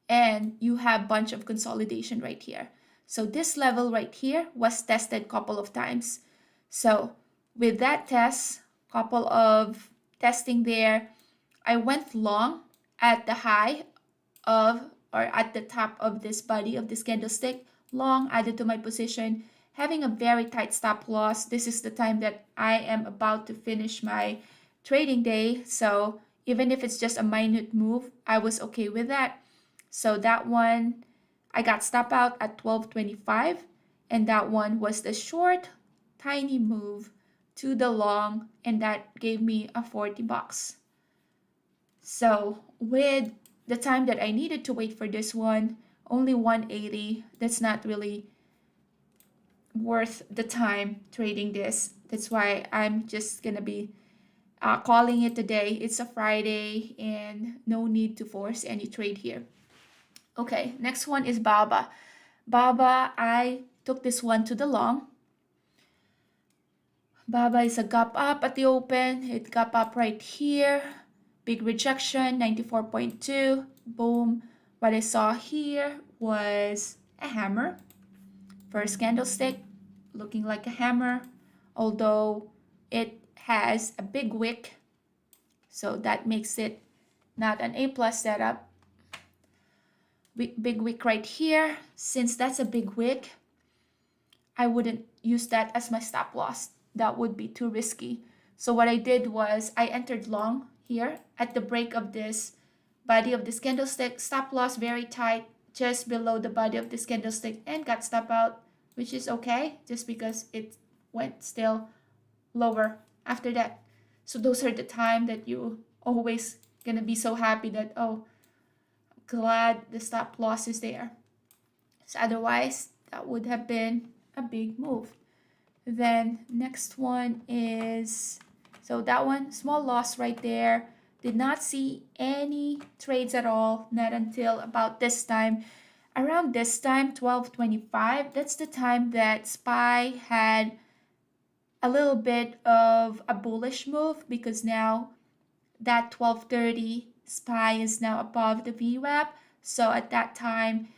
and you have bunch of consolidation right here. So this level right here was tested a couple of times. So with that test, couple of testing there, I went long at the high of or at the top of this body of this candlestick, long added to my position, having a very tight stop loss. This is the time that I am about to finish my trading day. So even if it's just a minute move, I was okay with that. So that one, I got stop out at 12.25, and that one was the short, tiny move to the long, and that gave me a $40. So with the time that I needed to wait for this one, only 180, that's not really worth the time trading this. That's why I'm just gonna be calling it a day. It's a Friday and no need to force any trade here. Okay, next one is BABA. BABA, I took this one to the long. BABA is a gap up at the open. It gap up right here. Big rejection, 94.2. Boom. What I saw here was a hammer. First candlestick, looking like a hammer, although it has a big wick. So that makes it not an A plus setup. Big wick right here. Since that's a big wick, I wouldn't use that as my stop loss. That would be too risky. So what I did was I entered long here at the break of this body of this candlestick. Stop loss very tight, just below the body of this candlestick, and got stop out, which is okay just because it went still lower after that. So those are the time that you always gonna be so happy that, oh, glad the stop loss is there. So otherwise, that would have been a big move. Then next one is, so that one, small loss right there. Did not see any trades at all, not until about this time. Around this time, 12.25, that's the time that SPY had a little bit of a bullish move, because now that 12.30 SPY is now above the VWAP. So at that time,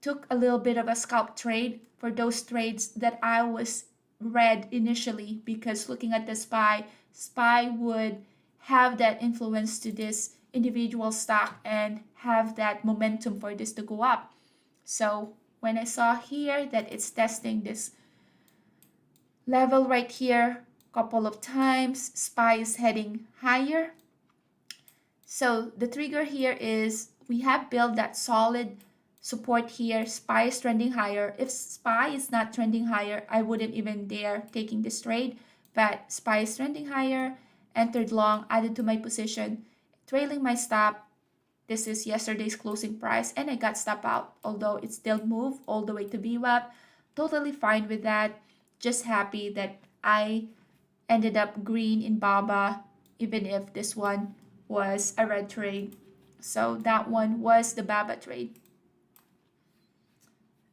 took a little bit of a scalp trade for those trades that I was red initially, because looking at the SPY would have that influence to this individual stock and have that momentum for this to go up. So when I saw here that it's testing this level right here couple of times, SPY is heading higher. So the trigger here is we have built that solid support here. SPY is trending higher. If SPY is not trending higher, I wouldn't even dare taking this trade. But SPY is trending higher, entered long, added to my position, trailing my stop. This is yesterday's closing price, and I got stop out, although it still moved all the way to VWAP. Totally fine with that. Just happy that I ended up green in BABA, even if this one was a red trade. So that one was the BABA trade.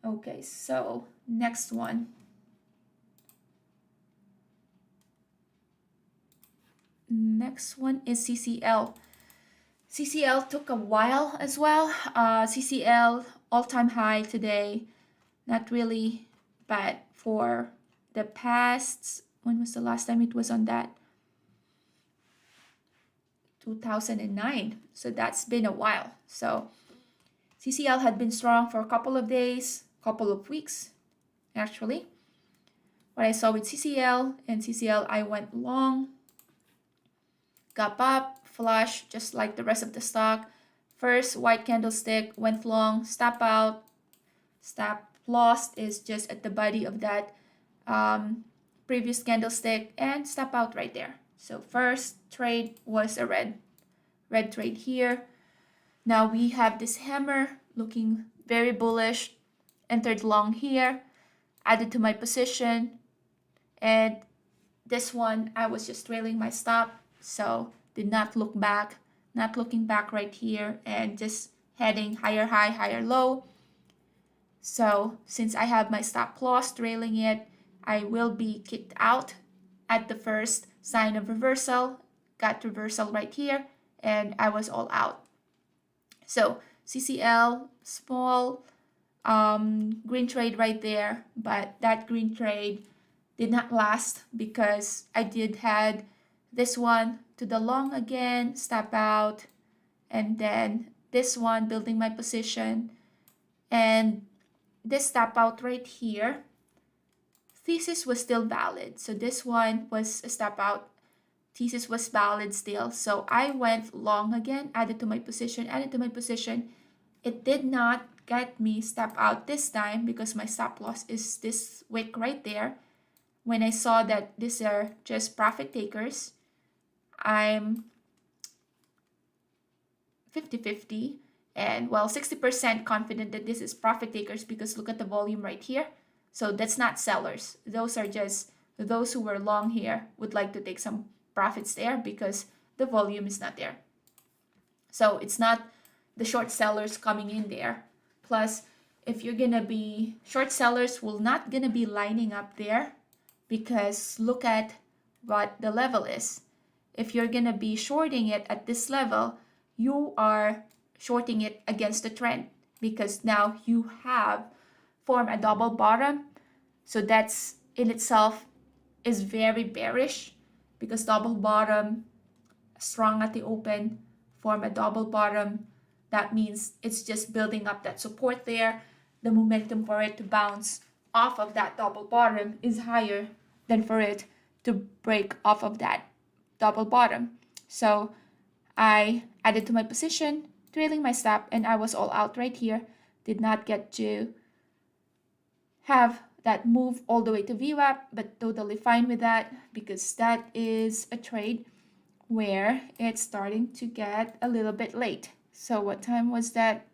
Okay, so next one. Next one is CCL. CCL took a while as well. CCL all-time high today. Not really, but for the past, when was the last time it was on that? 2009. So that's been a while. So CCL had been strong for a couple of days, couple of weeks, actually. What I saw with CCL, I went long. gap up, flush, just like the rest of the stock. First white candlestick went long, stop out, stop lost is just at the body of that previous candlestick, and stop out right there. So first trade was a red trade here. Now we have this hammer looking very bullish, entered long here, added to my position, and this one I was just trailing my stop, so did not look back, not looking back right here, and just heading higher high, higher low. So since I have my stop loss trailing it, I will be kicked out at the first sign of reversal. Got reversal right here, and I was all out. So CCL, small green trade right there, but that green trade did not last because I did had this one to the long again, stop out, and then this one building my position, and this stop out right here. Thesis was still valid, so this one was a stop out. Thesis was valid still, so I went long again, added to my position. It did not get me stop out this time because my stop loss is this wick right there. When I saw that these are just profit takers, I'm 50-50 and 60% confident that this is profit takers because look at the volume right here. So that's not sellers. Those are just those who were long here would like to take some profits there because the volume is not there. So it's not the short sellers coming in there. Plus, if you're gonna be short sellers will not gonna be lining up there because look at what the level is. If you're gonna be shorting it at this level, you are shorting it against the trend because now you have formed a double bottom. So that's in itself is very bearish because double bottom strong at the open, form a double bottom. That means it's just building up that support there. The momentum for it to bounce off of that double bottom is higher than for it to break off of that double bottom. So I added to my position, trailing my stop, and I was all out right here. Did not get to have that move all the way to VWAP, but totally fine with that because that is a trade where it's starting to get a little bit late. So what time was that?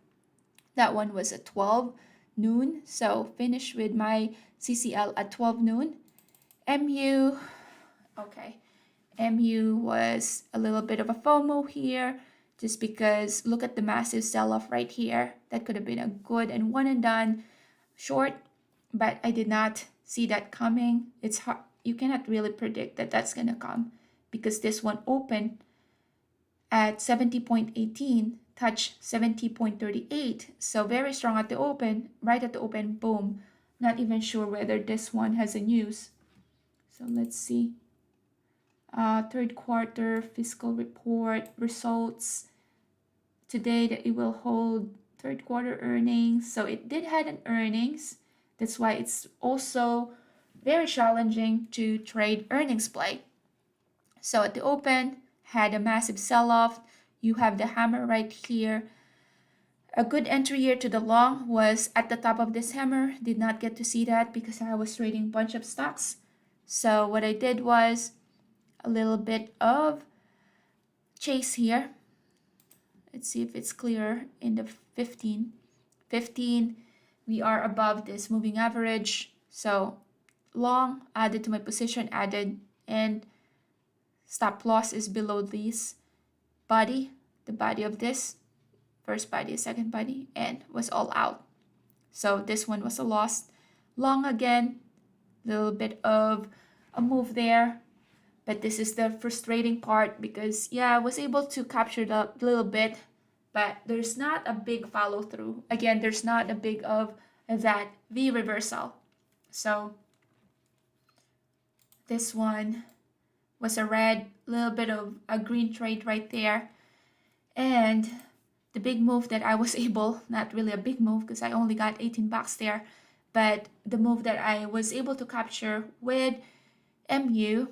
That one was at 12 noon. So finish with my CCL at 12 noon. MU, okay. MU was a little bit of a FOMO here just because look at the massive sell-off right here. That could have been a good and one and done short, but I did not see that coming. It's hard. You cannot really predict that that's going to come because this one opened at 70.18, touched 70.38. So very strong at the open, right at the open, boom. Not even sure whether this one has a news. So let's see. Third quarter fiscal report results today that it will hold third quarter earnings. So it did had an earnings. That's why it's also very challenging to trade earnings play. So at the open, had a massive sell-off. You have the hammer right here. A good entry here to the long was at the top of this hammer. Did not get to see that because I was trading a bunch of stocks. So what I did was a little bit of chase here. Let's see if it's clear in the 15. 15, we are above this moving average. So long, added to my position, added, and stop loss is below this body, the body of this, first body, second body, and was all out. So this one was a loss. Long again, little bit of a move there. But this is the frustrating part because, yeah, I was able to capture the little bit, but there's not a big follow through. Again, there's not a big of that V reversal. So this one was a red, little bit of a green trade right there. And the big move that I was able, not really a big move because I only got 18 bucks there, but the move that I was able to capture with MU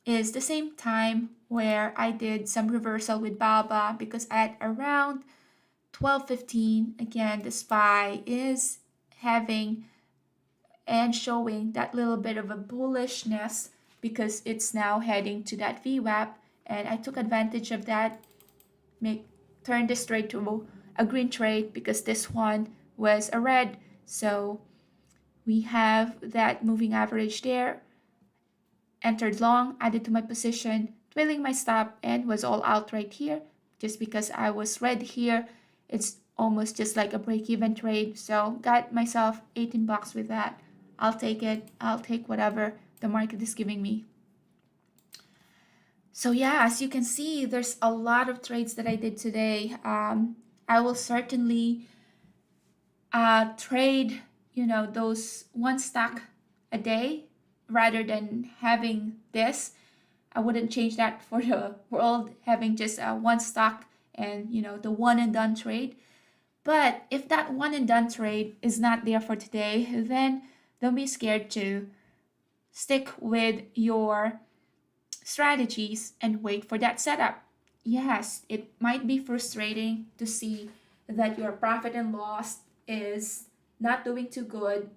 is the same time where I did some reversal with BABA, because at around 12:15, again, the SPY is having and showing that little bit of a bullishness because it's now heading to that VWAP, and I took advantage of that, turn this trade to a green trade because this one was a red. So we have that moving average there, entered long, added to my position, twirling my stop, and was all out right here just because I was red here. It's almost just like a break-even trade, so got myself 18 bucks with that. I'll take it. I'll take whatever the market is giving me. So yeah, as you can see, there's a lot of trades that I did today. I will certainly trade, those one stock a day rather than having this. I wouldn't change that for the world, having just one stock and, the one and done trade. But if that one and done trade is not there for today, then don't be scared to stick with your strategies and wait for that setup. Yes, it might be frustrating to see that your profit and loss is not doing too good,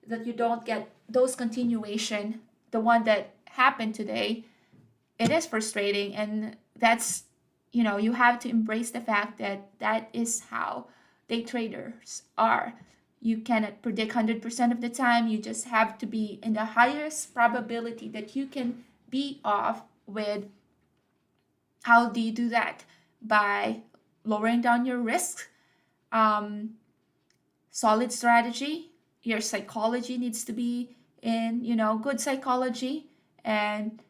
that you don't get those continuation, the one that happened today. It is frustrating, and that's, you have to embrace the fact that that is how day traders are. You cannot predict 100% of the time. You just have to be in the highest probability that you can be off with. How do you do that? By lowering down your risk, solid strategy. Your psychology needs to be in, good psychology, and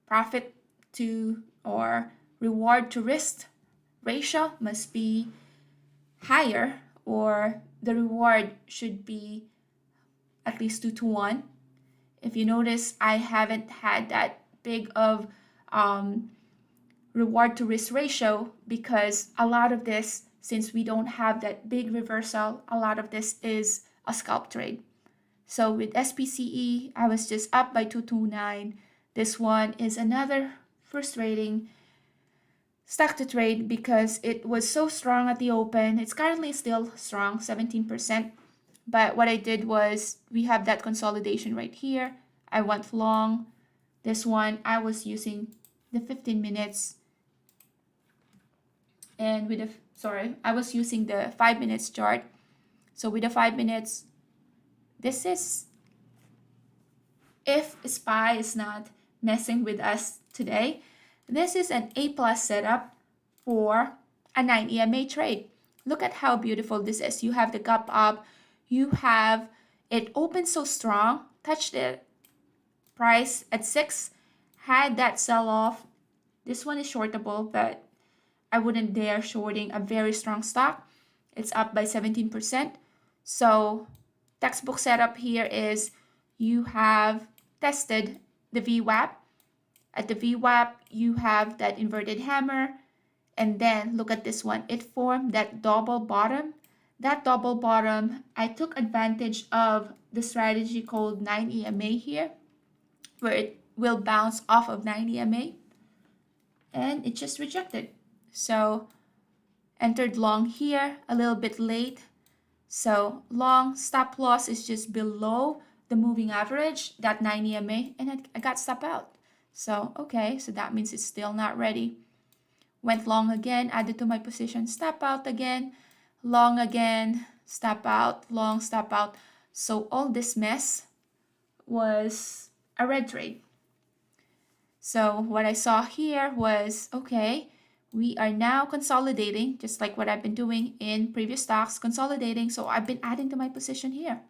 profit to or reward to risk ratio must be higher, or the reward should be at least 2 to 1. If you notice, I haven't had that big of reward to risk ratio because a lot of this, since we don't have that big reversal, a lot of this is a scalp trade. So with SPCE, I was just up by 229. This one is another frustrating stock to trade because it was so strong at the open. It's currently still strong, 17%. But what I did was, we have that consolidation right here. I went long. This one, I was using the 15 minutes. And I was using the 5 minutes chart. So with the 5 minutes, this is, if SPY is not messing with us today, this is an A+ setup for a 9 EMA trade. Look at how beautiful this is. You have the gap up. You have it open so strong, touched the price at 6, had that sell-off. This one is shortable, but I wouldn't dare shorting a very strong stock. It's up by 17%. So textbook setup here is, you have tested the VWAP. At the VWAP, you have that inverted hammer. And then look at this one. It formed that double bottom. That double bottom, I took advantage of the strategy called 9 EMA here, where it will bounce off of 9 EMA. And it just rejected. So entered long here, a little bit late. So long stop loss is just below the moving average, that 9 EMA, and I got stop out. So, okay, so that means it's still not ready. Went long again, added to my position, stop out again, long again, stop out, long, stop out. So all this mess was a red trade. So what I saw here was, okay, we are now consolidating, just like what I've been doing in previous stocks, consolidating. So I've been adding to my position here,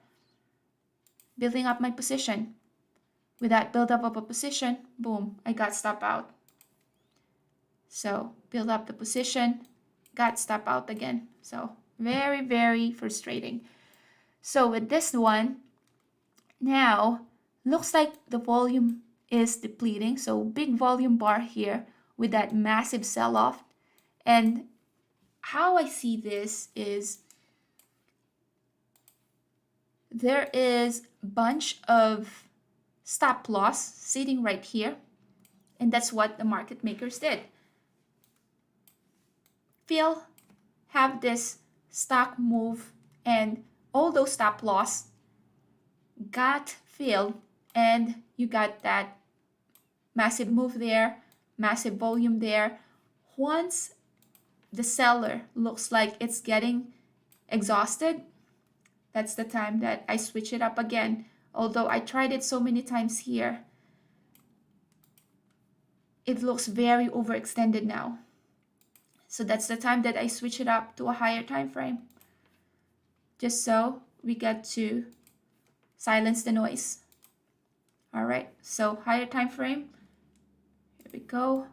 building up my position. With that build up of a position, boom, I got stop out. So build up the position, got stop out again. So very, very frustrating. So with this one, now looks like the volume is depleting. So big volume bar here with that massive sell-off. And how I see this is, there is a bunch of stop loss sitting right here. And that's what the market makers did. Phil have this stock move, and all those stop loss got filled, and you got that massive move there, massive volume there. Once the seller looks like it's getting exhausted, that's the time that I switch it up again. Although I tried it so many times here, it looks very overextended now. So that's the time that I switch it up to a higher time frame, just so we get to silence the noise. All right, so higher time frame. Here we go.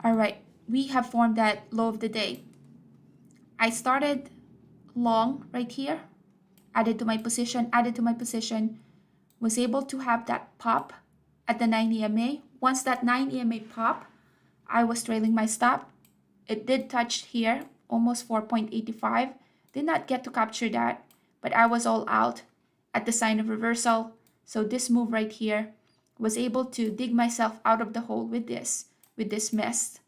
All right, we have formed that low of the day. I started long right here, added to my position, was able to have that pop at the 9 EMA. Once that 9 EMA pop, I was trailing my stop. It did touch here, almost 4.85. Did not get to capture that, but I was all out at the sign of reversal. So this move right here was able to dig myself out of the hole with this mess,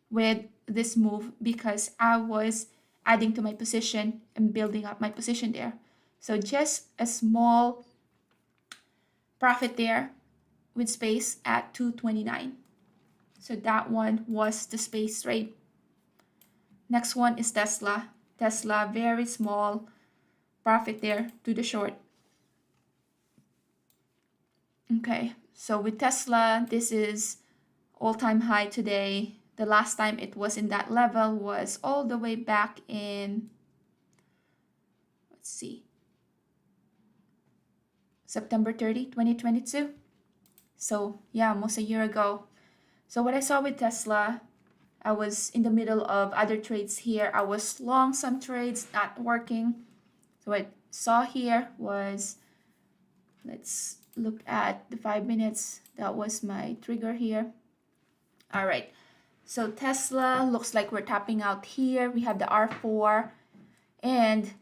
with this move, because I was adding to my position and building up my position there. So just a small profit there with space at 229. So that one was the space trade. Next one is Tesla. Tesla, very small profit there to the short. Okay, so with Tesla, this is all-time high today. The last time it was in that level was all the way back in, let's see, September 30, 2022. So yeah, almost a year ago. So what I saw with Tesla, I was in the middle of other trades here. I was long some trades, not working. So what I saw here was, let's look at the 5 minutes. That was my trigger here. All right. So Tesla looks like we're tapping out here. We have the R4. And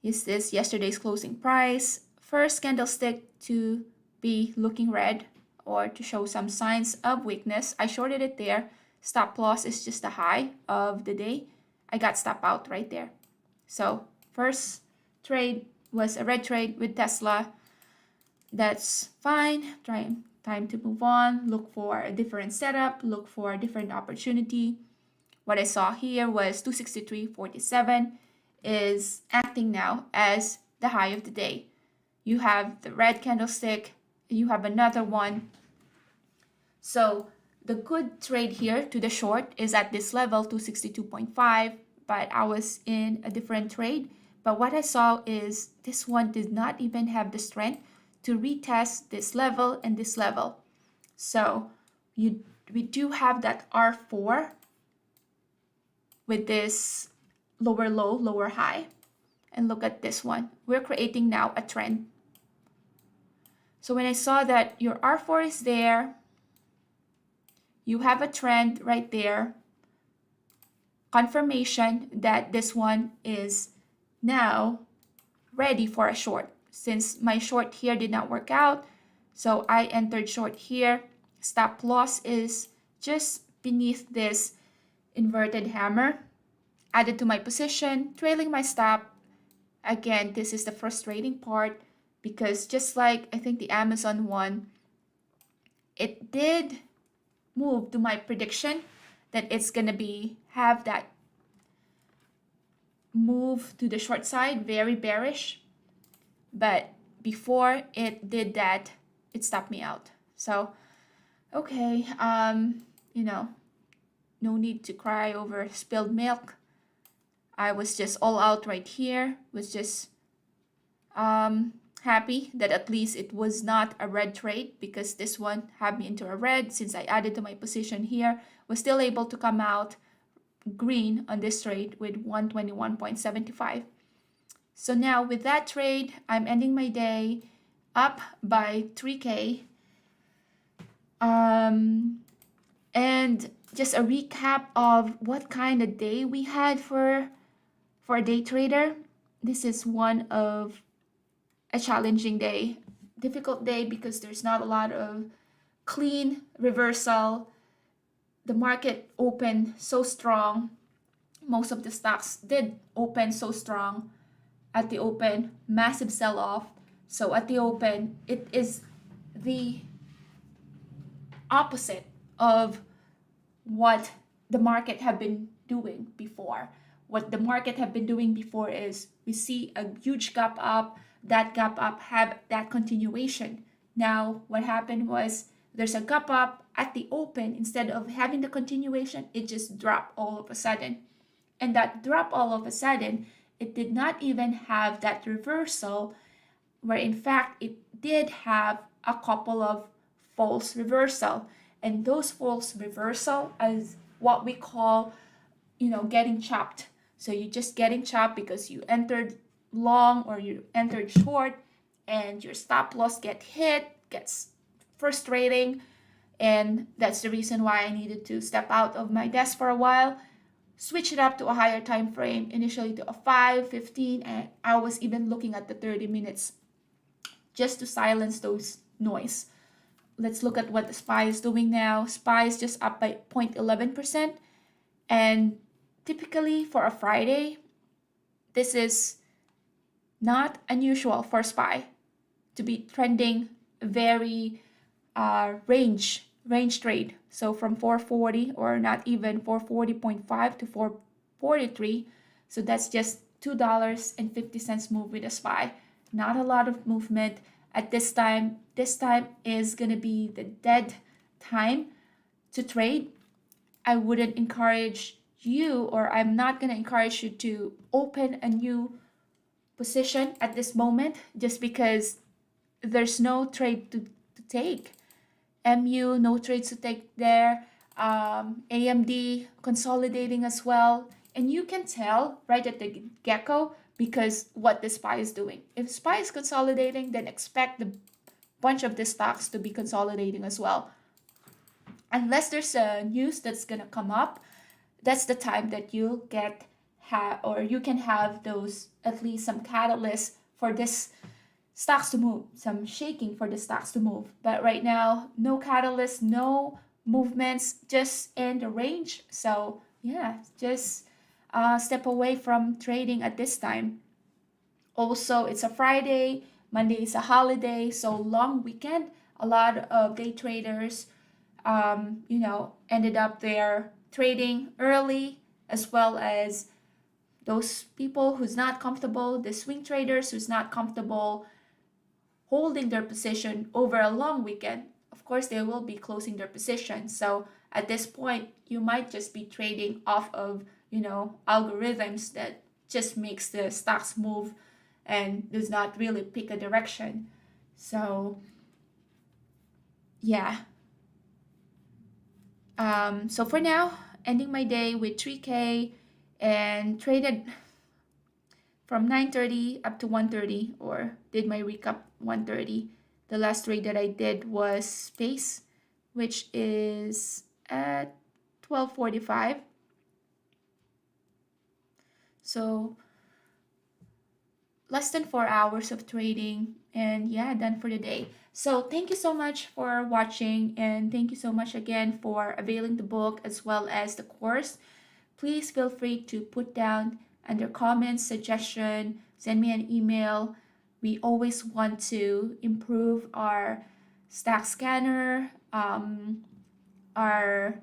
is this yesterday's closing price? First candlestick to be looking red or to show some signs of weakness. I shorted it there. Stop loss is just the high of the day. I got stop out right there. So first trade was a red trade with Tesla. That's fine. Time to move on. Look for a different setup. Look for a different opportunity. What I saw here was 263.47 is acting now as the high of the day. You have the red candlestick. You have another one. So the good trade here to the short is at this level, 262.5, but I was in a different trade. But what I saw is this one did not even have the strength to retest this level and this level. So we do have that R4 with this lower low, lower high. And look at this one. We're creating now a trend. So when I saw that your R4 is there, you have a trend right there, confirmation that this one is now ready for a short. Since my short here did not work out, so I entered short here. Stop loss is just beneath this inverted hammer. Added to my position, trailing my stop. Again, this is the frustrating part because just like I think the Amazon one, it did move to my prediction that it's gonna have that move to the short side, very bearish. But before it did that, it stopped me out. So, okay, no need to cry over spilled milk. I was just all out right here, was just happy that at least it was not a red trade because this one had me into a red since I added to my position here, was still able to come out green on this trade with 121.75. So now with that trade, I'm ending my day up by 3K. And just a recap of what kind of day we had for a day trader. this is one of a challenging day, difficult day because there's not a lot of clean reversal. The market opened so strong. Most of the stocks did open so strong at the open, massive sell off. So at the open, it is the opposite of what the market have been doing before. What the market have been doing before is we see a huge gap up, that gap up have that continuation. Now what happened was there's a gap up at the open, instead of having the continuation, it just dropped all of a sudden. And that drop all of a sudden, it did not even have that reversal, where in fact it did have a couple of false reversal. And those false reversal is what we call, getting chopped. So you're just getting chopped because you entered long or you entered short, and your stop loss gets frustrating. And that's the reason why I needed to step out of my desk for a while, switch it up to a higher time frame, initially to a 5, 15, and I was even looking at the 30 minutes just to silence those noise. Let's look at what the SPY is doing now. SPY is just up by 0.11%. And typically for a Friday, this is not unusual for SPY to be trending very range trade. So from 440, or not even 440.5 to 443. So that's just $2.50 move with a SPY. Not a lot of movement at this time. This time is going to be the dead time to trade. I wouldn't encourage you, or I'm not going to encourage you to open a new position at this moment, just because there's no trade to take. MU, no trades to take there. AMD consolidating as well. And you can tell right at the get-go because what the SPY is doing. If SPY is consolidating, then expect the bunch of the stocks to be consolidating as well. Unless there's a news that's gonna come up, that's the time that you'll or you can have those, at least some catalysts for this stocks to move, some shaking for the stocks to move. But right now, no catalyst, no movements, just in the range. So yeah, just step away from trading at this time. Also, it's a Friday, Monday is a holiday, so long weekend. A lot of day traders, ended up there trading early, as well as those people who's not comfortable, the swing traders who's not comfortable holding their position over a long weekend. Of course, they will be closing their position. So at this point, you might just be trading off of, algorithms that just makes the stocks move and does not really pick a direction. So yeah. So for now, ending my day with 3K and traded from 9:30 up to 1:30, or did my recap 1:30. The last trade that I did was Space, which is at 12:45. So less than 4 hours of trading, and yeah, done for the day. So thank you so much for watching, and thank you so much again for availing the book as well as the course. Please feel free to put down under comments, suggestion, send me an email. We always want to improve our stack scanner, our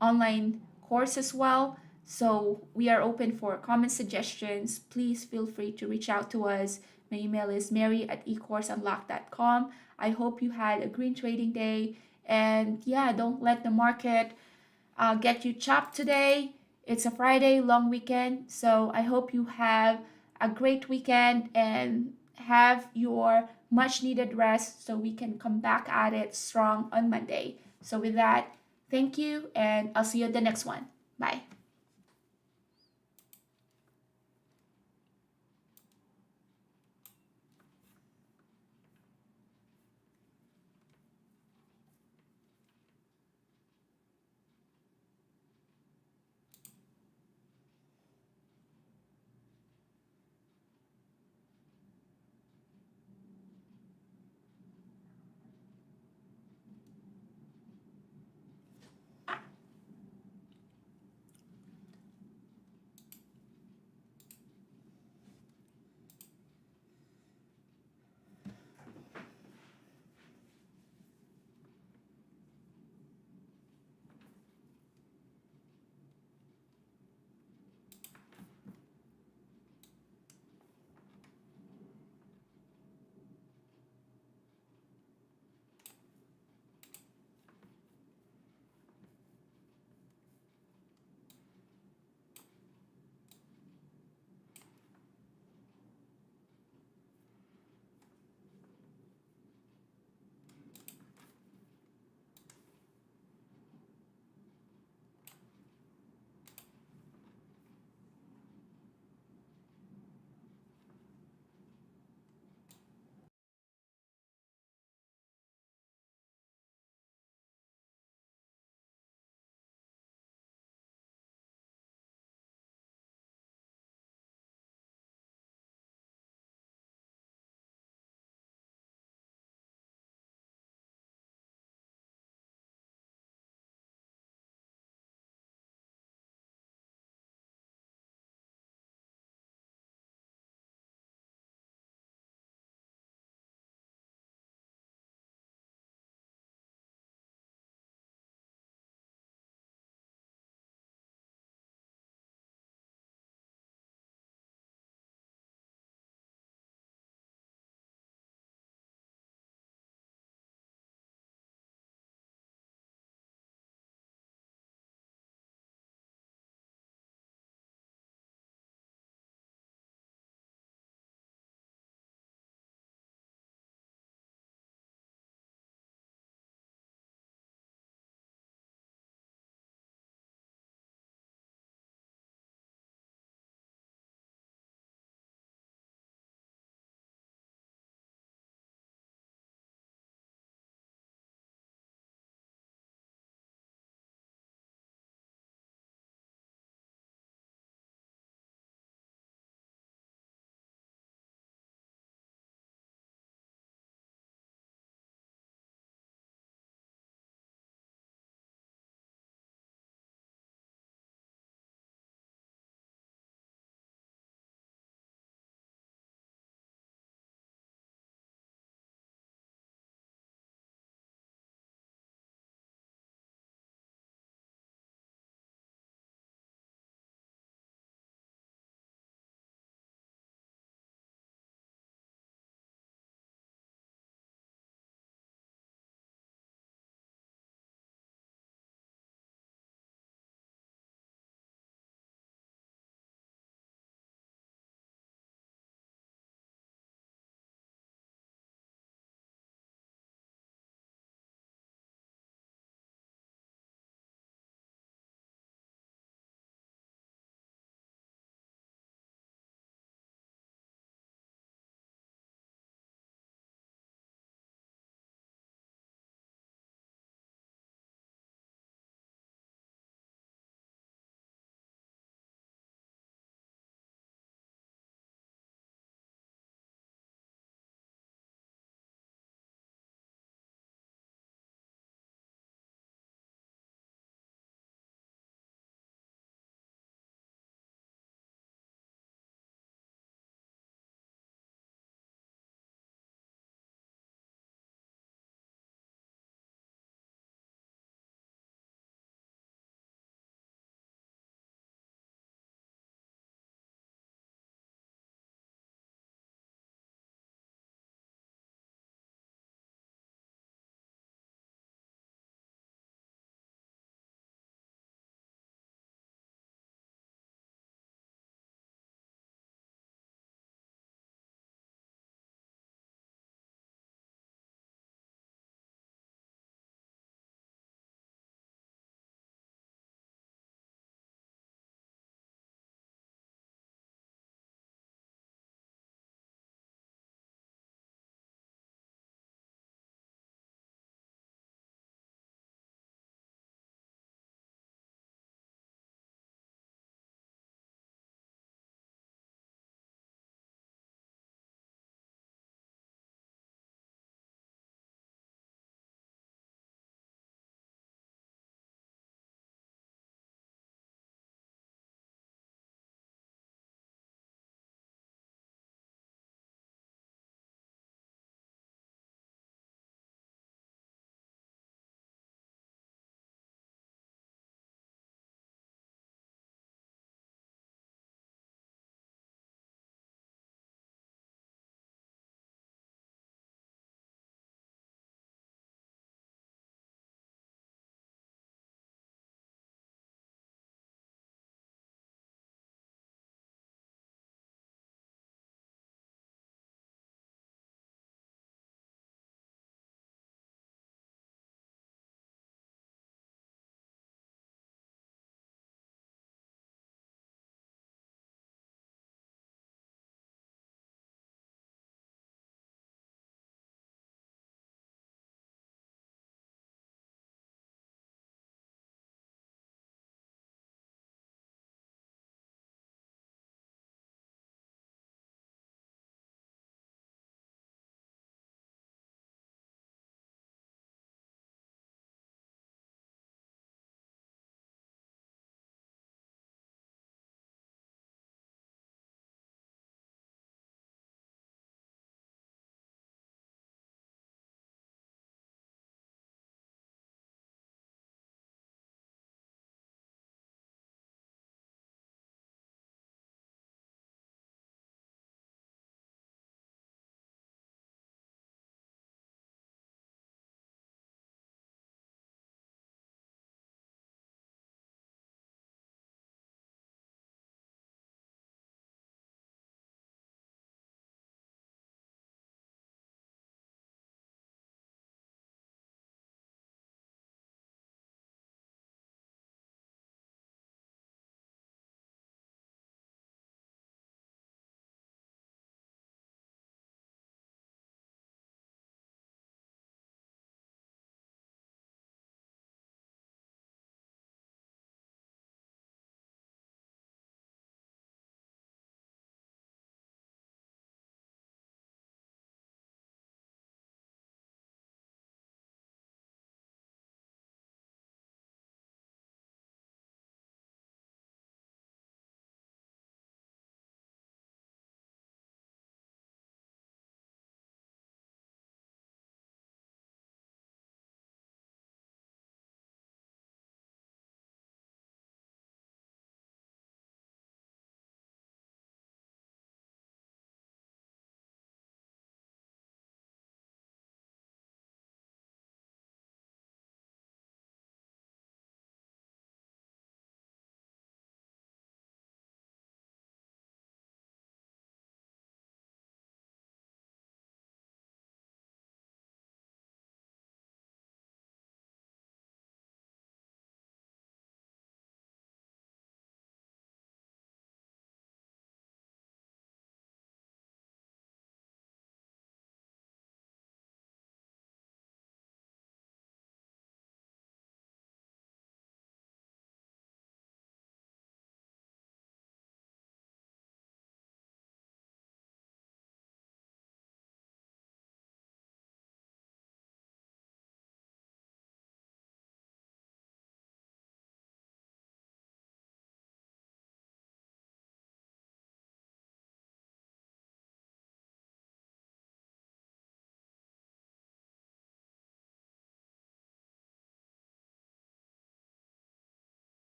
online course as well. So we are open for comment suggestions. Please feel free to reach out to us. My email is mary@ecourseunlock.com. I hope you had a green trading day. And yeah, don't let the market get you chopped today. It's a Friday, long weekend. So I hope you have a great weekend and have your much needed rest so we can come back at it strong on Monday. So with that, thank you, and I'll see you at the next one. Bye.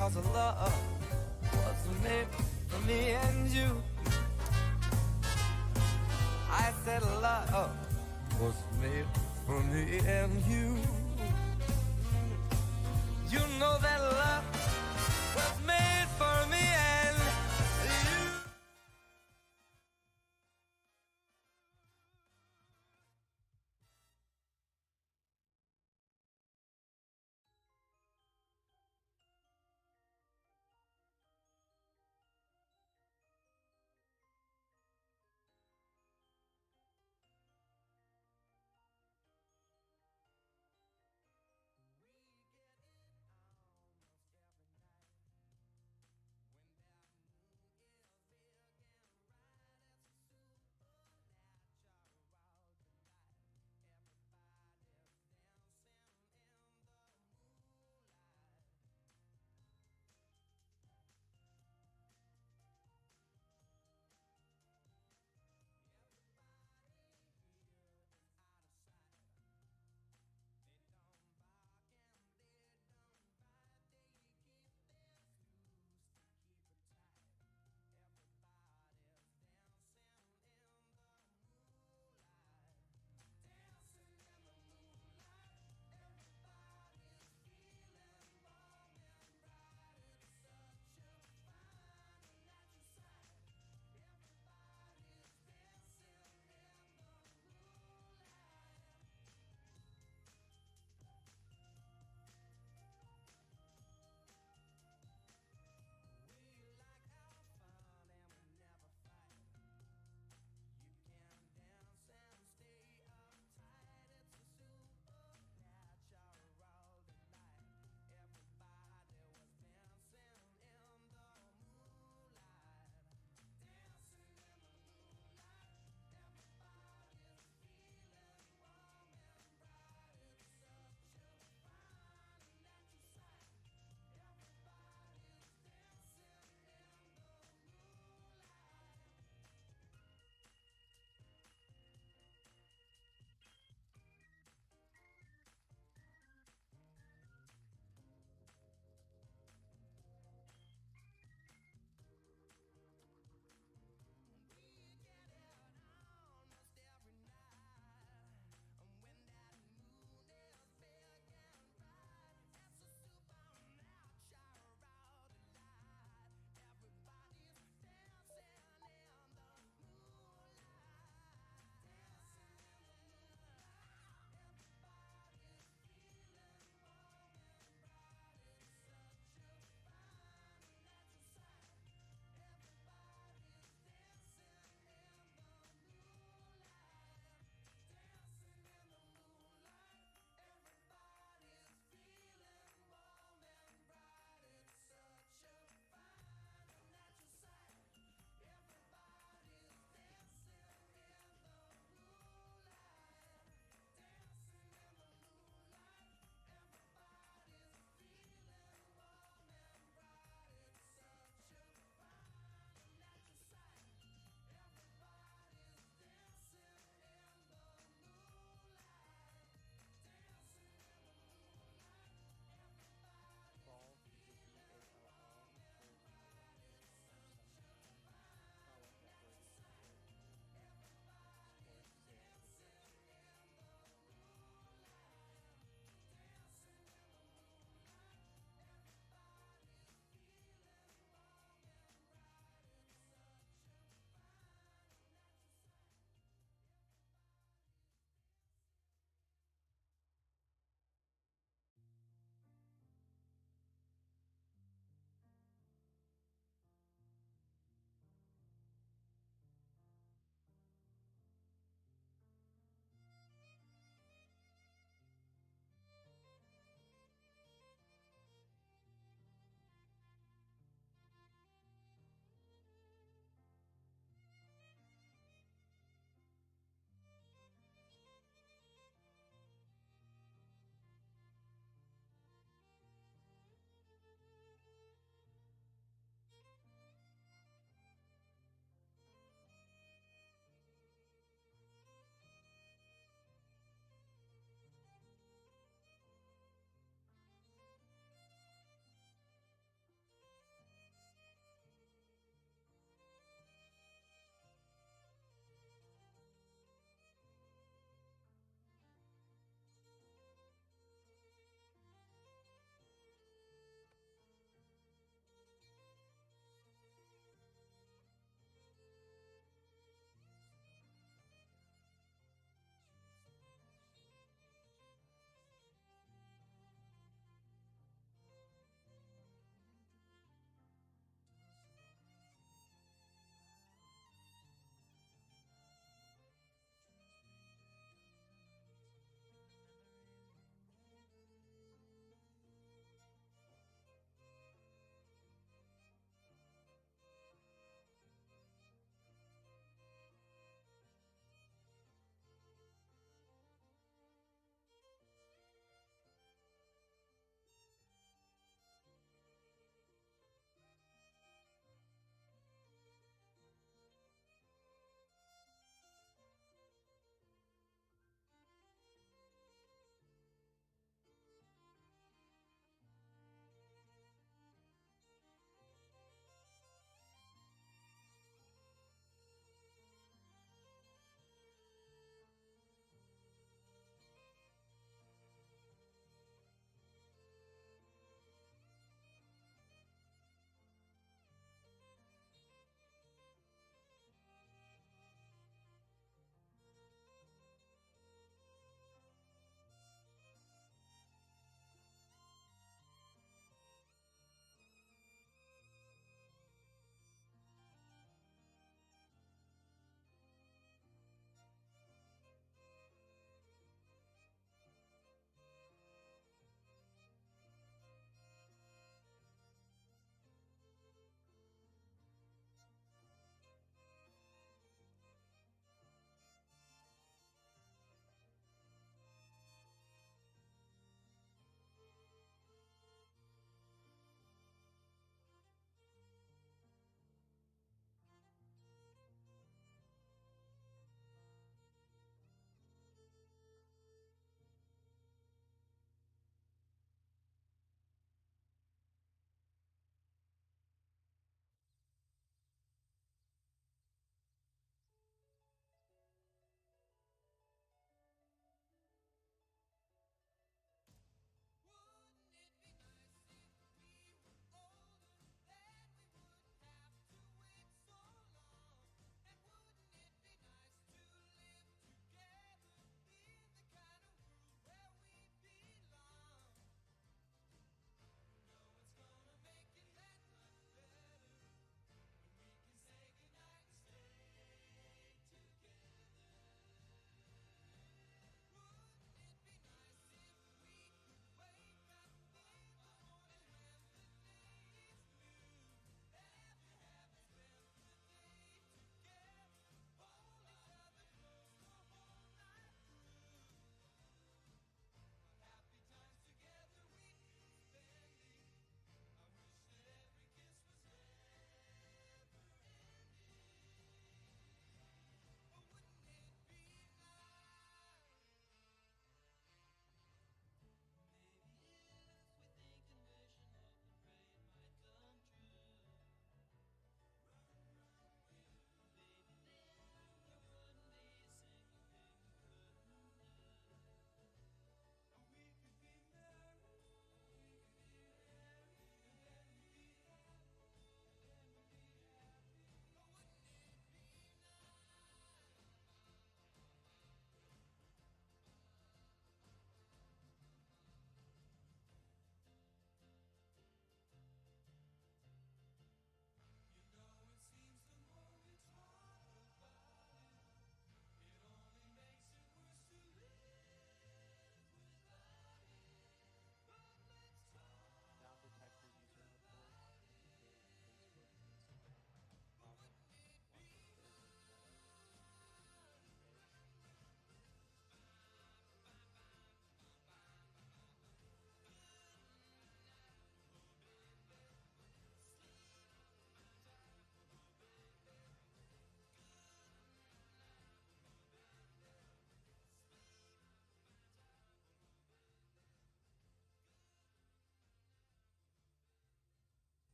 'cause of love was made for me and you. I said love was made for me and you. You know that love was made for me and you.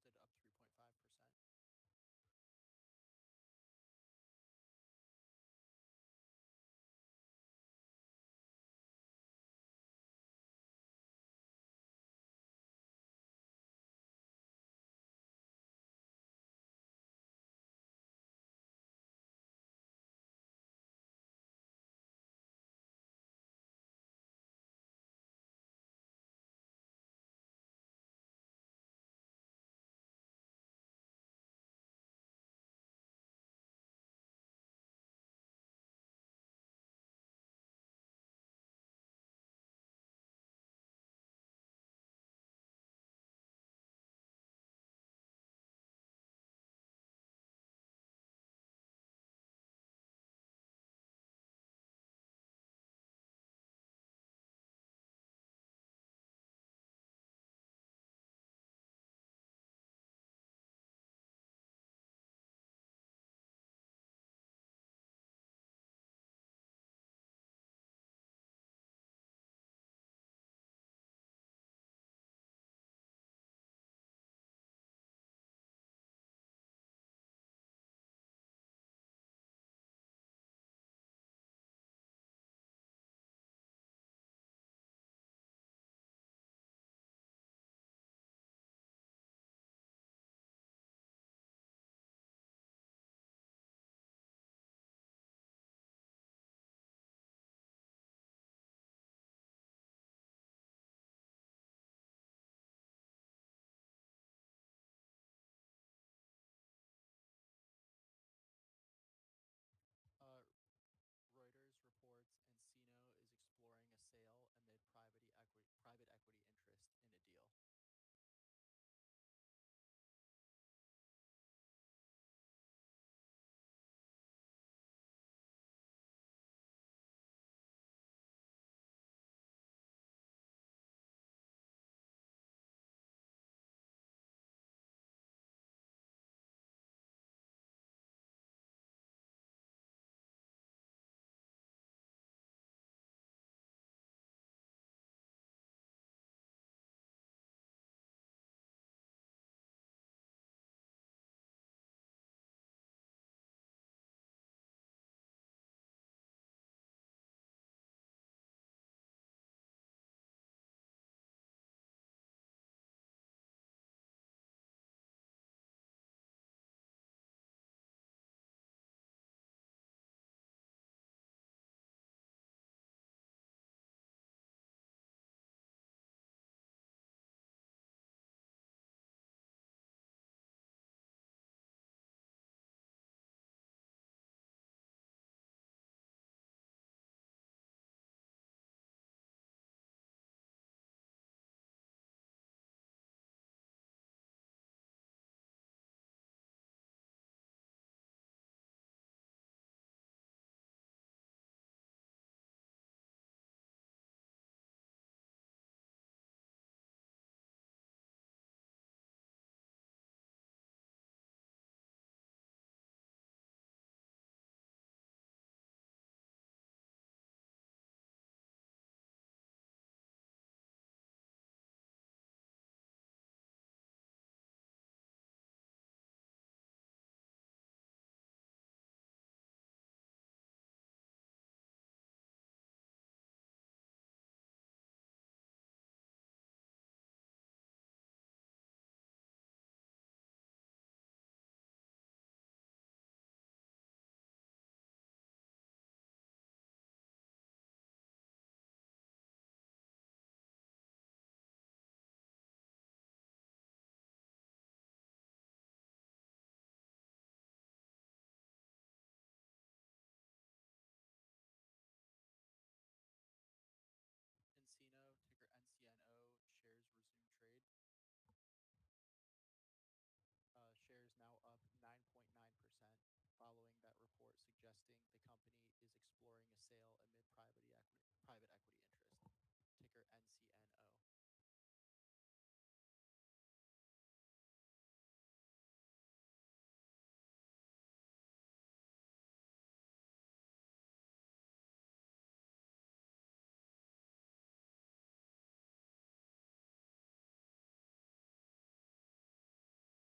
adjusted up 3.5%. Uh, Reuters reports Encino is exploring a sale amid private equity interest in a deal. Encino, ticker NCNO, shares resume trade. Shares now up 9.9% following that report suggesting the company is exploring a sale amid private equity interest. Ticker NCNO.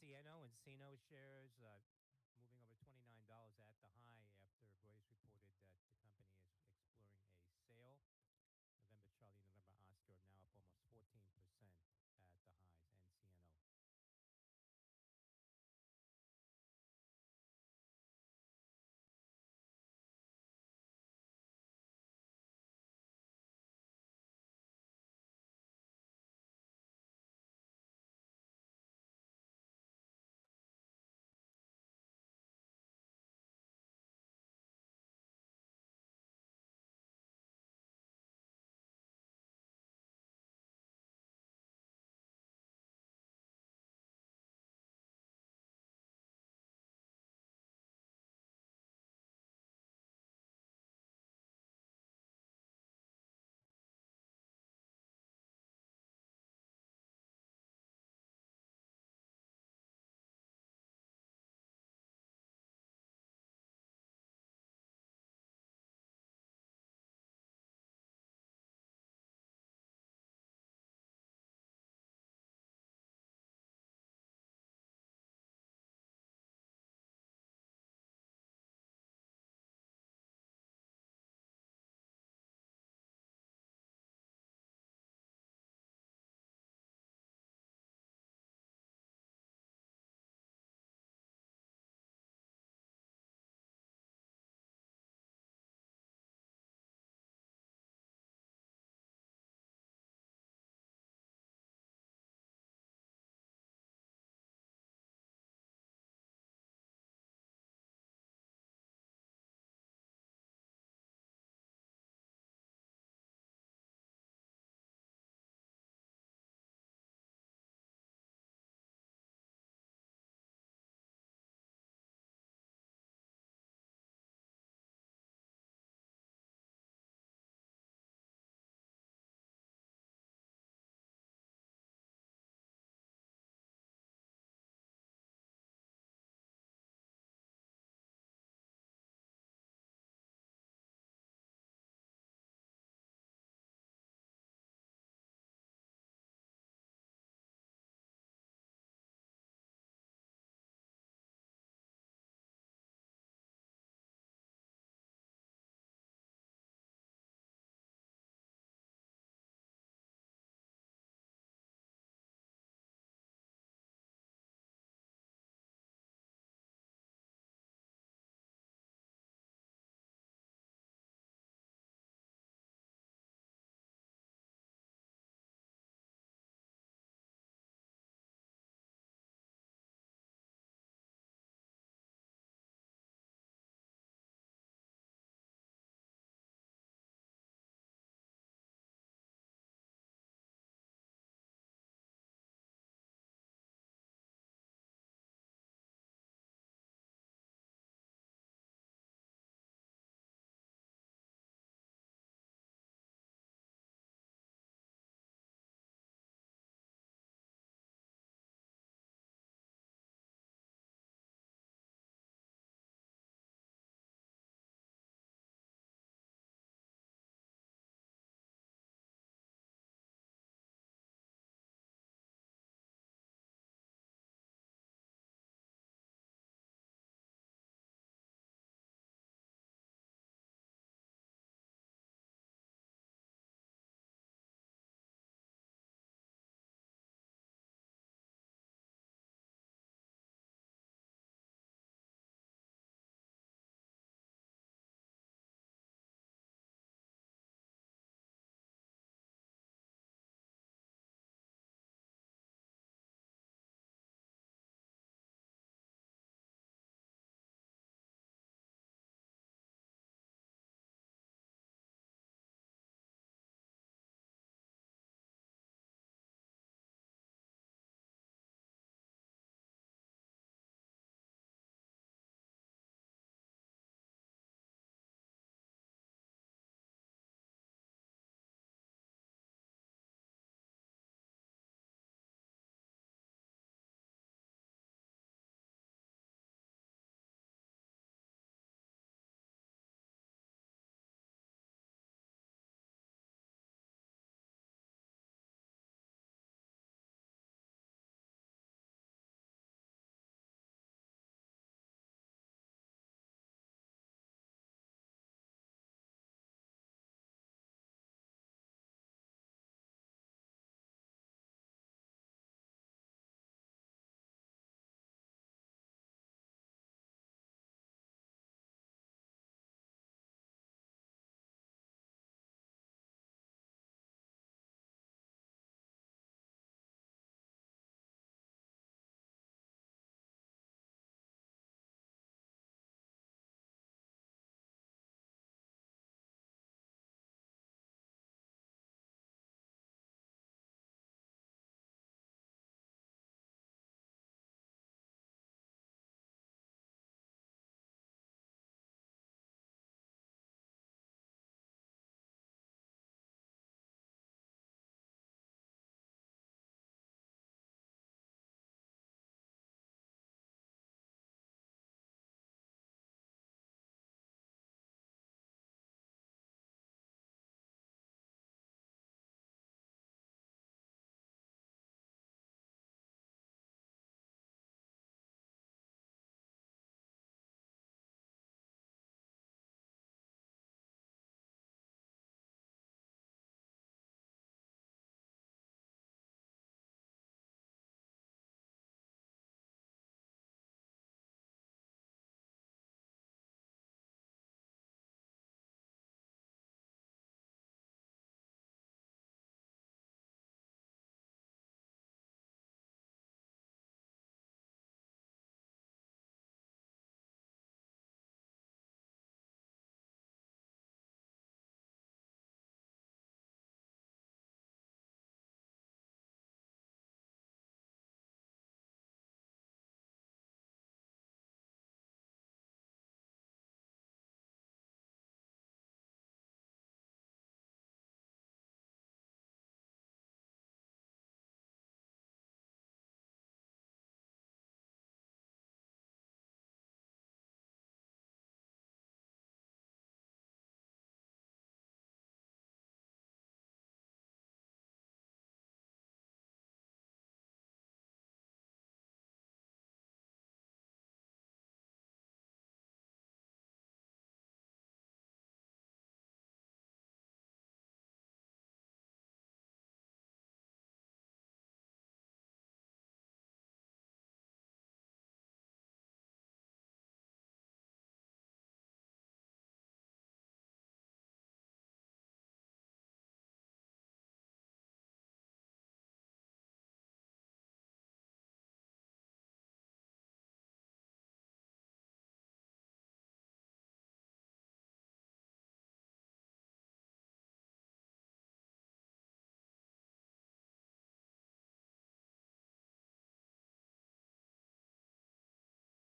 Cieno and Encino shares